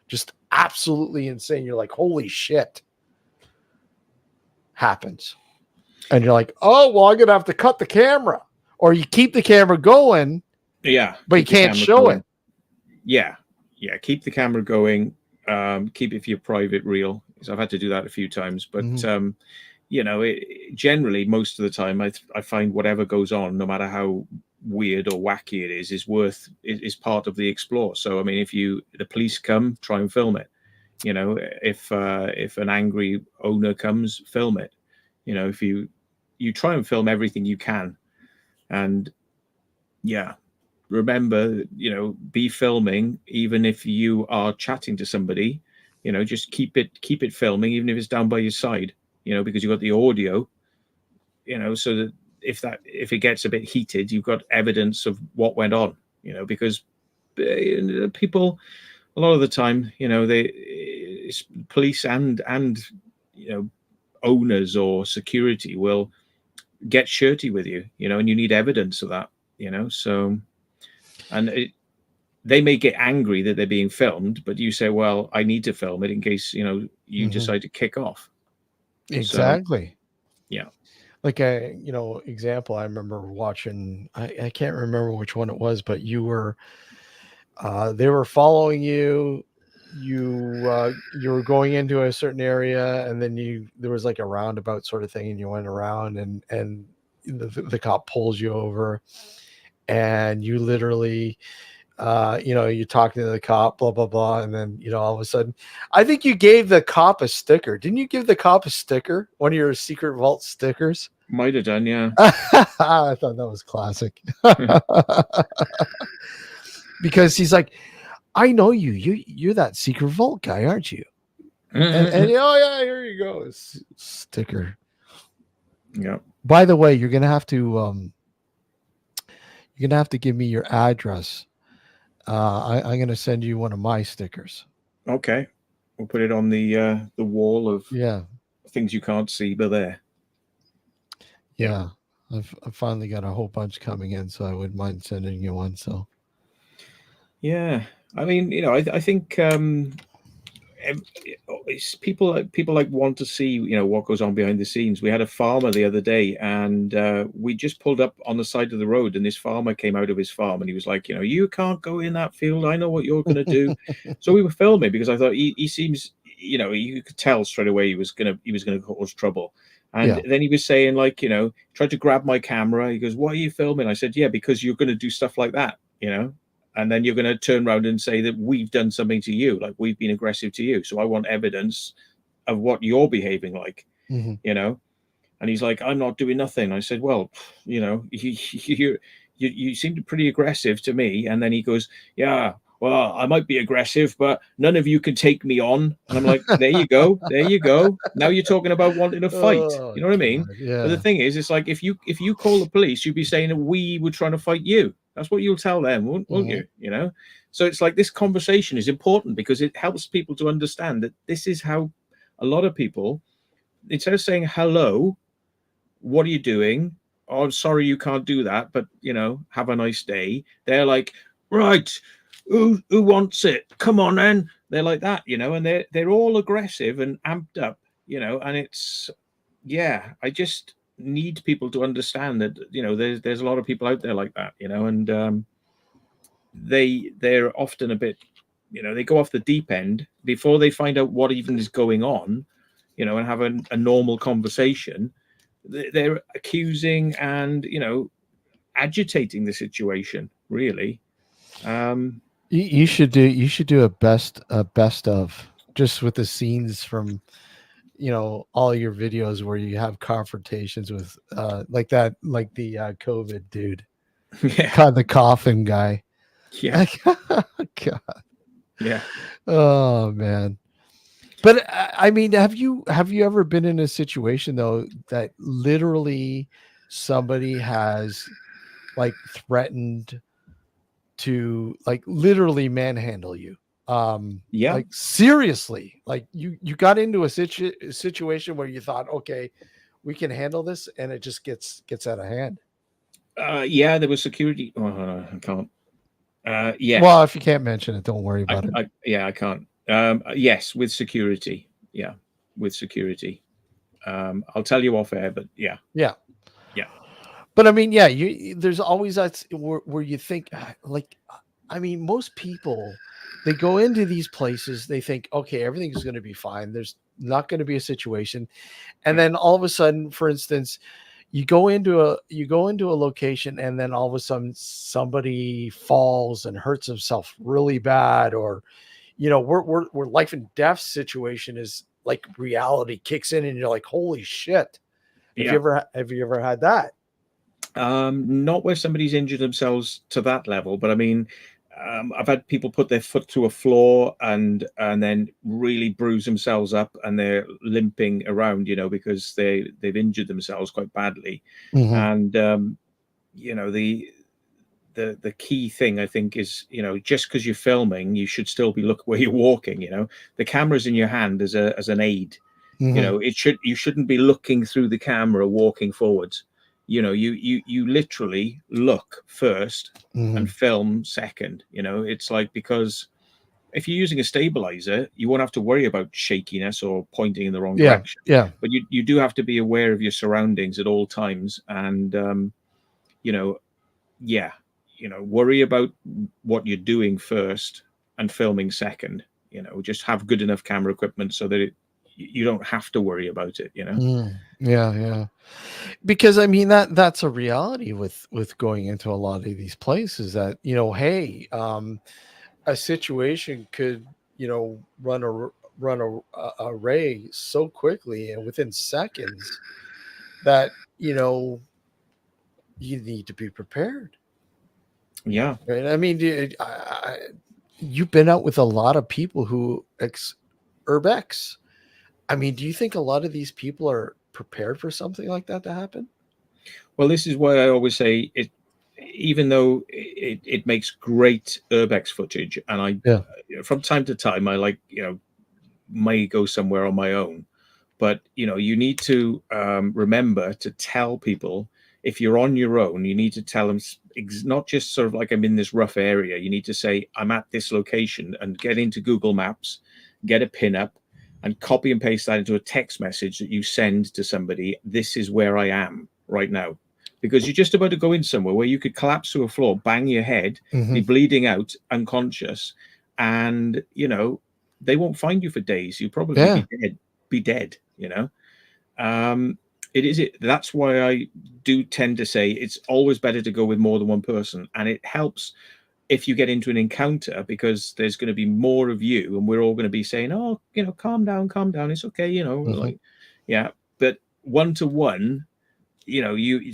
just absolutely insane, you're like, holy shit, happens, and you're like, oh well, I'm gonna have to cut the camera, or you keep the camera going Yeah, but you keep the can't camera show going. it. Yeah, yeah, keep the camera going. Keep it for your private reel. So I've had to do that a few times, but Mhm. generally most of the time, I find whatever goes on, no matter how weird or wacky it is is part of the explore. So I mean, if the police come, try and film it. You know, if an angry owner comes, film it. You know, if you try and film everything you can, and yeah. remember, be filming, even if you are chatting to somebody, just keep it filming, even if it's down by your side, because you've got the audio, so that if it gets a bit heated, you've got evidence of what went on, because people, a lot of the time, police and owners or security will get shirty with you, and you need evidence of that, so, and they may get angry that they're being filmed, but you say, well, I need to film it in case, you decide to kick off. Exactly. So, yeah. Like example, I remember watching, I can't remember which one it was, but you were, they were following you. You were going into a certain area, and then there was like a roundabout sort of thing, and you went around, and the cop pulls you over, and you literally, you're talking to the cop, blah blah blah, and then all of a sudden, I think you gave the cop a sticker. Didn't you give the cop a sticker? One of your secret vault stickers? Might have done, yeah. I thought that was classic. Because he's like, I know you. You're that secret vault guy, aren't you? And oh yeah, here you go, sticker. Yeah. By the way, you're gonna have to give me your address. I'm gonna send you one of my stickers. Okay, we'll put it on the wall of things you can't see, but there. Yeah, I've finally got a whole bunch coming in, so I wouldn't mind sending you one. So. Yeah, I mean, I think people like want to see what goes on behind the scenes. We had a farmer the other day, and we just pulled up on the side of the road, and this farmer came out of his farm, and he was like, you can't go in that field. I know what you're going to do. So we were filming because I thought he seems, you could tell straight away he was gonna cause trouble. And then he was saying, like, tried to grab my camera. He goes, "Why are you filming?" I said, "Yeah, because you're going to do stuff like that, and then you're going to turn around and say that we've done something to you, like we've been aggressive to you. So I want evidence of what you're behaving like, And he's like, "I'm not doing nothing." I said, "Well, you seemed pretty aggressive to me." And then he goes, "Yeah, well, I might be aggressive, but none of you can take me on." And I'm like, there you go. Now you're talking about wanting to fight. You know what I mean? Yeah. But the thing is, it's like if you call the police, you'd be saying that we were trying to fight you. That's what you'll tell them, won't you? So it's like this conversation is important because it helps people to understand that this is how a lot of people, instead of saying hello, what are you doing? Oh, I'm sorry you can't do that, but have a nice day. They're like, right, who wants it? Come on then. They're like that, and they're all aggressive and amped up, and it's, I just need people to understand that there's a lot of people out there like that, and they're often a bit, they go off the deep end before they find out what even is going on, and have a normal conversation. They're accusing and agitating the situation, really. You should do a best of, just with the scenes from all your videos where you have confrontations with like that, like the COVID dude, the coffin guy. God. Yeah. Oh man. But I mean, have you ever been in a situation though that literally somebody has like threatened to like literally manhandle you? Like seriously, like you got into a situation where you thought, okay, we can handle this, and it just gets out of hand. There was security. Oh, I can't. Yes. Well, if you can't mention it, don't worry about it. I can't. Yes, with security. Yeah, with security. I'll tell you off air, but yeah. But I mean, there's always that where you think, like, I mean, most people, they go into these places, they think, okay, everything's going to be fine. There's not going to be a situation, and then all of a sudden, for instance, you go into a location, and then all of a sudden somebody falls and hurts himself really bad, or we're life and death situation is like reality kicks in, and you're like, holy shit. Have you ever had that? Not where somebody's injured themselves to that level, but I mean, I've had people put their foot through a floor and then really bruise themselves up, and they're limping around, because they've injured themselves quite badly. Mhm. And the key thing, I think, is, just because you're filming, you should still be looking where you're walking. The camera's in your hand as an aid. Mhm. You shouldn't be looking through the camera walking forwards. You literally look first and Mhm. film second. It's like, because if you're using a stabilizer, you won't have to worry about shakiness or pointing in the wrong Yeah. direction. Yeah. But you do have to be aware of your surroundings at all times. And you know yeah, worry about what you're doing first and filming second. Just have good enough camera equipment so that you don't have to worry about it. Mm. Yeah, yeah. Because I mean that's a reality with going into a lot of these places that, hey, a situation could, run a ray so quickly and within seconds that, you need to be prepared. Yeah. Right? I mean, you've been out with a lot of people who urbex. I mean, do you think a lot of these people are prepared for something like that to happen? Well, this is why I always say it, even though it makes great urbex footage, and Yeah. from time to time, I like, may go somewhere on my own. But you need to remember to tell people, if you're on your own, you need to tell them, not just sort of like, I'm in this rough area. You need to say, I'm at this location, and get into Google Maps, get a pin up, and copy and paste that into a text message that you send to somebody. This is where I am right now. Because you're just about to go in somewhere where you could collapse to a floor, bang your head, be Hmm. bleeding out, unconscious, and they won't find you for days. You'll probably Yeah. be dead. um that's why I do tend to say it's always better to go with more than one person, and it helps if you get into an encounter, because there's going to be more of you, and we're all going to be saying, oh, calm down, it's okay, Hmm. like, yeah. But one to one,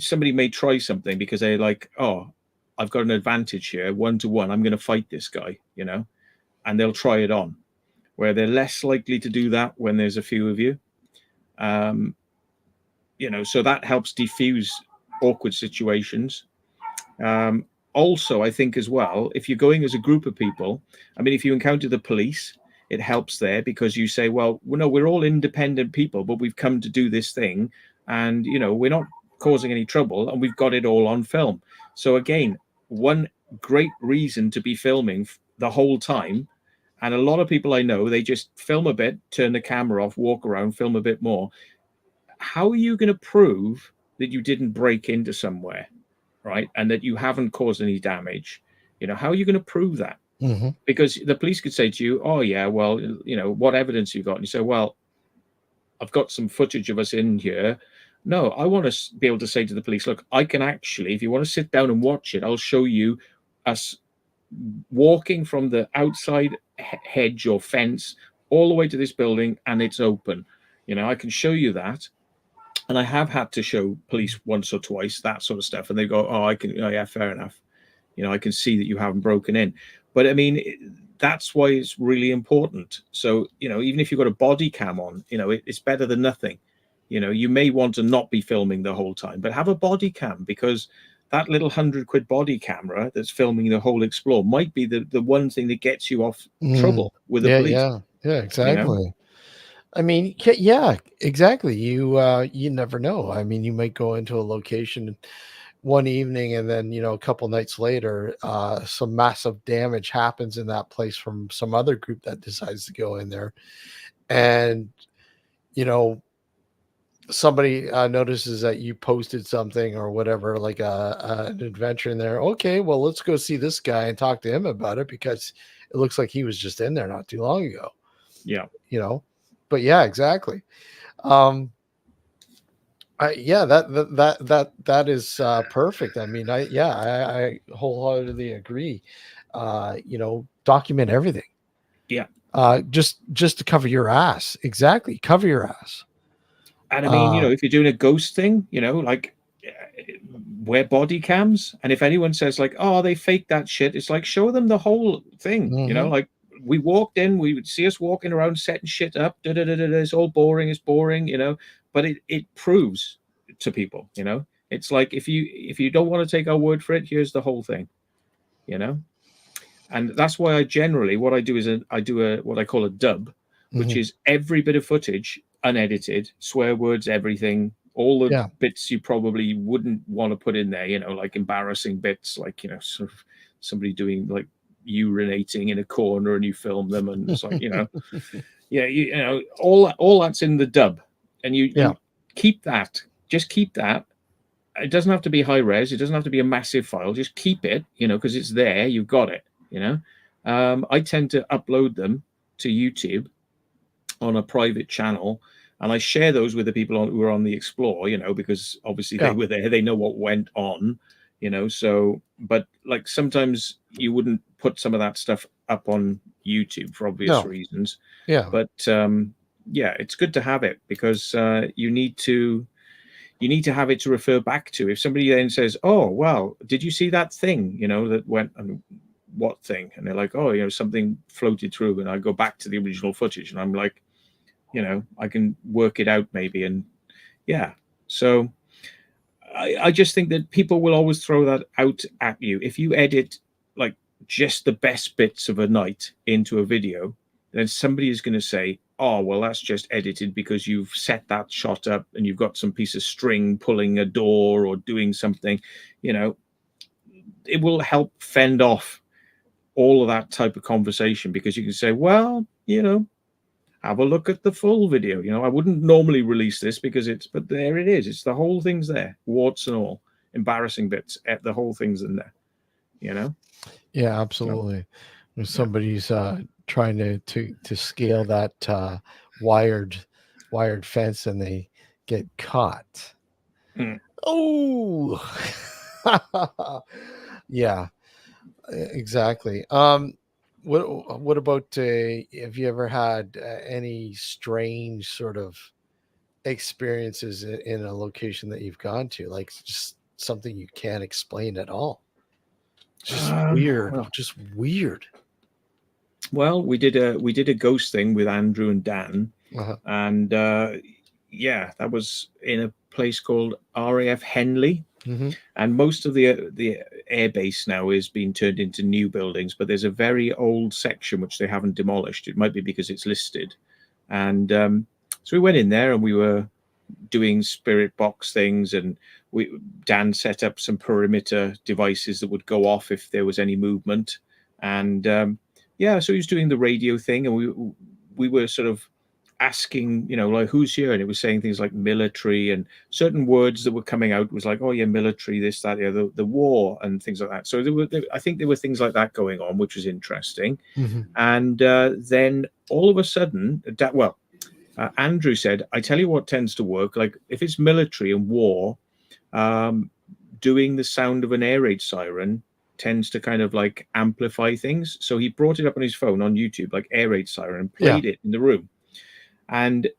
somebody may try something because they're like, oh, I've got an advantage here. One to one, I'm going to fight this guy, and they'll try it on, where they're less likely to do that when there's a few of you. um so that helps diffuse awkward situations. um Also, I think as well, if you're going as a group of people, I mean, if you encounter the police, it helps there, because you say, well, no, we're all independent people, but we've come to do this thing, and we're not causing any trouble, and we've got it all on film. So again, one great reason to be filming the whole time. And a lot of people I know, they just film a bit, turn the camera off, walk around, film a bit more. How are you going to prove that you didn't break into somewhere, right? And that you haven't caused any damage? How are you going to prove that? Hmm. Because the police could say to you, oh, yeah, well, what evidence you got? And you say, well, I've got some footage of us in here. No, I want to be able to say to the police, look, I can actually, if you want to sit down and watch it, I'll show you us walking from the outside hedge or fence all the way to this building, and it's open. I can show you that. And I have had to show police once or twice that sort of stuff, and they go, "Oh, I can. Oh, yeah, fair enough. I can see that you haven't broken in." But I mean, that's why it's really important. So even if you've got a body cam on, it's better than nothing. You may want to not be filming the whole time, but have a body cam, because that little £100 body camera that's filming the whole explore might be the one thing that gets you off Mm. trouble with the Yeah, police. yeah, yeah, You know? exactly. I mean, yeah, exactly. You never know. I mean, you might go into a location one evening and then, a couple nights later, some massive damage happens in that place from some other group that decides to go in there. And, you know, somebody notices that you posted something or whatever, like an adventure in there. Okay, well, let's go see this guy and talk to him about it because it looks like he was just in there not too long ago, Yeah. you know. But yeah, exactly. Um, yeah, that is perfect. I mean, I wholeheartedly agree. Document everything. Yeah. Just to cover your ass. Exactly, cover your ass. And I mean, Uh, if you're doing a ghost thing, like, wear body cams. And if anyone says like, oh, they faked that shit, it's like, show them the whole thing. You know, Mhm. like we walked in, we would see us walking around setting shit up. It's all boring. It's boring, you know, but it proves to people, you know, it's like, if you don't want to take our word for it, here's the whole thing, you know. And that's why I generally, what I do is I do a what I call a dub, which Mhm. is every bit of footage unedited, swear words, everything, all the Yeah. bits you probably wouldn't want to put in there, you know, like embarrassing bits, like, you know, sort of somebody doing like urinating in a corner and you film them, and it's like, you know, yeah, you know, all that's in the dub, and you Yeah. keep that, just keep that. It doesn't have to be high res, it doesn't have to be a massive file, just keep it, you know, because it's there, you've got it, you know. I tend to upload them to YouTube on a private channel, and I share those with the people who are on the Explore, you know, because obviously they Yeah. were there, they know what went on, you know. So, but like sometimes you wouldn't put some of that stuff up on YouTube for obvious No. reasons, Yeah. but yeah, it's good to have it, because you need to have it to refer back to. If somebody then says, oh, well, did you see that thing, you know, that went, and what thing? And they're like, oh, you know, something floated through, and I go back to the original footage, and I'm like, you know, I can work it out maybe. And yeah, so I just think that people will always throw that out at you. If you edit like just the best bits of a night into a video, then somebody is going to say, oh, well, that's just edited because you've set that shot up and you've got some piece of string pulling a door or doing something. You know, it will help fend off all of that type of conversation, because you can say, well, you know, have a look at the full video. You know, I wouldn't normally release this because but there it is. It's the whole thing's there, warts and all, embarrassing bits. The whole thing's in there, you know? Yeah, So, absolutely. When yeah. somebody's trying to scale that wired fence and they get caught. Mm. Oh, yeah, exactly. What about have you ever had any strange sort of experiences in a location that you've gone to, like just something you can't explain at all? Just weird, Well, just weird. we did a ghost thing with Andrew and Dan, Uh-huh. and yeah, that was in a place called RAF Henley. Mm-hmm. And most of the air base now is being turned into new buildings, but there's a very old section which they haven't demolished. It might be because it's listed. And so we went in there and we were doing spirit box things, and Dan set up some perimeter devices that would go off if there was any movement. And yeah, so he was doing the radio thing, and we were sort of asking, you know, like, who's here? And it was saying things like military, and certain words that were coming out was like, oh yeah, military, this, that, the war, and things like that. So I think there were things like that going on, which was interesting. Mm-hmm. And then all of a sudden, Andrew said, I tell you what tends to work, like if it's military and war, doing the sound of an air raid siren tends to kind of like amplify things. So he brought it up on his phone on YouTube, like air raid siren, and played it in the room. And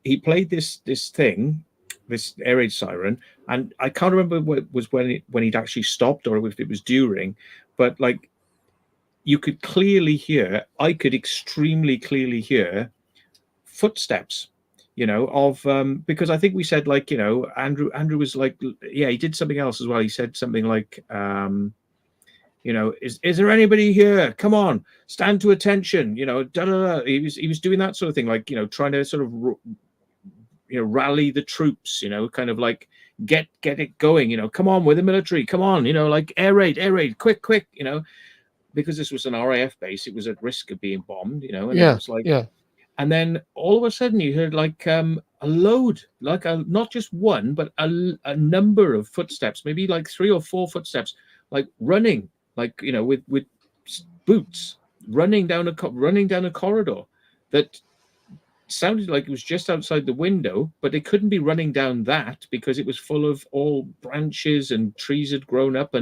he played this thing, this air raid siren, and I can't remember what it was when he'd actually stopped, or if it was during, but like you could clearly hear, I could extremely clearly hear footsteps, you know, of because I think we said, like, you know, Andrew was like, yeah, he did something else as well. He said something like, you know, is there anybody here? Come on, stand to attention, you know, da, da, da. He was doing that sort of thing, like, you know, trying to sort of, you know, rally the troops, you know, kind of like get it going, you know, come on, we're the military, come on, you know, like air raid, quick, you know, because this was an RAF base, it was at risk of being bombed, you know, and it was like, and then all of a sudden you heard like a load, like not just one, but a number of footsteps, maybe like 3 or 4 footsteps, like running, like, you know, with boots running down a corridor that sounded like it was just outside the window, but they couldn't be running down that because it was full of all branches and trees had grown up,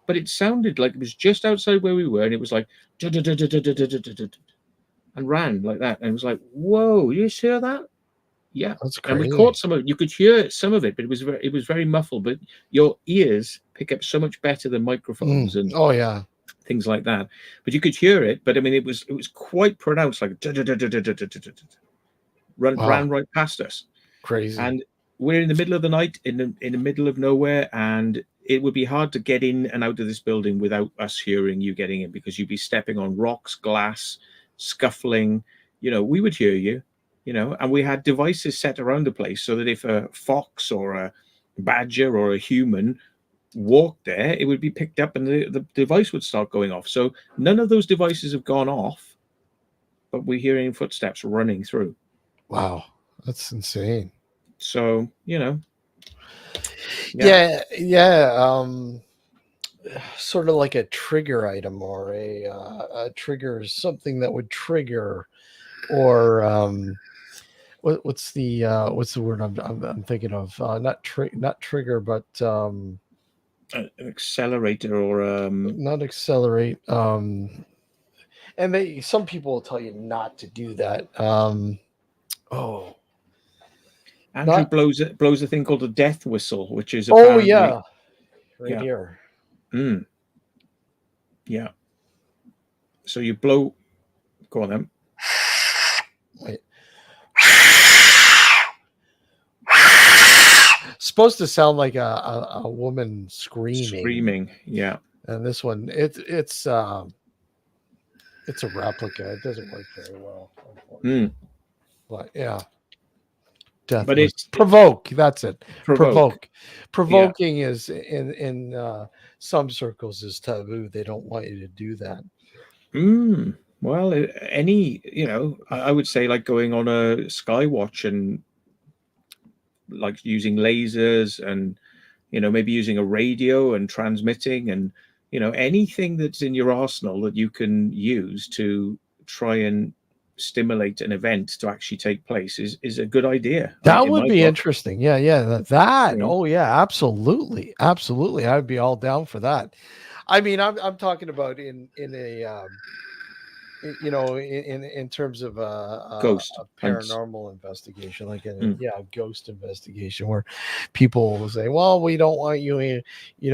but it sounded like it was just outside where we were, and it was like and ran like that, and it was like, whoa, you hear that? Yeah, That's and we crazy. caught some of it. You could hear some of it, but it was very muffled. But your ears pick up so much better than microphones and Oh yeah, things like that. But you could hear it. But I mean, it was quite pronounced, like ran wow, right past us. crazy. And we're in the middle of the night, in the middle of nowhere, and it would be hard to get in and out of this building without us hearing you getting in, because you'd be stepping on rocks, glass, scuffling. You know, we would hear you. You know, and we had devices set around the place so that if a fox or a badger or a human walked there, it would be picked up and the device would start going off. So none of those devices have gone off, but we're hearing footsteps running through. Wow, that's insane. So, you know, Yeah. Sort of like a trigger item or a trigger, something that would trigger, or what's the word I'm thinking of? Not trigger, but an accelerator or not accelerate. And some people will tell you not to do that. Oh, Andrew not. blows a thing called a death whistle, which is Oh apparently yeah, right yeah. here. Yeah. So you blow. Go on then. Wait. Supposed to sound like a woman screaming. Yeah. And this one, it's a replica. It doesn't work very well, unfortunately. But yeah, death. But It's provoke. That's it. provoke. Provoking is in some circles is taboo. They don't want you to do that. Well, any, you know, I would say like going on a skywatch and like using lasers and, you know, maybe using a radio and transmitting and, you know, anything that's in your arsenal that you can use to try and stimulate an event to actually take place is a good idea. That in would my be book. interesting. Yeah. That. You know? Oh yeah, absolutely. I'd be all down for that. I mean, I'm talking about in a you know, in terms of Ghost a hunts. paranormal investigation, like a ghost investigation, where people will say, "Well, we don't want you, you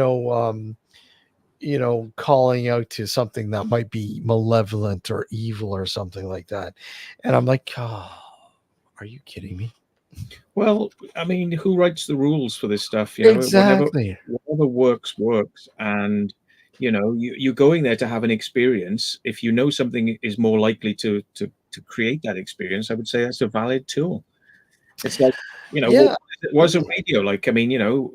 know, calling out to something that might be malevolent or evil or something like that," and I'm like, "Oh, are you kidding me?" Well, I mean, who writes the rules for this stuff? You know, Exactly. whatever works, and you know, you're going there to have an experience. If you know something is more likely to create that experience, I would say that's a valid tool. It's like, you know, Yeah. what was a radio like? I mean, you know,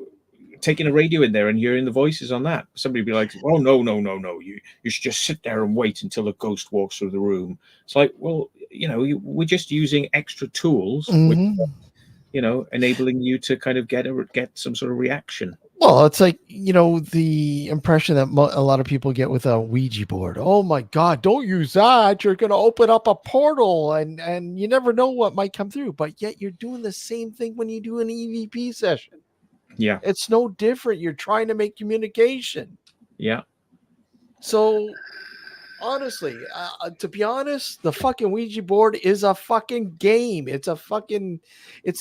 taking a radio in there and hearing the voices on that. Somebody would be like, "Oh no, you should just sit there and wait until a ghost walks through the room." It's like, well, you know, we're just using extra tools, which, Mhm. you know, enabling you to kind of get some sort of reaction. Well, it's like, the impression that a lot of people get with a Ouija board. Oh my God, don't use that. You're going to open up a portal and you never know what might come through. But yet you're doing the same thing when you do an EVP session. Yeah. It's no different. You're trying to make communication. Yeah. So honestly, to be honest, the fucking Ouija board is a fucking game. It's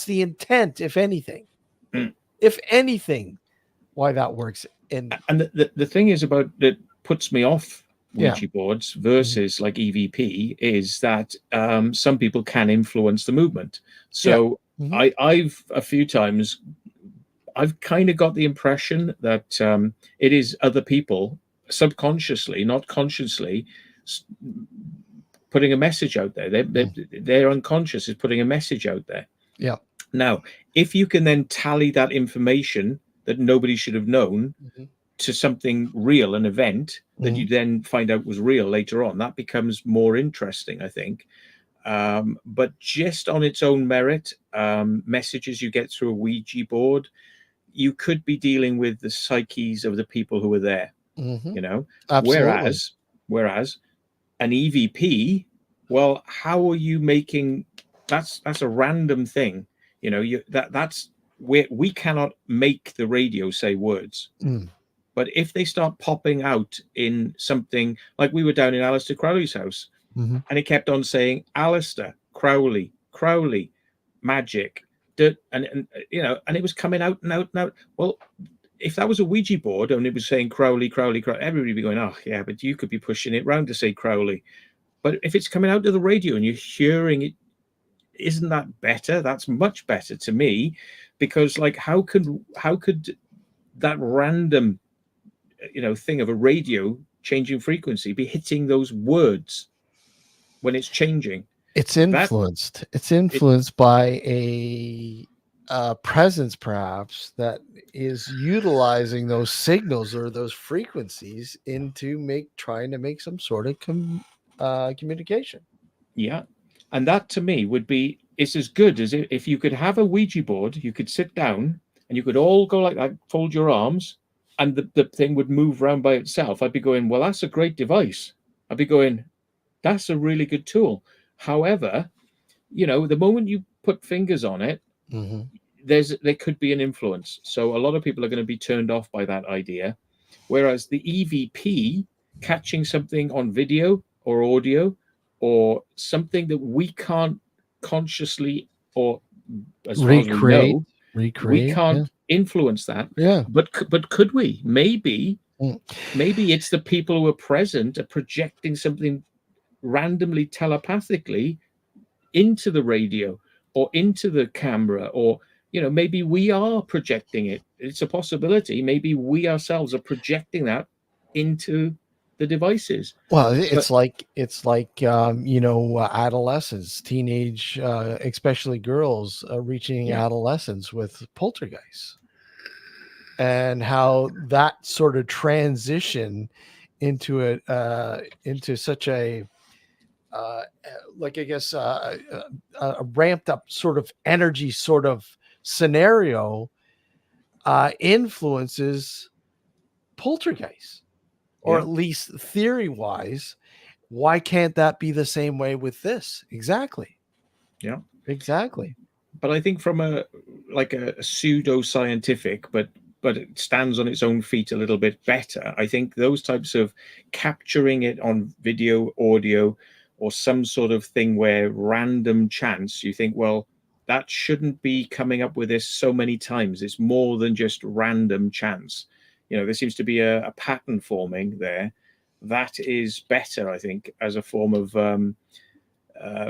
the intent, if anything. If anything, why that works. And the thing is about that puts me off Ouija boards versus Mm-hmm. like EVP is that some people can influence the movement. So I've a few times I've kind of got the impression that it is other people subconsciously, not consciously, putting a message out there. Their unconscious is putting a message out there. Yeah. Now, if you can then tally that information that nobody should have known to something real, an event that you then find out was real later on, that becomes more interesting, I think. But just on its own merit, messages you get through a Ouija board, you could be dealing with the psyches of the people who were there, you know. Absolutely. Whereas an EVP, well, how are you making that's a random thing, you know. That's where we cannot make the radio say words. But if they start popping out in something like we were down in Aleister Crowley's house, and it kept on saying Aleister Crowley, magic, and you know, and it was coming out and out and out. Well, if that was a Ouija board and it was saying Crowley, Crowley, Crowley, everybody would be going, oh yeah, but you could be pushing it round to say Crowley. But if it's coming out to the radio and you're hearing it, isn't that better? That's much better to me, because like how could that random, you know, thing of a radio changing frequency be hitting those words when it's changing? It's influenced. It's influenced by a presence, perhaps, that is utilizing those signals or those frequencies into trying to make some sort of communication. Yeah, and that to me would be, it's as good as if you could have a Ouija board, you could sit down and you could all go like that, fold your arms, and the thing would move around by itself. I'd be going, well, that's a great device. I'd be going, that's a really good tool. However, you know, the moment you put fingers on it, there could be an influence. So a lot of people are going to be turned off by that idea. Whereas the EVP, catching something on video or audio or something that we can't consciously, or as far as we know, we can't influence that. Yeah. But could we? Maybe it's the people who are present are projecting something randomly telepathically into the radio or into the camera, or you know, maybe we are projecting it. It's a possibility. Maybe we ourselves are projecting that into the devices. Well, it's like you know, adolescents, teenage, especially girls, reaching adolescence with poltergeists, and how that sort of transition into such a like, I guess, a ramped up sort of energy sort of scenario influences poltergeists, or at least theory wise. Why can't that be the same way with this? Exactly. Yeah, exactly. But I think from a pseudo scientific, but it stands on its own feet a little bit better. I think those types of capturing it on video, audio, or some sort of thing where random chance, you think, well, that shouldn't be coming up with this so many times. It's more than just random chance. You know, there seems to be a pattern forming there. That is better, I think, as a form of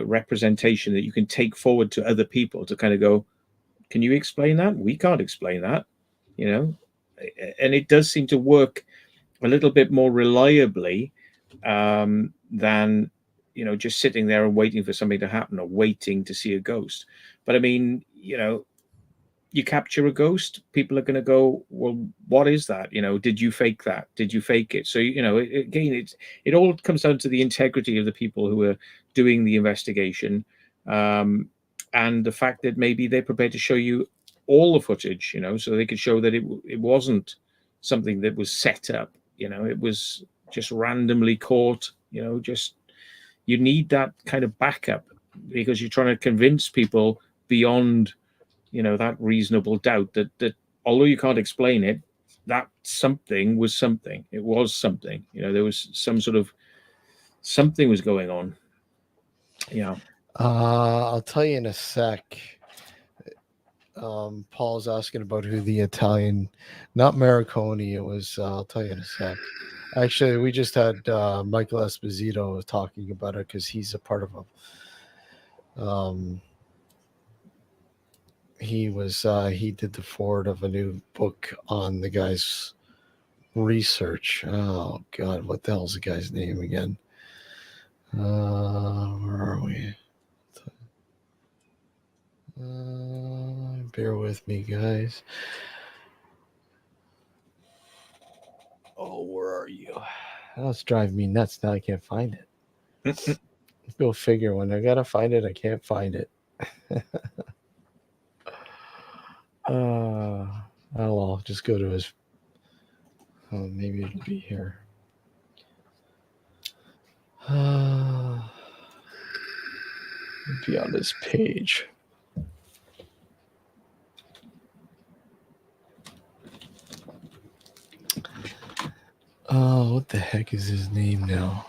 representation that you can take forward to other people to kind of go, can you explain that? We can't explain that, you know. And it does seem to work a little bit more reliably than, you know, just sitting there and waiting for something to happen or waiting to see a ghost. But I mean, you know, you capture a ghost, people are going to go, well, what is that? You know, did you fake that? Did you fake it? So, you know, again, it all comes down to the integrity of the people who are doing the investigation, and the fact that maybe they're prepared to show you all the footage, you know, so they could show that it wasn't something that was set up, you know, it was just randomly caught, you know. Just, you need that kind of backup, because you're trying to convince people beyond, you know, that reasonable doubt that although you can't explain it, that something was something. It was something, you know, there was some sort of something was going on. Yeah. I'll tell you in a sec. Paul's asking about who the Italian, not Marconi, it was, I'll tell you in a sec. Actually, we just had Michael Esposito talking about it, because he's a part of he did the forward of a new book on the guy's research. Oh God, what the hell's the guy's name again? Where are we? Bear with me, guys. Oh, where are you? That's driving me nuts. Now I can't find it. Go figure. When I gotta find it, I can't find it. I'll just go to his. Oh, maybe it'll be here. It'll be on this page. Oh, what the heck is his name now?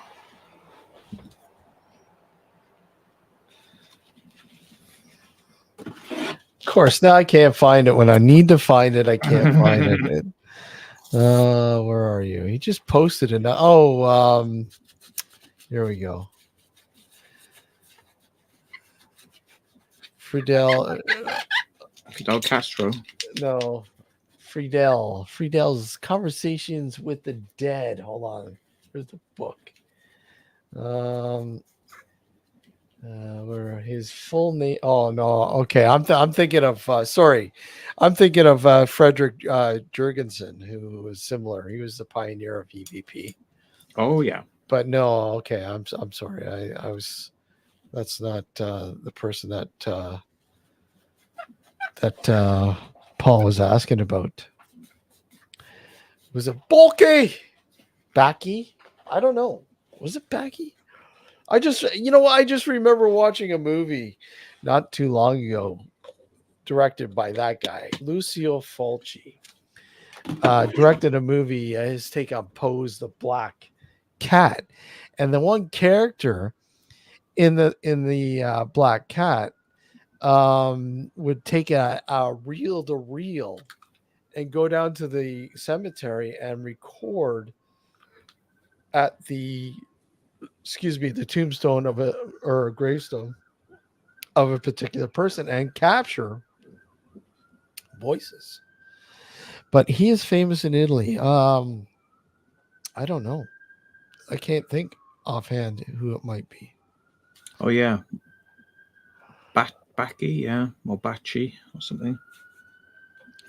course, now I can't find it when I need to find it. I can't find it. Where are you? He just posted it. Here we go. Fidel Castro. No, Friedel's Conversations with the Dead. Hold on. Here's the book. Where his full name? Oh no. Okay, I'm thinking of. I'm thinking of Frederick Jurgensen, who was similar. He was the pioneer of EVP. Oh yeah. But no. Okay, I'm sorry. I was. That's not the person that Paul was asking about. Was it Bulky? Backy? I don't know. Was it Backy? I just remember watching a movie not too long ago, directed by that guy, Lucio Fulci. Directed a movie, his take on Pose the Black Cat, and the one character in the Black Cat would take a reel to reel and go down to the cemetery and record at the tombstone of a gravestone of a particular person and capture voices. But he is famous in Italy. I don't know. I can't think offhand who it might be. Oh yeah. Bacchi, yeah, or Bacci or something.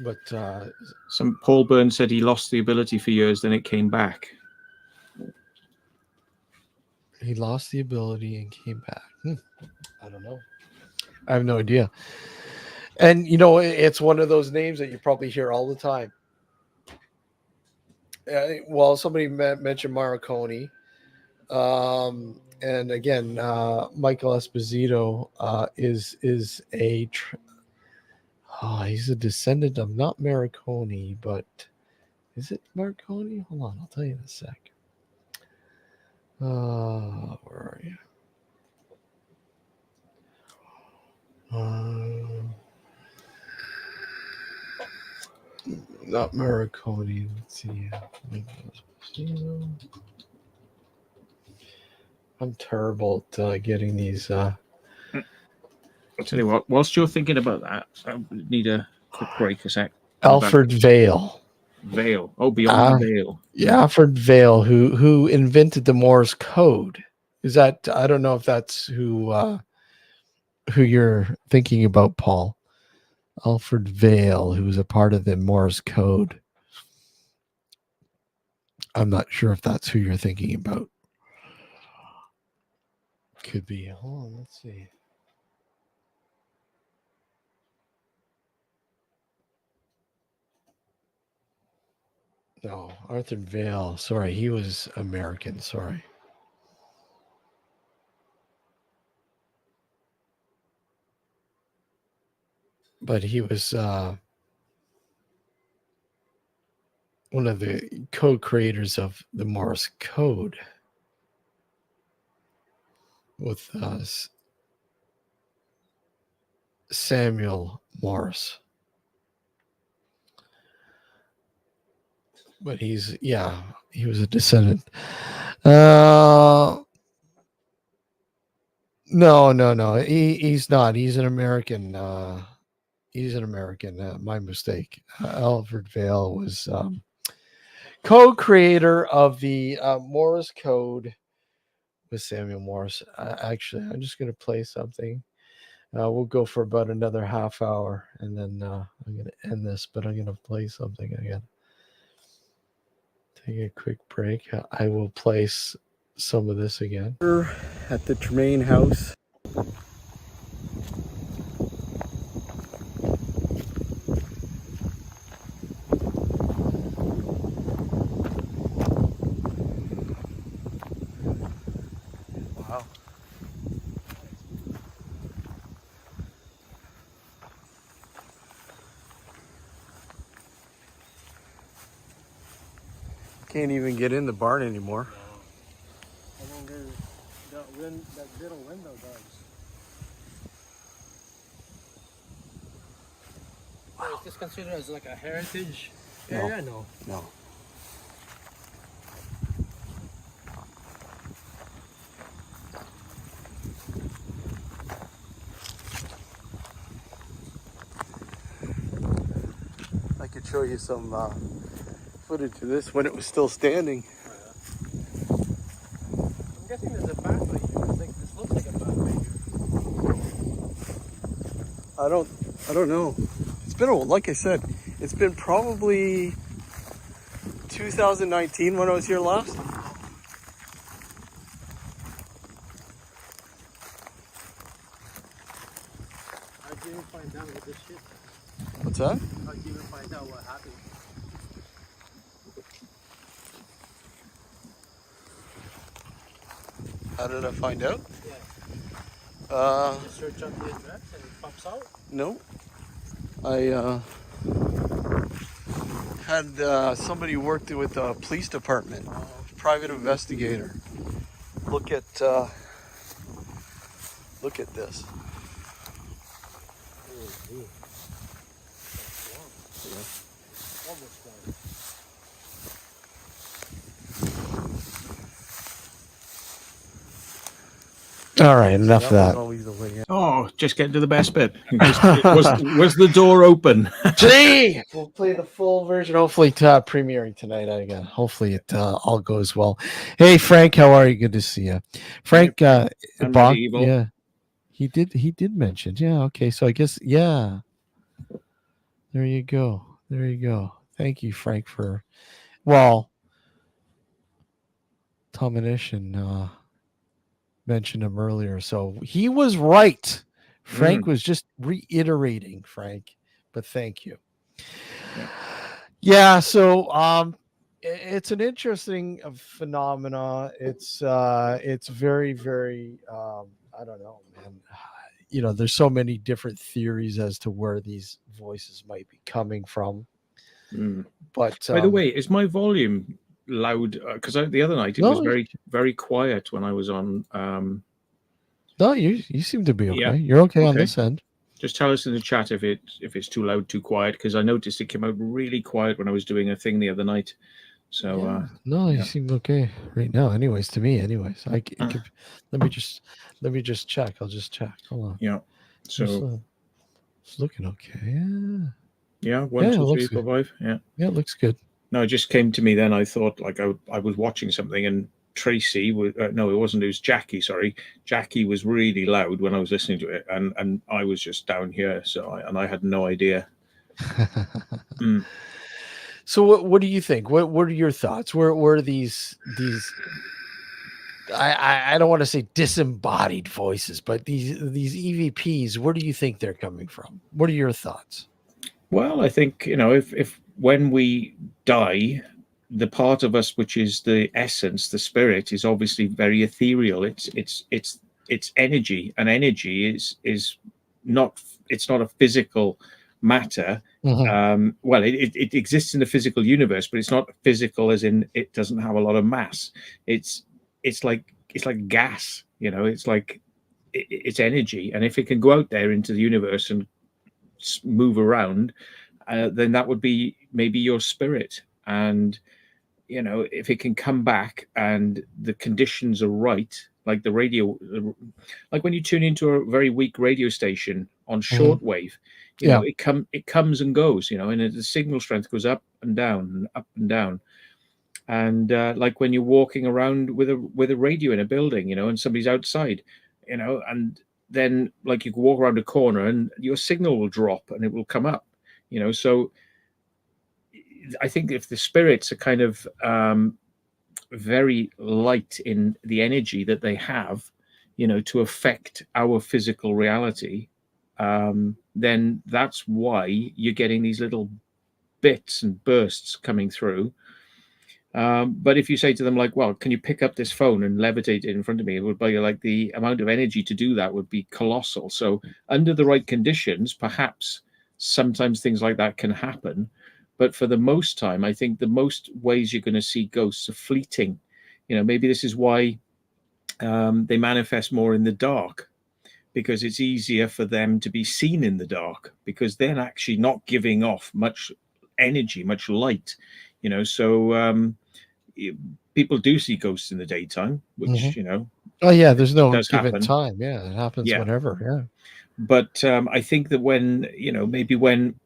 But some Paul Byrne said he lost the ability for years, then it came back. He lost the ability and came back. I don't know. I have no idea. And it's one of those names that you probably hear all the time. Well, somebody mentioned Marconi. And again, Michael Esposito is a he's a descendant of not Marconi, but is it Marconi? Hold on, I'll tell you in a sec. Where are you? Not Marconi. Let's see. I'm terrible at getting these. I'll tell you what, whilst you're thinking about that, I need a quick break a sec. Alfred Vail. Vail. Oh, Beyond the Veil. Yeah, Alfred Vail, who invented the Morse code. Is that, I don't know if that's who you're thinking about, Paul. Alfred Vail, who was a part of the Morse code. I'm not sure if that's who you're thinking about. Could be. Hold on, let's see. No, Arthur Vail. Sorry, he was American. Sorry. But he was one of the co-creators of the Morse code with Samuel Morse. But he was a descendant. No. He's not. He's an American. My mistake. Alfred Vail was co-creator of the Morse code with Samuel Morse. Actually, I'm just going to play something. We'll go for about another half hour, and then I'm going to end this, but I'm going to play something again. Take a quick break. I will place some of this again. At the Termaine house. Wow. Can't even get in the barn anymore. I wonder that little window does. So is this considered as like a heritage No. area? No. No. I could show you some footage of this when it was still standing. I'm guessing there's a pathway here. This looks like a pathway here. I don't know. It's been like I said, it's been probably 2019 when I was here last. How'd you even find out what this shit? What's that? How'd you even find out what happened? How did I find out? Yeah. You just search up the address and it pops out? No. I had somebody who worked with the police department, private investigator. Look at this. Holy. Yeah. Almost gone. All right, enough of that. Always the way in. Oh, just getting to the best bit. Was the door open? Gee, we'll play the full version. Hopefully, premiering tonight again. Hopefully, it all goes well. Hey, Frank, how are you? Good to see you, Frank. I'm Bob, medieval. yeah, he did mention. Yeah, okay. So I guess there you go. There you go. Thank you, Frank, for Tominish mentioned him earlier, so he was right. Frank was just reiterating, Frank, but thank you. Yeah, so it's an interesting phenomena. It's very, very I don't know, man. You know, there's so many different theories as to where these voices might be coming from. But by the way, is my volume loud? Because the other night it was very, very quiet when I was on. No, you seem to be okay. Yeah. You're okay on this end. Just tell us in the chat if it's too loud, too quiet. Because I noticed it came out really quiet when I was doing a thing the other night. So you seem okay right now. Anyways, to me, anyways, let me just check. I'll just check. Hold on. Yeah. So it's looking okay. Yeah. Yeah. 1, 2, 3, 4, 5. Yeah. Yeah, it looks good. No, it just came to me then. I thought like I was watching something and Tracy was no, it wasn't. It was Jackie. Sorry, Jackie was really loud when I was listening to it, and I was just down here. So I had no idea. So what do you think? What are your thoughts? Where are these? I don't want to say disembodied voices, but these EVPs. Where do you think they're coming from? What are your thoughts? Well, I think if when we die, the part of us which is the essence, the spirit, is obviously very ethereal. It's energy, and energy is not a physical matter. Well, it exists in the physical universe, but it's not physical as in it doesn't have a lot of mass. It's like gas, it's like it's energy, and if it can go out there into the universe and move around, then that would be maybe your spirit. And if it can come back and the conditions are right, like the radio, like when you tune into a very weak radio station on shortwave, it comes and goes, and the signal strength goes up and down and up and down. And like when you're walking around with a radio in a building, and somebody's outside, and then like you can walk around a corner and your signal will drop and it will come up, so I think if the spirits are kind of very light in the energy that they have, to affect our physical reality, then that's why you're getting these little bits and bursts coming through. But if you say to them like, well, can you pick up this phone and levitate it in front of me? It would be like the amount of energy to do that would be colossal. So under the right conditions, perhaps sometimes things like that can happen. But for the most time, I think the most ways you're going to see ghosts are fleeting. Maybe this is why they manifest more in the dark, because it's easier for them to be seen in the dark, because they're actually not giving off much energy, much light, so people do see ghosts in the daytime, which Oh yeah, there's no does given happen. time. Yeah, it happens Yeah. whenever. Yeah. But I think that when maybe when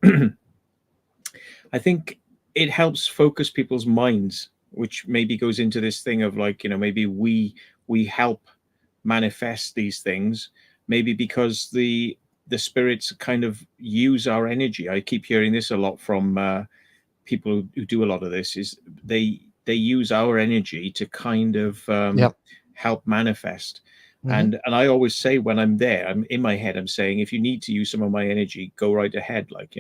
I think it helps focus people's minds, which maybe goes into this thing of like, maybe we help manifest these things, maybe because the spirits kind of use our energy. I keep hearing this a lot from people who do a lot of this, is they use our energy to kind of Yep. help manifest. Mhm. And I always say, when I'm there, I'm in my head, I'm saying, if you need to use some of my energy, go right ahead. Like,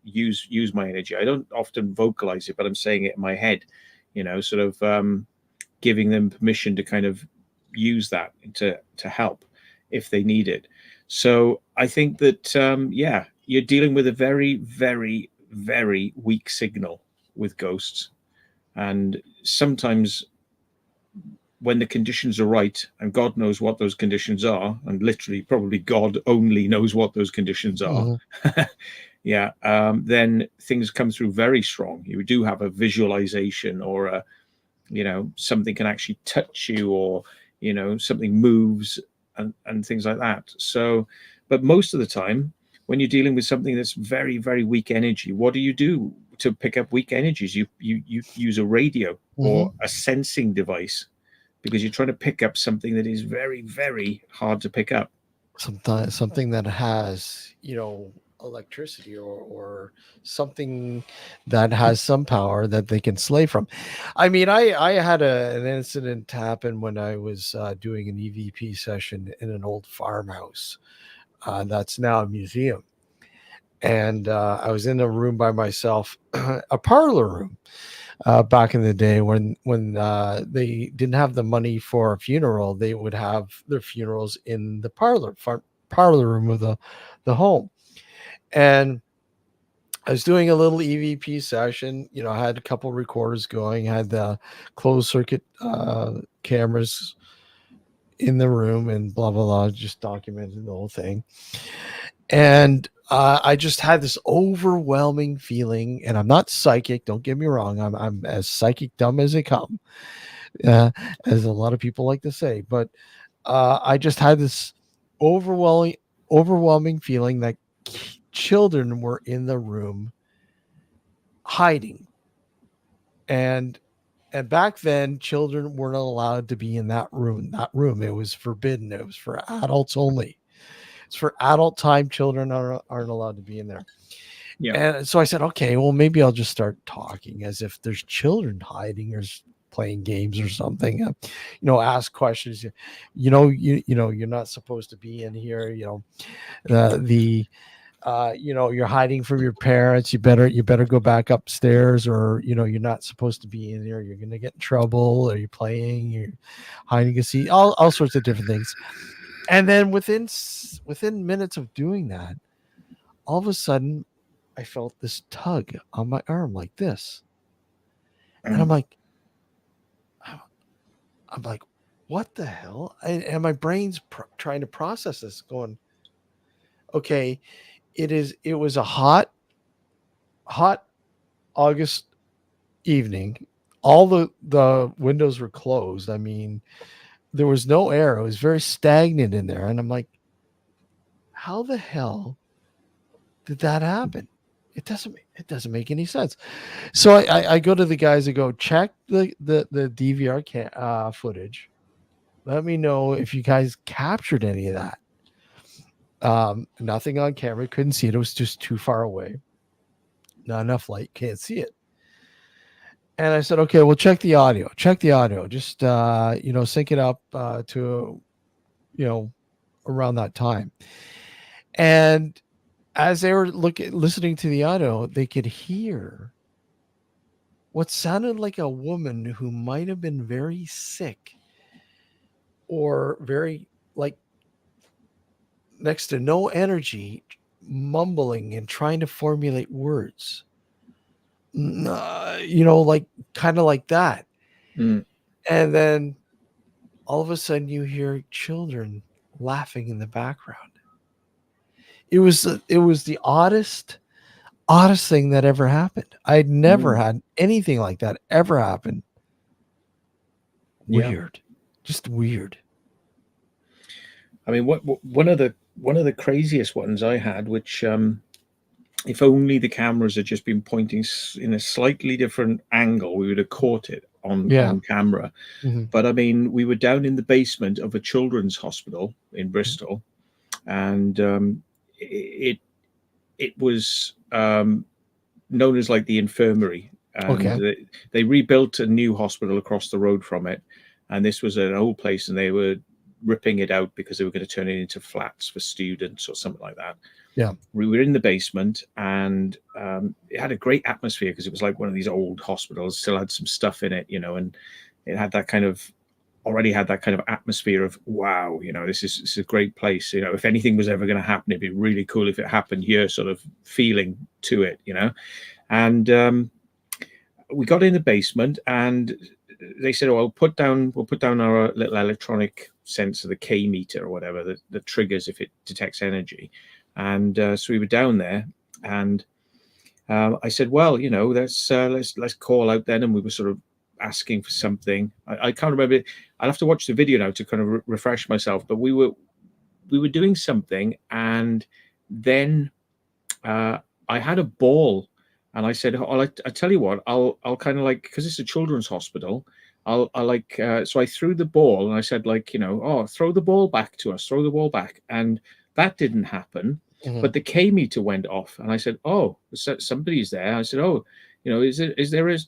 use my energy. I don't often vocalize it, but I'm saying it in my head, sort of giving them permission to kind of use that to help if they need it. So I think that you're dealing with a very, very, very weak signal with ghosts. And sometimes when the conditions are right, and God knows what those conditions are, and literally probably God only knows what those conditions are, Mhm. then things come through very strong. You do have a visualization, or something can actually touch you, or something moves, and things like that. So, but most of the time, when you're dealing with something that's very, very weak energy, what do you do to pick up weak energies? You use a radio or Mhm. a sensing device, because you're trying to pick up something that is very, very hard to pick up. Something that has, electricity, or something that has some power that they can slay from. I mean, I had an incident happen when I was doing an EVP session in an old farmhouse that's now a museum. And I was in a room by myself, a parlor room, back in the day when they didn't have the money for a funeral. They would have their funerals in the parlor room of the home. And I was doing a little EVP session. I had a couple recorders going, had the closed circuit cameras in the room, and blah blah blah, just documenting the whole thing. And I just had this overwhelming feeling, and I'm not psychic. Don't get me wrong. I'm as psychic dumb as they come, uh, as a lot of people like to say. But I just had this overwhelming, overwhelming feeling that children were in the room hiding, and back then, children weren't allowed to be in that room. That room, it was forbidden. It was for adults only. It's for adult time. Children aren't allowed to be in there. Yeah. And so I said, okay, well, maybe I'll just start talking as if there's children hiding or playing games or something. Ask questions. You're not supposed to be in here. You're hiding from your parents. You better go back upstairs, or you're not supposed to be in there. You're gonna get in trouble. Are you playing? You're hiding a seat. All sorts of different things. And then within minutes of doing that, all of a sudden, I felt this tug on my arm like this. And I'm like, what the hell? And my brain's trying to process this, going, okay, it was a hot August evening. All the windows were closed. I mean, there was no air. It was very stagnant in there. And I'm like, how the hell did that happen? It doesn't make any sense. So I go to the guys and go, check the DVR footage. Let me know if you guys captured any of that. Nothing on camera. Couldn't see it. It was just too far away. Not enough light. Can't see it. And I said, okay, well, check the audio. Check the audio. Just sync it up to around that time. And as they were listening to the audio, they could hear what sounded like a woman who might have been very sick, or very, like, next to no energy, mumbling and trying to formulate words. Like, kind of like that. Mm. And then all of a sudden you hear children laughing in the background. It was the oddest thing that ever happened. I'd never had anything like that ever happen. Yeah. Weird. Just weird. I mean, one of the craziest ones I had, which if only the cameras had just been pointing in a slightly different angle, we would have caught it on camera. Mhm. But I mean, we were down in the basement of a children's hospital in Bristol, and it was known as like the infirmary. And Okay. they rebuilt a new hospital across the road from it, and this was an old place, and they were ripping it out because they were going to turn it into flats for students or something like that. Yeah. We were in the basement, and it had a great atmosphere because it was like one of these old hospitals, still had some stuff in it, you know, and it had that kind of atmosphere of, wow, you know, this is a great place. You know, if anything was ever going to happen, it'd be really cool if it happened here, sort of feeling to it, you know. And we got in the basement, and they said, "Oh, we'll put down our little electronic sensor, the K meter or whatever, that triggers if it detects energy." And so we were down there, and I said, "Well, you know, let's call out then." And we were sort of asking for something. I can't remember. I'll have to watch the video now to kind of refresh myself. But we were doing something, and then I had a ball, and I said, "Oh, I tell you what, I'll kind of like, because it's a children's hospital, I'll like." So I threw the ball, and I said, like, you know, "Oh, throw the ball back to us, throw the ball back," and that didn't happen. Mhm. But the K meter went off, and I said, "Oh, somebody's there." I said, "Oh, you know, is there a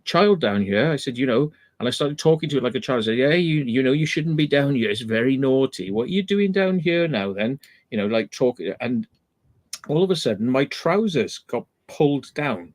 child down here?" I said, "You know," and I started talking to it like a child. I said, "Yeah, you know, you shouldn't be down here. It's very naughty. What are you doing down here now then?" You know, like talking. And all of a sudden, my trousers got pulled down.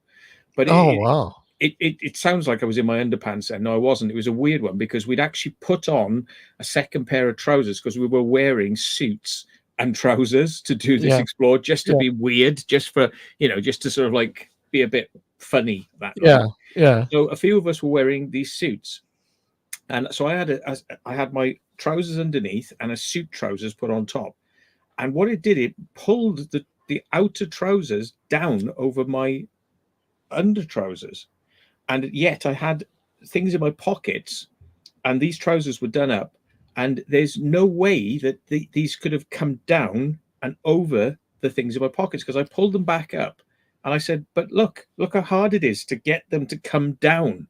But Oh, wow. it sounds like I was in my underpants, and no, I wasn't. It was a weird one because we'd actually put on a second pair of trousers because we were wearing suits and trousers to do this Yeah. explore, just to Yeah. be weird, just for, you know, just to sort of like be a bit funny that night. Yeah. Yeah. So a few of us were wearing these suits, and so I had my trousers underneath and a suit trousers put on top. And what it did, it pulled the outer trousers down over my under trousers, and yet I had things in my pockets, and these trousers were done up, and there's no way that these could have come down and over the things in my pockets because I pulled them back up, and I said, "But look how hard it is to get them to come down.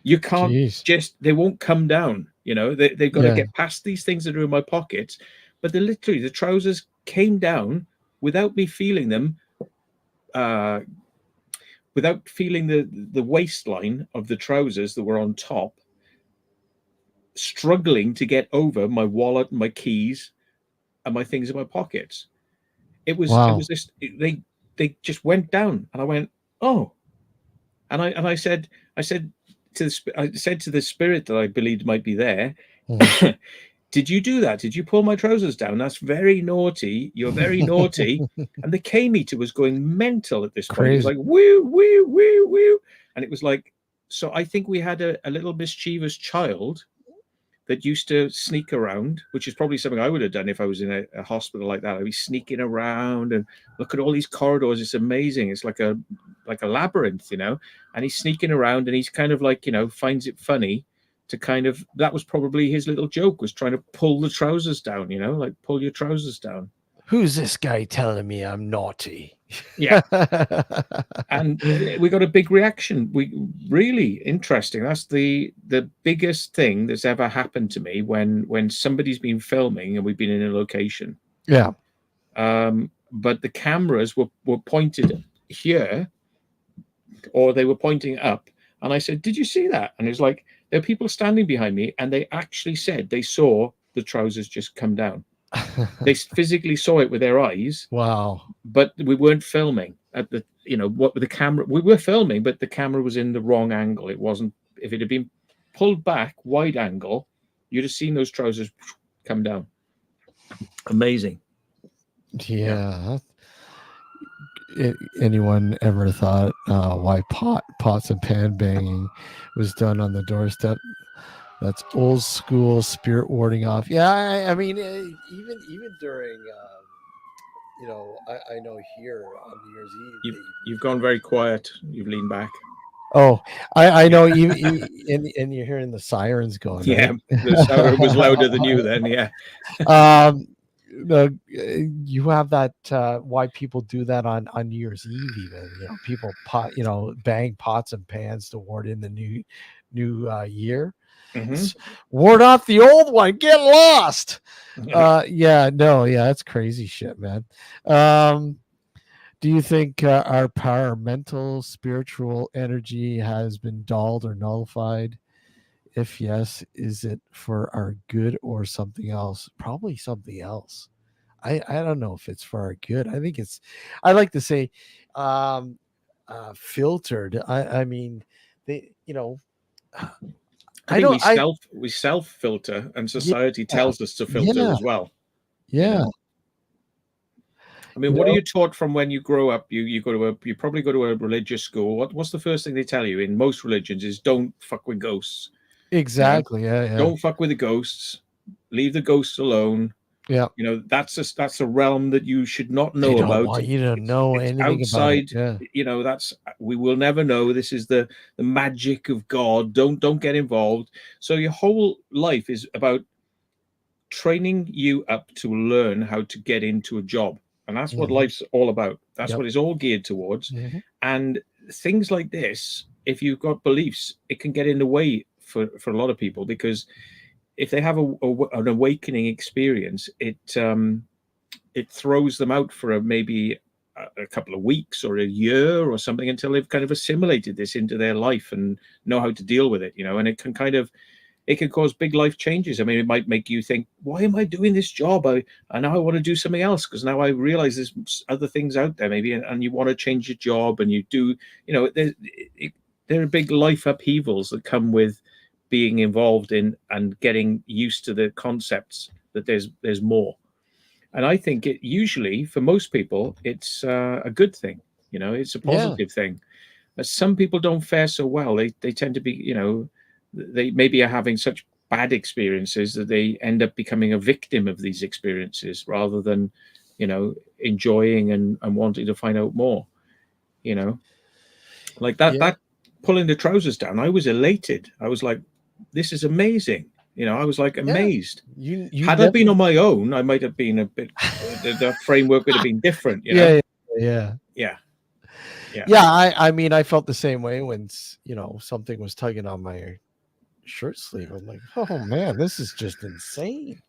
You can't Jeez. they won't come down. You know, they've got to Yeah. get past these things that are in my pockets." But the trousers came down without me feeling them, without feeling the waistline of the trousers that were on top, struggling to get over my wallet, my keys, and my things in my pockets. It was Wow. this, they just went down, and I went, "Oh," and I said to the spirit that I believed might be there, Mhm. "Did you do that? Did you pull my trousers down? That's very naughty. You're very naughty." And the K meter was going mental at this point. It was Crazy. like woo, woo, woo, woo. And it was like, so I think we had a little mischievous child that used to sneak around, which is probably something I would have done if I was in a hospital like that. I'd be sneaking around and look at all these corridors. It's amazing. It's like a labyrinth, you know, and he's sneaking around, and he's kind of like, you know, finds it funny to kind of, that was probably his little joke, was trying to pull the trousers down, you know, like pull your trousers down. Who's this guy telling me I'm naughty? Yeah. And we got a big reaction. We really interesting. That's the biggest thing that's ever happened to me when somebody's been filming and we've been in a location. Yeah. But the cameras were pointed here, or they were pointing up, and I said, "Did you see that?" And it was like, there are people standing behind me, and they actually said they saw the trousers just come down. They physically saw it with their eyes. Wow. But we weren't filming at the, you know, what with the camera. We were filming, but the camera was in the wrong angle. It wasn't. If it had been pulled back wide angle, you'd have seen those trousers come down. Amazing. Yeah. Anyone ever thought why pots and pan banging was done on the doorstep? That's old school spirit warding off. Yeah, I mean, even during, I know here on New Year's Eve, You've gone very quiet. You've leaned back. oh, I Yeah. know, and you're hearing the sirens going, Yeah, right? the sound was louder than you then. Yeah. um, you have that why people do that on New Year's Eve, even people bang pots and pans to ward in the new year. Hmm. Ward off the old one, get lost. Yeah. That's crazy shit, man. um do you think our power, mental, spiritual energy has been dulled or nullified? If yes, is it for our good or something else? Probably something else. I don't know if it's for our good. I think it's, I like to say, um filtered. I mean, they, I I think don't, I we self filter, and yeah, society tells us to filter yeah, as well. You yeah. know, I mean, You what are know, you taught from when you grow up? You probably go to a religious school. What's the first thing they tell you in most religions is don't fuck with ghosts. You know, exactly. Yeah, yeah, don't fuck with the ghosts. Leave the ghosts alone. yeah. That's a realm that you should not They know don't about. want you to know It's anything about it. outside. Yeah. That's, we will never know. This is the magic of God. Don't get involved. So your whole life is about training you up to learn how to get into a job, and that's what Mhm. life's all about. That's Yep. what it's all geared towards. Mhm. And things like this, if you've got beliefs, it can get in the way for a lot of people, because if they have an awakening experience, it throws them out for maybe a couple of weeks or a year or something, until they've kind of assimilated this into their life and know how to deal with it. And it can cause big life changes. I mean, it might make you think, why am I doing this job? I now I want to do something else, because now I realize there's other things out there, maybe, and you want to change your job, and you do, there are big life upheavals that come with being involved in and getting used to the concepts that there's more. And I think it usually, for most people, it's a good thing. It's a Yeah. positive thing. Some people don't fare so well. They tend to be, they maybe are having such bad experiences that they end up becoming a victim of these experiences, rather than, enjoying and wanting to find out more. You know, like Yeah. that pulling the trousers down. I was elated. I was like, this is amazing. I was like Yeah. amazed. You Had I been never. on my own, I might have been a bit. The framework would have been different. Yeah, yeah. Yeah, yeah. Yeah, I mean, I felt the same way when something was tugging on my shirt sleeve. I'm like, oh man, this is just insane.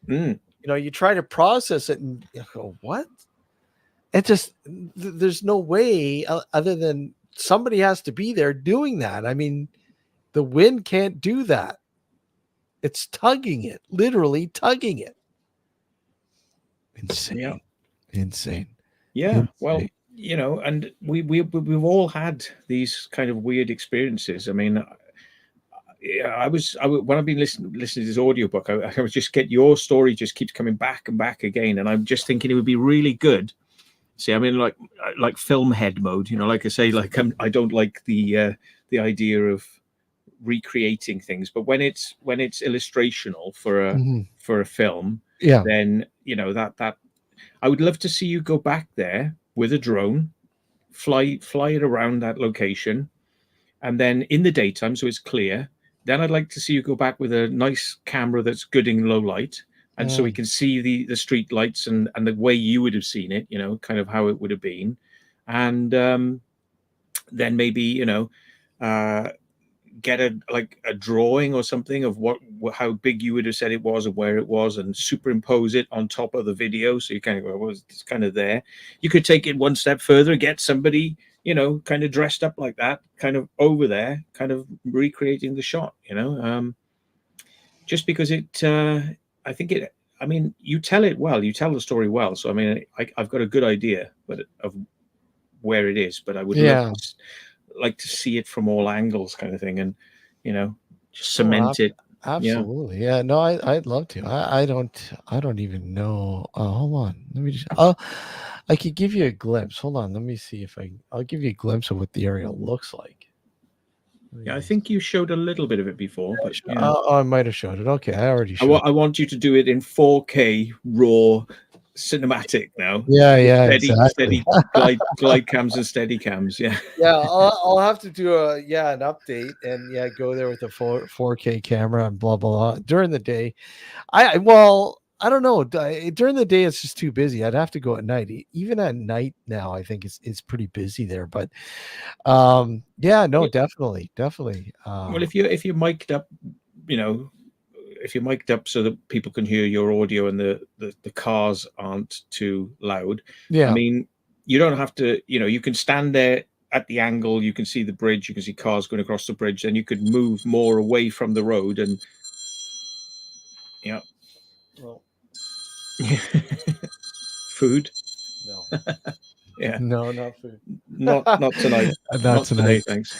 Mm. You try to process it and you go, what? It just there's no way other than somebody has to be there doing that. I mean, the wind can't do that. It's tugging it, literally tugging it. Insane. Yeah. Insane. Yeah. Well, and we've all had these kind of weird experiences. I mean, when I've been listening to this audiobook, I was just get your story just keeps coming back and back again, and I'm just thinking it would be really good. See, I mean, like film head mode, like I say, like I don't like the idea of recreating things, but when it's illustrational for a film, Yeah. then that I would love to see you go back there with a drone, fly it around that location, and then in the daytime, so it's clear. Then I'd like to see you go back with a nice camera that's good in low light, and so we can see the street lights and the way you would have seen it, kind of how it would have been, and then maybe get a drawing or something of how big you would have said it was and where it was, and superimpose it on top of the video, so you kind of go, well, it's kind of there. You could take it one step further, get somebody kind of dressed up like that, kind of over there, kind of recreating the shot, just because I think I mean, you tell it well, you tell the story well, so I mean, I've got a good idea of where it is, but I would like to see it from all angles, kind of thing, and just cement it. Absolutely. Yeah. No, I'd love to. I don't even know. Hold on. Let me just I could give you a glimpse. Hold on. Let me see if I'll give you a glimpse of what the area looks like. Yeah, I think you showed a little bit of it before, but I might have showed it. Okay, I already I, showed. I want you to do it in 4K raw cinematic now. Yeah, Steady, exactly. steady glide cams and steady cams. Yeah. Yeah, I'll have to do an update and go there with the 4K camera and blah blah blah during the day. I don't know. During the day, it's just too busy. I'd have to go at night. Even at night now, I think it's pretty busy there. But yeah, no, definitely. Well, if you mic'd up, if you mic'd up so that people can hear your audio and the cars aren't too loud. Yeah. I mean, you don't have to. You can stand there at the angle. You can see the bridge. You can see cars going across the bridge. Then you could move more away from the road and. Yeah. Well, food. no. Yeah. No, not food. Not tonight. Not tonight. Today, thanks.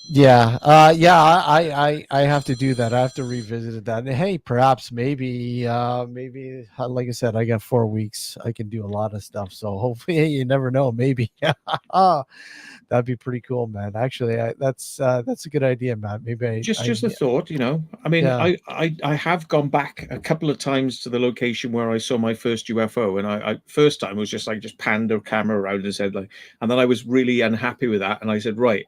Yeah. I have to do that. I have to revisit that. And hey, perhaps maybe like I said, I got 4 weeks. I can do a lot of stuff. So hopefully, you never know. Maybe that'd be pretty cool, man. Actually, that's a good idea, Matt. Maybe just a thought. I mean, yeah. I have gone back a couple of times to the location where I saw my first UFO, and I first time was just panned a camera around and said and then I was really unhappy with that, and I said, right,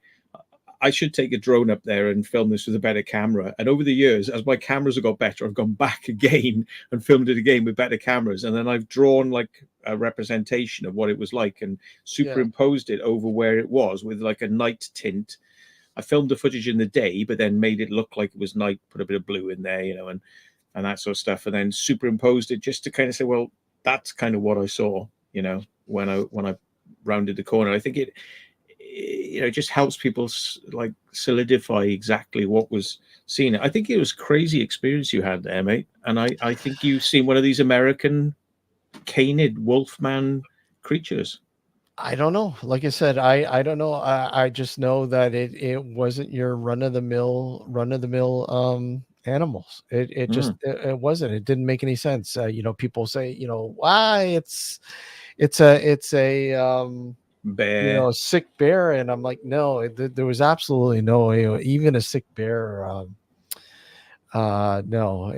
I should take a drone up there and film this with a better camera. And over the years, as my cameras have got better, I've gone back again and filmed it again with better cameras. And then I've drawn a representation of what it was like and superimposed it over where it was with a night tint. I filmed the footage in the day, but then made it look like it was night, put a bit of blue in there, and that sort of stuff. And then superimposed it just to kind of say, well, that's kind of what I saw, when I rounded the corner. I think it just helps people solidify exactly what was seen. I think it was crazy experience you had there, mate. And I think you've seen one of these American canid wolfman creatures. I don't know. Like I said, I don't know. I just know that it wasn't your run of the mill animals. It just it wasn't. It didn't make any sense. People say, why it's a bear, sick bear, and I'm like, no, there was absolutely no way, even a sick bear. No,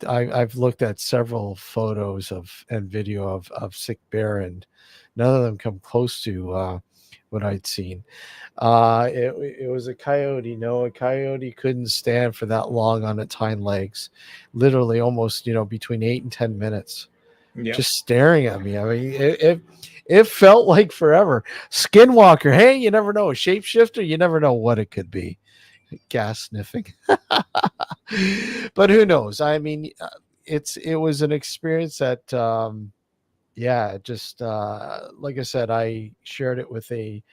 I've looked at several photos and video of sick bear, and none of them come close to what I'd seen. It was a coyote. No, a coyote couldn't stand for that long on its hind legs, literally almost between 8 and 10 minutes. Yep. Just staring at me. I mean, it felt like forever. Skinwalker. Hey, you never know. A shapeshifter. You never know what it could be. Gas sniffing. But who knows? I mean, it was an experience that, just like I said, I shared it with a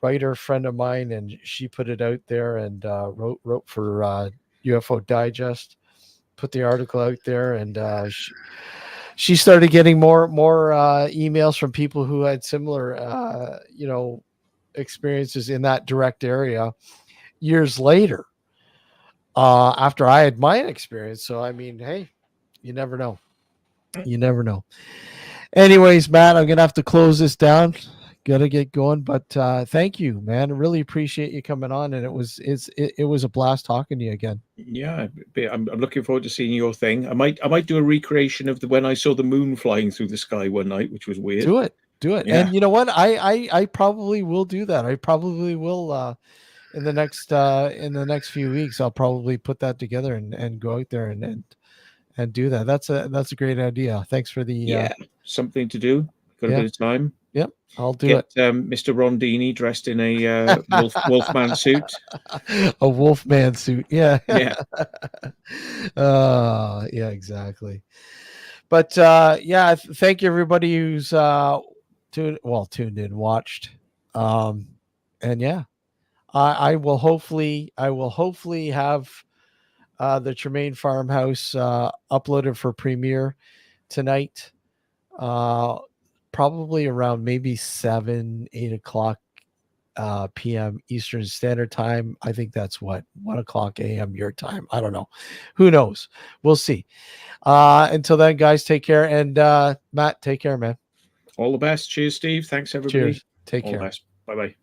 writer friend of mine, and she put it out there and wrote for UFO Digest. Put the article out there, and she started getting more emails from people who had similar experiences in that direct area years later, after I had my experience. So I mean, hey, you never know. Anyways, Matt, I'm gonna have to close this down. Gotta get going, but thank you, man. I really appreciate you coming on, and it was a blast talking to you again. Yeah, I'm looking forward to seeing your thing. I might do a recreation of when I saw the moon flying through the sky one night, which was weird. Do it. Yeah. And you know what? I probably will do that. I probably will in the next few weeks. I'll probably put that together and go out there and do that. That's a great idea. Thanks for the something to do. Got a bit of time. Yep, I'll do it. Mr. Rondini dressed in a wolfman suit. A wolfman suit. Yeah. Yeah. Yeah, exactly. But thank you everybody who's tuned in, watched. And yeah, I will hopefully have the Termaine Farmhouse uploaded for premiere tonight. Probably around maybe 7-8 o'clock p.m. Eastern Standard Time. I think that's 1 o'clock a.m. your time. I don't know. Who knows? We'll see. Until then, guys, take care. And Matt, take care, man. All the best. Cheers, Steve. Thanks, everybody. Cheers. Take care. All the best. Bye-bye.